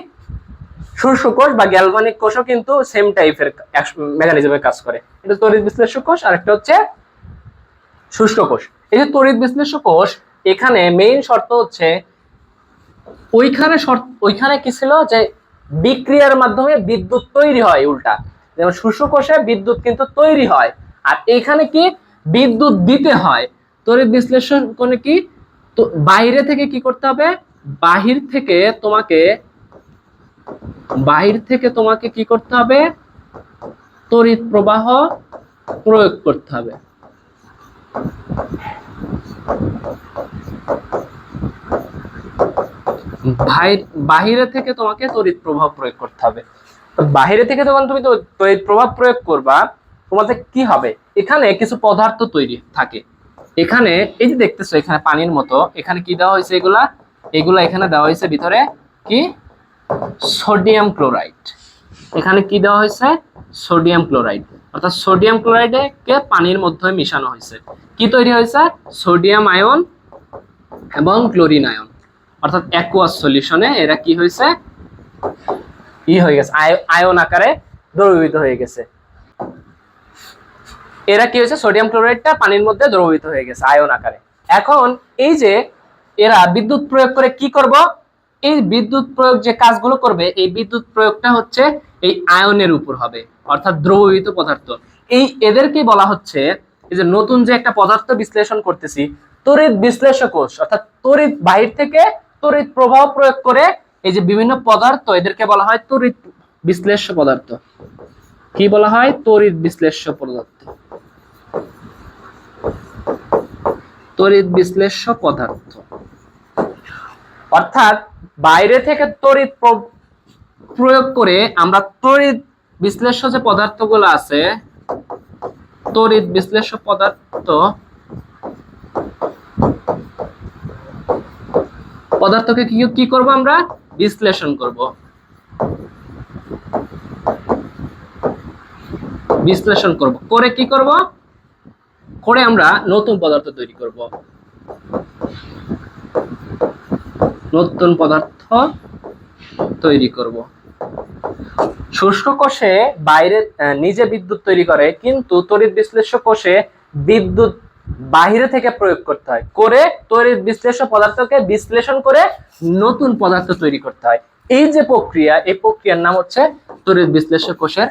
[SPEAKER 1] শুষ্ক কোষ বা গ্যালভানিক কোষও কিন্তু সেম টাইপের মেকানিজমে কাজ করে। এটা তড়িৎ বিশ্লেষ্য কোষ আর একটা হচ্ছে শুষ্ক কোষ। এই যে তড়িৎ বিশ্লেষ্য কোষ, এখানে মেইন শর্ত হচ্ছে ওইখানে কি ছিল যে বিক্রিয়ার মাধ্যমে বিদ্যুৎ তৈরি হয়, উল্টা যেমন শুষ্ক কোষে বিদ্যুৎ কিন্তু তৈরি হয়, আর এখানে কি বিদ্যুৎ দিতে হয়। তড়িৎ বিশ্লেষণ কোণে কি তো বাইরে থেকে কি করতে হবে? বাহির থেকে তোমাকে কি করতে হবে? তড়িৎ প্রবাহ প্রয়োগ করতে হবে। বাহিরে থেকে তোমাকে তড়িৎ প্রবাহ প্রয়োগ করতে হবে। বাহিরে থেকে যখন তুমি তড়িৎ প্রবাহ প্রয়োগ করবা, তোমাদের কি হবে? এখানে কিছু পদার্থ তৈরি থাকে। এখানে এই যে দেখতেছো এখানে পানির মতো, এখানে কি দেওয়া হয়েছে? এগুলা এখানে দেওয়া হয়েছে ভিতরে কি সোডিয়াম ক্লোরাইড। এখানে কি দেওয়া হয়েছে? Sodium chloride. অর্থাৎ সোডিয়াম ক্লোরাইডে কে পানির মধ্যে মিশানো হয়েছে। কি তৈরি হয়েছে? সোডিয়াম আয়ন এবং ক্লোরিন আয়ন, অর্থাৎ অ্যাকুয়াস সলিউশনে এরা কি হয়েছে? হয়ে গেছে, আয়ন আকারে দ্রবীভূত হয়ে গেছে। এরা কি হয়েছে? সোডিয়াম ক্লোরাইডটা পানির মধ্যে দ্রবীভূত হয়ে গেছে আয়ন আকারে। এখন এই যে এরা বিদ্যুৎ প্রয়োগ করে কি করব? এই বিদ্যুৎ প্রয়োগ যে কাজগুলো করবে, এই বিদ্যুৎ প্রয়োগটা হচ্ছে এই আয়নের উপর হবে, অর্থাৎ দ্রবীভূত পদার্থ। এদেরকে বলা হচ্ছে, এই যে নতুন যে একটা পদার্থ বিশ্লেষণ করতেছি, তড়িৎ বিশ্লেষ্য কোষ, অর্থাৎ তড়িৎ বাহির থেকে তড়িৎ প্রবাহ প্রয়োগ করে এই যে বিভিন্ন পদার্থ, এদেরকে বলা হয় তড়িৎ বিশ্লেষ্য পদার্থ। কি বলা হয়? তড়িৎ বিশ্লেষ্য পদার্থ, তড়িৎ বিশ্লেষ্য পদার্থ। অর্থাৎ বাইরে থেকে তড়িৎ প্রয়োগ করে আমরা তড়িৎ বিশ্লেষ্য যে পদার্থগুলো আছে, তড়িৎ বিশ্লেষ্য পদার্থকে কি করব? আমরা বিশ্লেষণ করব। বিশ্লেষণ করব করে কি করব? করে আমরা নতুন পদার্থ তৈরি করব, নতুন পদার্থ তৈরি করব। শুষ্ক কোষে বাইরে নিজে বিদ্যুৎ তৈরি করে, কিন্তু তড়িৎ বিশ্লেষ্য কোষে বিদ্যুৎ বাইরে থেকে প্রয়োগ করতে হয়, করে তড়িৎ বিশ্লেষ্য পদার্থকে বিশ্লেষণ করে নতুন পদার্থ তৈরি করতে হয়। এই যে প্রক্রিয়া, এই প্রক্রিয়ার নাম হচ্ছে তড়িৎ বিশ্লেষ্য কোষের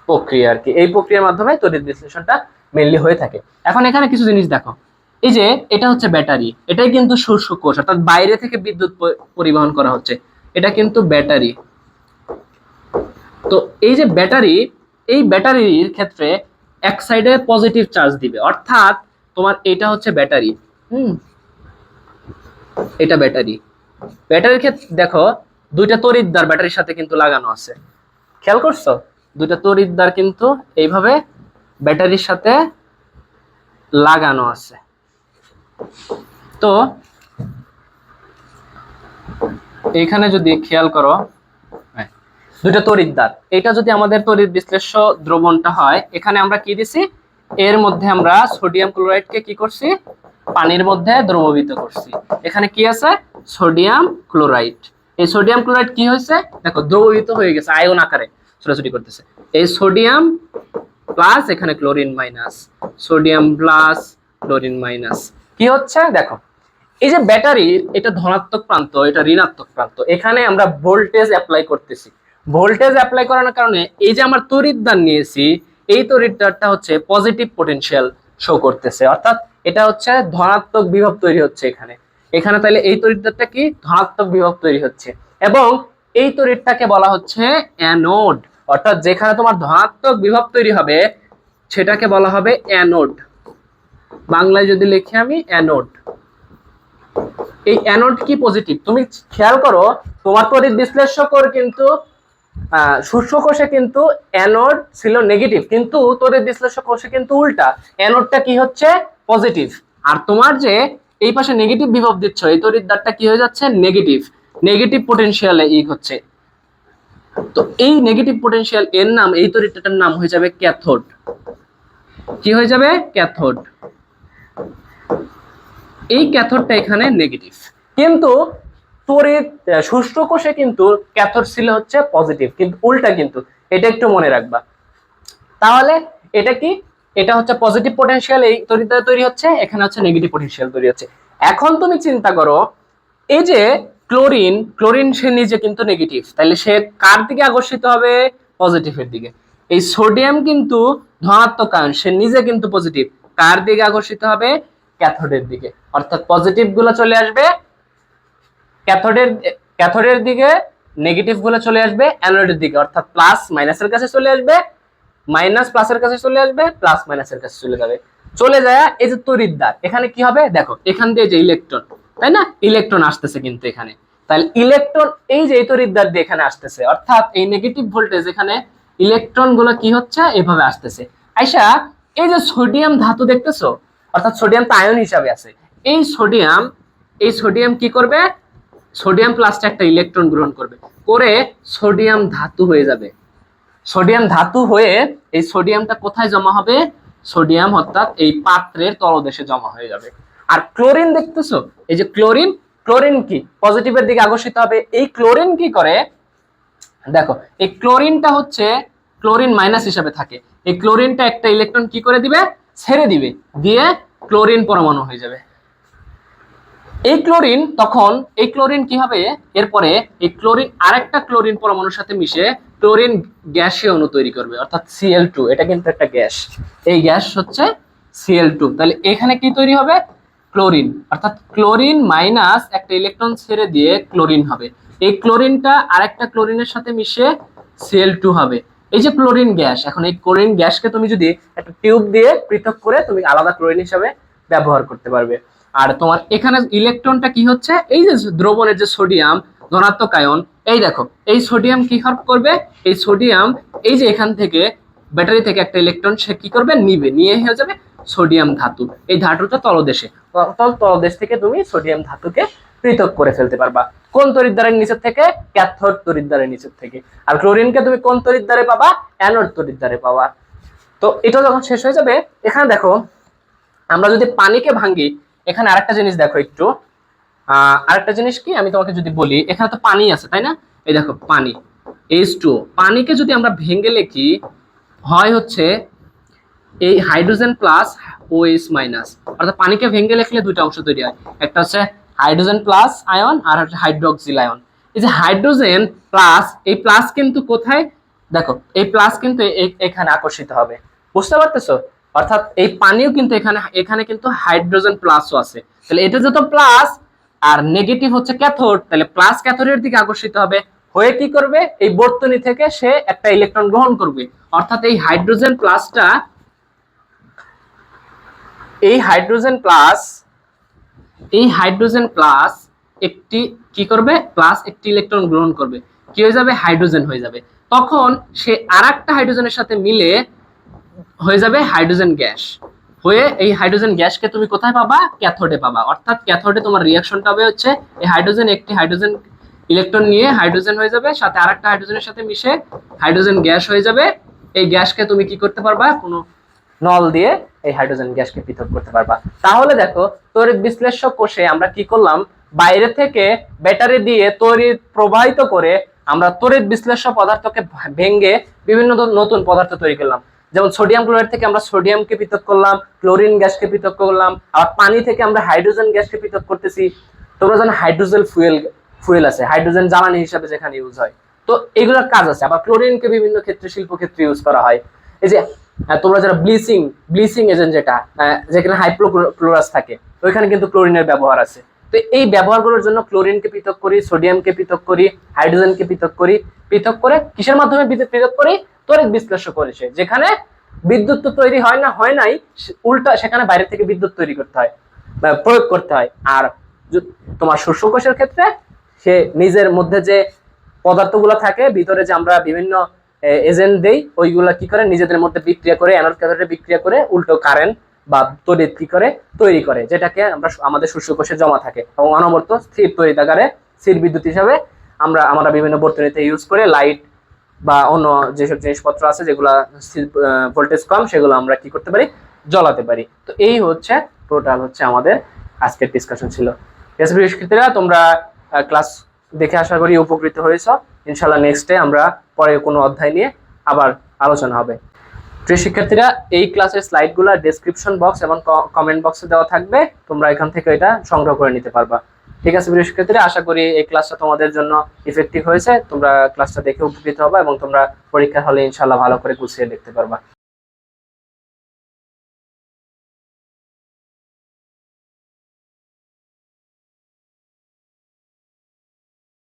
[SPEAKER 1] প্রক্রিয়া আর কি। এই প্রক্রিয়ার মাধ্যমে তড়িৎ বিশ্লেষণটা মেইনলি হয়ে থাকে। এখন এখানে কিছু জিনিস দেখো, এই যে এটা হচ্ছে ব্যাটারি, এটাই কিন্তু শুষ্ক কোষ, অর্থাৎ বাইরে থেকে বিদ্যুৎ পরিবহন করা হচ্ছে, এটা কিন্তু ব্যাটারি। তো এই যে ব্যাটারি, এই ব্যাটারির ক্ষেত্রে এক সাইডে পজিটিভ চার্জ দিবে, অর্থাৎ তোমার এটা হচ্ছে ব্যাটারি। এটা ব্যাটারি। ব্যাটারির ক্ষেত্রে দেখো দুইটা তড়িৎদ্বার ব্যাটারির সাথে কিন্তু লাগানো আছে, খেয়াল করছো? দুইটা তড়িৎদ্বার কিন্তু এইভাবে ব্যাটারির সাথে লাগানো আছে। তো এখানে যদি খেয়াল করো, দুইটা তড়িৎদ্বার, এটা যদি আমাদের তড়িৎ বিশ্লেষ্য দ্রবণটা হয়, এখানে আমরা কি দিছি? এর মধ্যে আমরা সোডিয়াম ক্লোরাইডকে কি করছি? পানির মধ্যে দ্রবীভূত করছি। এখানে কি আছে? Sodium chloride. এই সোডিয়াম ক্লোরাইড কি হয়েছে? দেখো দ্রবীভূত হয়ে গেছে, আয়ন আকারে ছোটাছুটি করতেছে। এই সোডিয়াম প্লাস এখানে chlorine minus, sodium plus chlorine minus, কি হচ্ছে দেখো, এই যে ব্যাটারির এটা ধনাত্মক প্রান্ত, এটা ঋণাত্মক প্রান্ত, এখানে আমরা ভোল্টেজ অ্যাপ্লাই করতেছি। ভোল্টেজ অ্যাপ্লাই করানোর কারণে এই যে আমার তড়িৎদ্বার নিয়েছি, এই তড়িৎদ্বারটা হচ্ছে পজিটিভ পটেনশিয়াল শো করতেছে, অর্থাৎ এটা হচ্ছে ধনাত্মক বিভব তৈরি হচ্ছে এখানে। এখানে তাহলে এই তড়িৎদ্বারটা কি? ধনাত্মক বিভব তৈরি হচ্ছে, এবং এই তড়িৎটাকে বলা হচ্ছে অ্যানোড। অর্থাৎ যেখানে তোমার ধনাত্মক বিভব তৈরি হবে সেটাকে বলা হবে অ্যানোড। বাংলায় যদি লিখি আমি অ্যানোড, এই অ্যানোড কি পজিটিভ। তুমি খেয়াল করো তোমার তড়িৎ বিশ্লেষ্যকর কিন্তু শুষ্ক কোষে কিন্তু অ্যানোড ছিল নেগেটিভ, কিন্তু তড়িৎ বিশ্লেষ্য কোষে কিন্তু উল্টা, অ্যানোডটা কি হচ্ছে? পজিটিভ। আর তোমার যে এই পাশে নেগেটিভ বিভব দিচ্ছ, এই তড়িৎদ্বারটা কি হয়ে যাচ্ছে? নেগেটিভ, নেগেটিভ পটেনশিয়ালে হচ্ছে। তো এই নেগেটিভ পটেনশিয়াল এর নাম, এই তড়িৎটার নাম হয়ে যাবে ক্যাথোড। কি হয়ে যাবে? ক্যাথোড। এই ক্যাথোডটা এখানে নেগেটিভ, কিন্তু তড়িৎ শুষ্ক কোষে কিন্তু ক্যাথোড ছিল হচ্ছে পজিটিভ, কিন্তু উল্টা কিন্তু, এটা একটু মনে রাখবা। তাহলে এটা কি? এটা হচ্ছে পজিটিভ পটেনশিয়াল এই তড়িৎদ্বার তৈরি হচ্ছে, এখানে হচ্ছে নেগেটিভ পটেনশিয়াল তৈরি হচ্ছে। এখন তুমি চিন্তা করো, এই যে ক্লোরিন, ক্লোরিন সে নিজে কিন্তু নেগেটিভ, তাহলে সে কার দিকে আকর্ষিত হবে? পজিটিভের দিকে। এই সোডিয়াম কিন্তু ধনাত্মক আয়ন, সে নিজে কিন্তু পজিটিভ, কার দিকে আকর্ষিত হবে? ক্যাথোডের দিকে। অর্থাৎ পজিটিভ গুলো চলে আসবে ক্যাথোডের দিকে, নেগেটিভ গুলো চলে আসবে অ্যানোডের দিকে, অর্থাৎ প্লাস মাইনাসের কাছে চলে আসবে, মাইনাস প্লাসের কাছে চলে আসবে, প্লাস মাইনাসের কাছে চলে যাবে। চলে যায় এই যে তড়িৎদ্বার, এখানে কি হবে দেখো, এখান দিয়ে যে ইলেকট্রন, তাই না? ইলেকট্রন আসতেছে কিন্তু এখানে, তাহলে ইলেকট্রন এই যে তড়িৎদ্বার দিয়ে এখানে আসতেছে, অর্থাৎ এই নেগেটিভ ভোল্টেজ এখানে ইলেকট্রন গুলো কি হচ্ছে? এভাবে আসতেছে। আইসা এই যে সোডিয়াম ধাতু দেখতেছো, অর্থাৎ সোডিয়াম তো আয়ন হিসাবে আছে, এই সোডিয়াম কি করবে? সোডিয়াম প্লাসটা একটা ইলেকট্রন গ্রহণ করবে, করে সোডিয়াম ধাতু হয়ে যাবে। সোডিয়াম ধাতু হয়ে এই সোডিয়ামটা কোথায় জমা হবে? সোডিয়াম অর্থাৎ এই পাত্রের তলদেশে জমা হয়ে যাবে। আর ক্লোরিন দেখতেছো, এই যে ক্লোরিন, ক্লোরিন কি পজিটিভের দিকে আকর্ষিত হবে। এই ক্লোরিন কি করে দেখো, এই ক্লোরিনটা হচ্ছে ক্লোরিন মাইনাস হিসাবে থাকে, এই ক্লোরিনটা একটা ইলেকট্রন কি করে দিবে? ছেড়ে দিবে, দিয়ে ক্লোরিন পরমাণু হয়ে যাবে। এই ক্লোরিন তখন এই ক্লোরিন কি হবে? এরপরে এই ক্লোরিন আরেকটা ক্লোরিন পরমাণুর সাথে মিশে ক্লোরিন গ্যাসীয় অণু তৈরি করবে, অর্থাৎ Cl2। এটা কিন্তু একটা গ্যাস, এই গ্যাস হচ্ছে Cl2। তাহলে এখানে কি তৈরি হবে? ক্লোরিন, অর্থাৎ ক্লোরিন মাইনাস একটা ইলেকট্রন ছেড়ে দিয়ে ক্লোরিন হবে। এই ক্লোরিনটা আরেকটা ক্লোরিনের সাথে মিশে Cl2 হবে। এই যে ক্লোরিন গ্যাস, এখন এই ক্লোরিন গ্যাসকে তুমি যদি একটা টিউব দিয়ে পৃথক করে তুমি আলাদা ক্লোরিন হিসাবে ব্যবহার করতে পারবে। আর তোমার এখানে ইলেকট্রনটা কি হচ্ছে, এই যে দ্রবণের যে সোডিয়াম ধনাত্মক আয়ন, এই দেখো এই সোডিয়াম কি করবে, এই সোডিয়াম এই যে এখান থেকে ব্যাটারি থেকে একটা ইলেকট্রন সে কি করবে, নিবে, নিয়ে হয়ে যাবে সোডিয়াম ধাতু। এই ধাতুটা তলদেশে, তলদেশ থেকে তুমি সোডিয়াম ধাতুকে পৃথক করে ফেলতে পারবা। কোন তড়িৎদ্বারের নিচের থেকে? ক্যাথোড তড়িৎদ্বারের নিচের থেকে। আর ক্লোরিনকে তুমি কোন তড়িৎদ্বারে পাবা? অ্যানোড তড়িৎদ্বারে পাবা। তো এটা যখন শেষ হয়ে যাবে, এখানে দেখো আমরা যদি পানিকে ভাঙি, এখানে আরেকটা জিনিস দেখো একটু, আরেকটা জিনিস কি আমি তোমাকে যদি বলি, এখানে তো পানি আছে তাই না, এই দেখো পানি H2O, পানিকে যদি আমরা ভেঙে লিখি হয় হচ্ছে এই হাইড্রোজেন প্লাস OH মাইনাস, অর্থাৎ পানিকে ভেঙে লিখলে দুইটা অংশ তৈরি হয়, একটা হচ্ছে হাইড্রোজেন প্লাস আয়ন আর হচ্ছে হাইড্রোক্সিল আয়ন। এই যে হাইড্রোজেন প্লাস, এই প্লাস কিন্তু কোথায় দেখো, এই প্লাস কিন্তু এখানে আকর্ষিত হবে, বুঝতে পারতেছো? অর্থাৎ এই পানিও কিন্তু এখানে কিন্তু হাইড্রোজেন প্লাসও আছে, তাহলে এটা যত প্লাস আর নেগেটিভ হচ্ছে ক্যাথোড, তাহলে প্লাস ক্যাথোডের দিকে আকর্ষিত হবে, হয়ে কি করবে, এই বর্তনী থেকে সে একটা ইলেকট্রন গ্রহণ করবে। অর্থাৎ এই হাইড্রোজেন প্লাসটা, এই হাইড্রোজেন প্লাস একটি কি করবে, প্লাস একটি ইলেকট্রন গ্রহণ করবে, কি হয়ে যাবে, হাইড্রোজেন হয়ে যাবে। তখন সে আরেকটা হাইড্রোজেনের সাথে মিলে হয়ে যাবে হাইড্রোজেন গ্যাস, হয়ে এই হাইড্রোজেন গ্যাসকে তুমি কোথায় পাবা, ক্যাথোডে পাবা। অর্থাৎ ক্যাথোডে তোমার রিঅ্যাকশনটা হবে হচ্ছে এই হাইড্রোজেন একটি হাইড্রোজেন ইলেকট্রন নিয়ে হাইড্রোজেন হয়ে যাবে, সাথে আরেকটা হাইড্রোজেনের সাথে মিশে হাইড্রোজেন গ্যাস হয়ে যাবে। এই গ্যাসকে তুমি কি করতে পারবা, কোনো নল দিয়ে এই হাইড্রোজেন গ্যাসকে পৃথক করতে পারবা। তাহলে দেখো তড়িৎ বিশ্লেষ্য কোষে আমরা কি করলাম, বাইরে থেকে ব্যাটারি দিয়ে তড়িৎ প্রবাহিত করে আমরা তড়িৎ বিশ্লেষ্য পদার্থকে ভেঙে বিভিন্ন নতুন পদার্থ তৈরি করলাম। যেমন সোডিয়াম ক্লোরাইড থেকে আমরা সোডিয়ামকে পৃথক করলাম, ক্লোরিন গ্যাসকে পৃথক করলাম, আর পানি থেকে আমরা হাইড্রোজেন গ্যাসকে পৃথক করতেছি। তোমরা জানো হাইড্রোজেন ফুয়েল আছে, হাইড্রোজেন জ্বালানি হিসাবে যেখানে ইউজ হয়, তো এগুলোর কাজ আছে। আবার ক্লোরিনকে বিভিন্ন ক্ষেত্রে শিল্পক্ষেত্রে ইউজ করা হয়। এই যে তোমরা যারা ব্লিচিং এজেন্ট যেখানে হাইপোক্লোরাস থাকে, ওইখানে কিন্তু ক্লোরিনের ব্যবহার আছে। তো এই ব্যবহারগুলোর জন্য ক্লোরিনকে পৃথক করি, সোডিয়ামকে পৃথক করি, হাইড্রোজেনকে পৃথক করি, পৃথক করে কিসের মাধ্যমে পৃথক করি, তড়িৎ বিশ্লেষ্য করেছে, যেখানে বিদ্যুৎ তো তৈরি হয় নাই, উল্টা সেখানে বাইরে থেকে বিদ্যুৎ তৈরি করতে হয়, প্রয়োগ করতে হয়। আর তোমার শস্য কোষের ক্ষেত্রে সে নিজের মধ্যে যে পদার্থগুলো থাকে ভিতরে, যে আমরা বিভিন্ন এজেন্ট দেই, ওইগুলা কি করে নিজেদের মধ্যে বিক্রিয়া করে, অ্যানোড ক্যাথোডে বিক্রিয়া করে উল্টো কারেন্ট বা তড়িৎ কি করে তৈরি করে, যেটাকে আমরা আমাদের শস্য কোষে জমা থাকে এবং অনবরত স্থির তড়িৎ আকারে স্থির বিদ্যুৎ হিসাবে আমরা বিভিন্ন বর্তনীতে ইউজ করে লাইট বা অন্য যেসব জিনিসপত্র আছে যেগুলা ভোল্টেজ কম, সেগুলো আমরা কি করতে পারি, জ্বলাতে পারি। তো এই হচ্ছে টোটাল হচ্ছে আমাদের আজকের ডিসকাশন ছিল। ঠিক আছে শিক্ষার্থীরা, তোমরা ক্লাস দেখে আশা করি উপকৃত হয়েছ। ইনশাল্লাহ নেক্সটে আমরা পরে কোনো অধ্যায় নিয়ে আবার আলোচনা হবে। প্রিয় শিক্ষার্থীরা, এই ক্লাসের স্লাইডগুলো ডেসক্রিপশন বক্স এবং কমেন্ট বক্সে দেওয়া থাকবে, তোমরা এখান থেকে এটা সংগ্রহ করে নিতে পারবা। ঠিক আছে প্রিয় শিক্ষার্থীরা, আশা করি এই ক্লাসটা তোমাদের জন্য ইফেক্টিভ হয়েছে, তোমরা ক্লাসটা দেখে উপকৃত হবা এবং তোমরা পরীক্ষার হলে ইনশাল্লাহ ভালো করে গুছিয়ে লিখতে পারবা।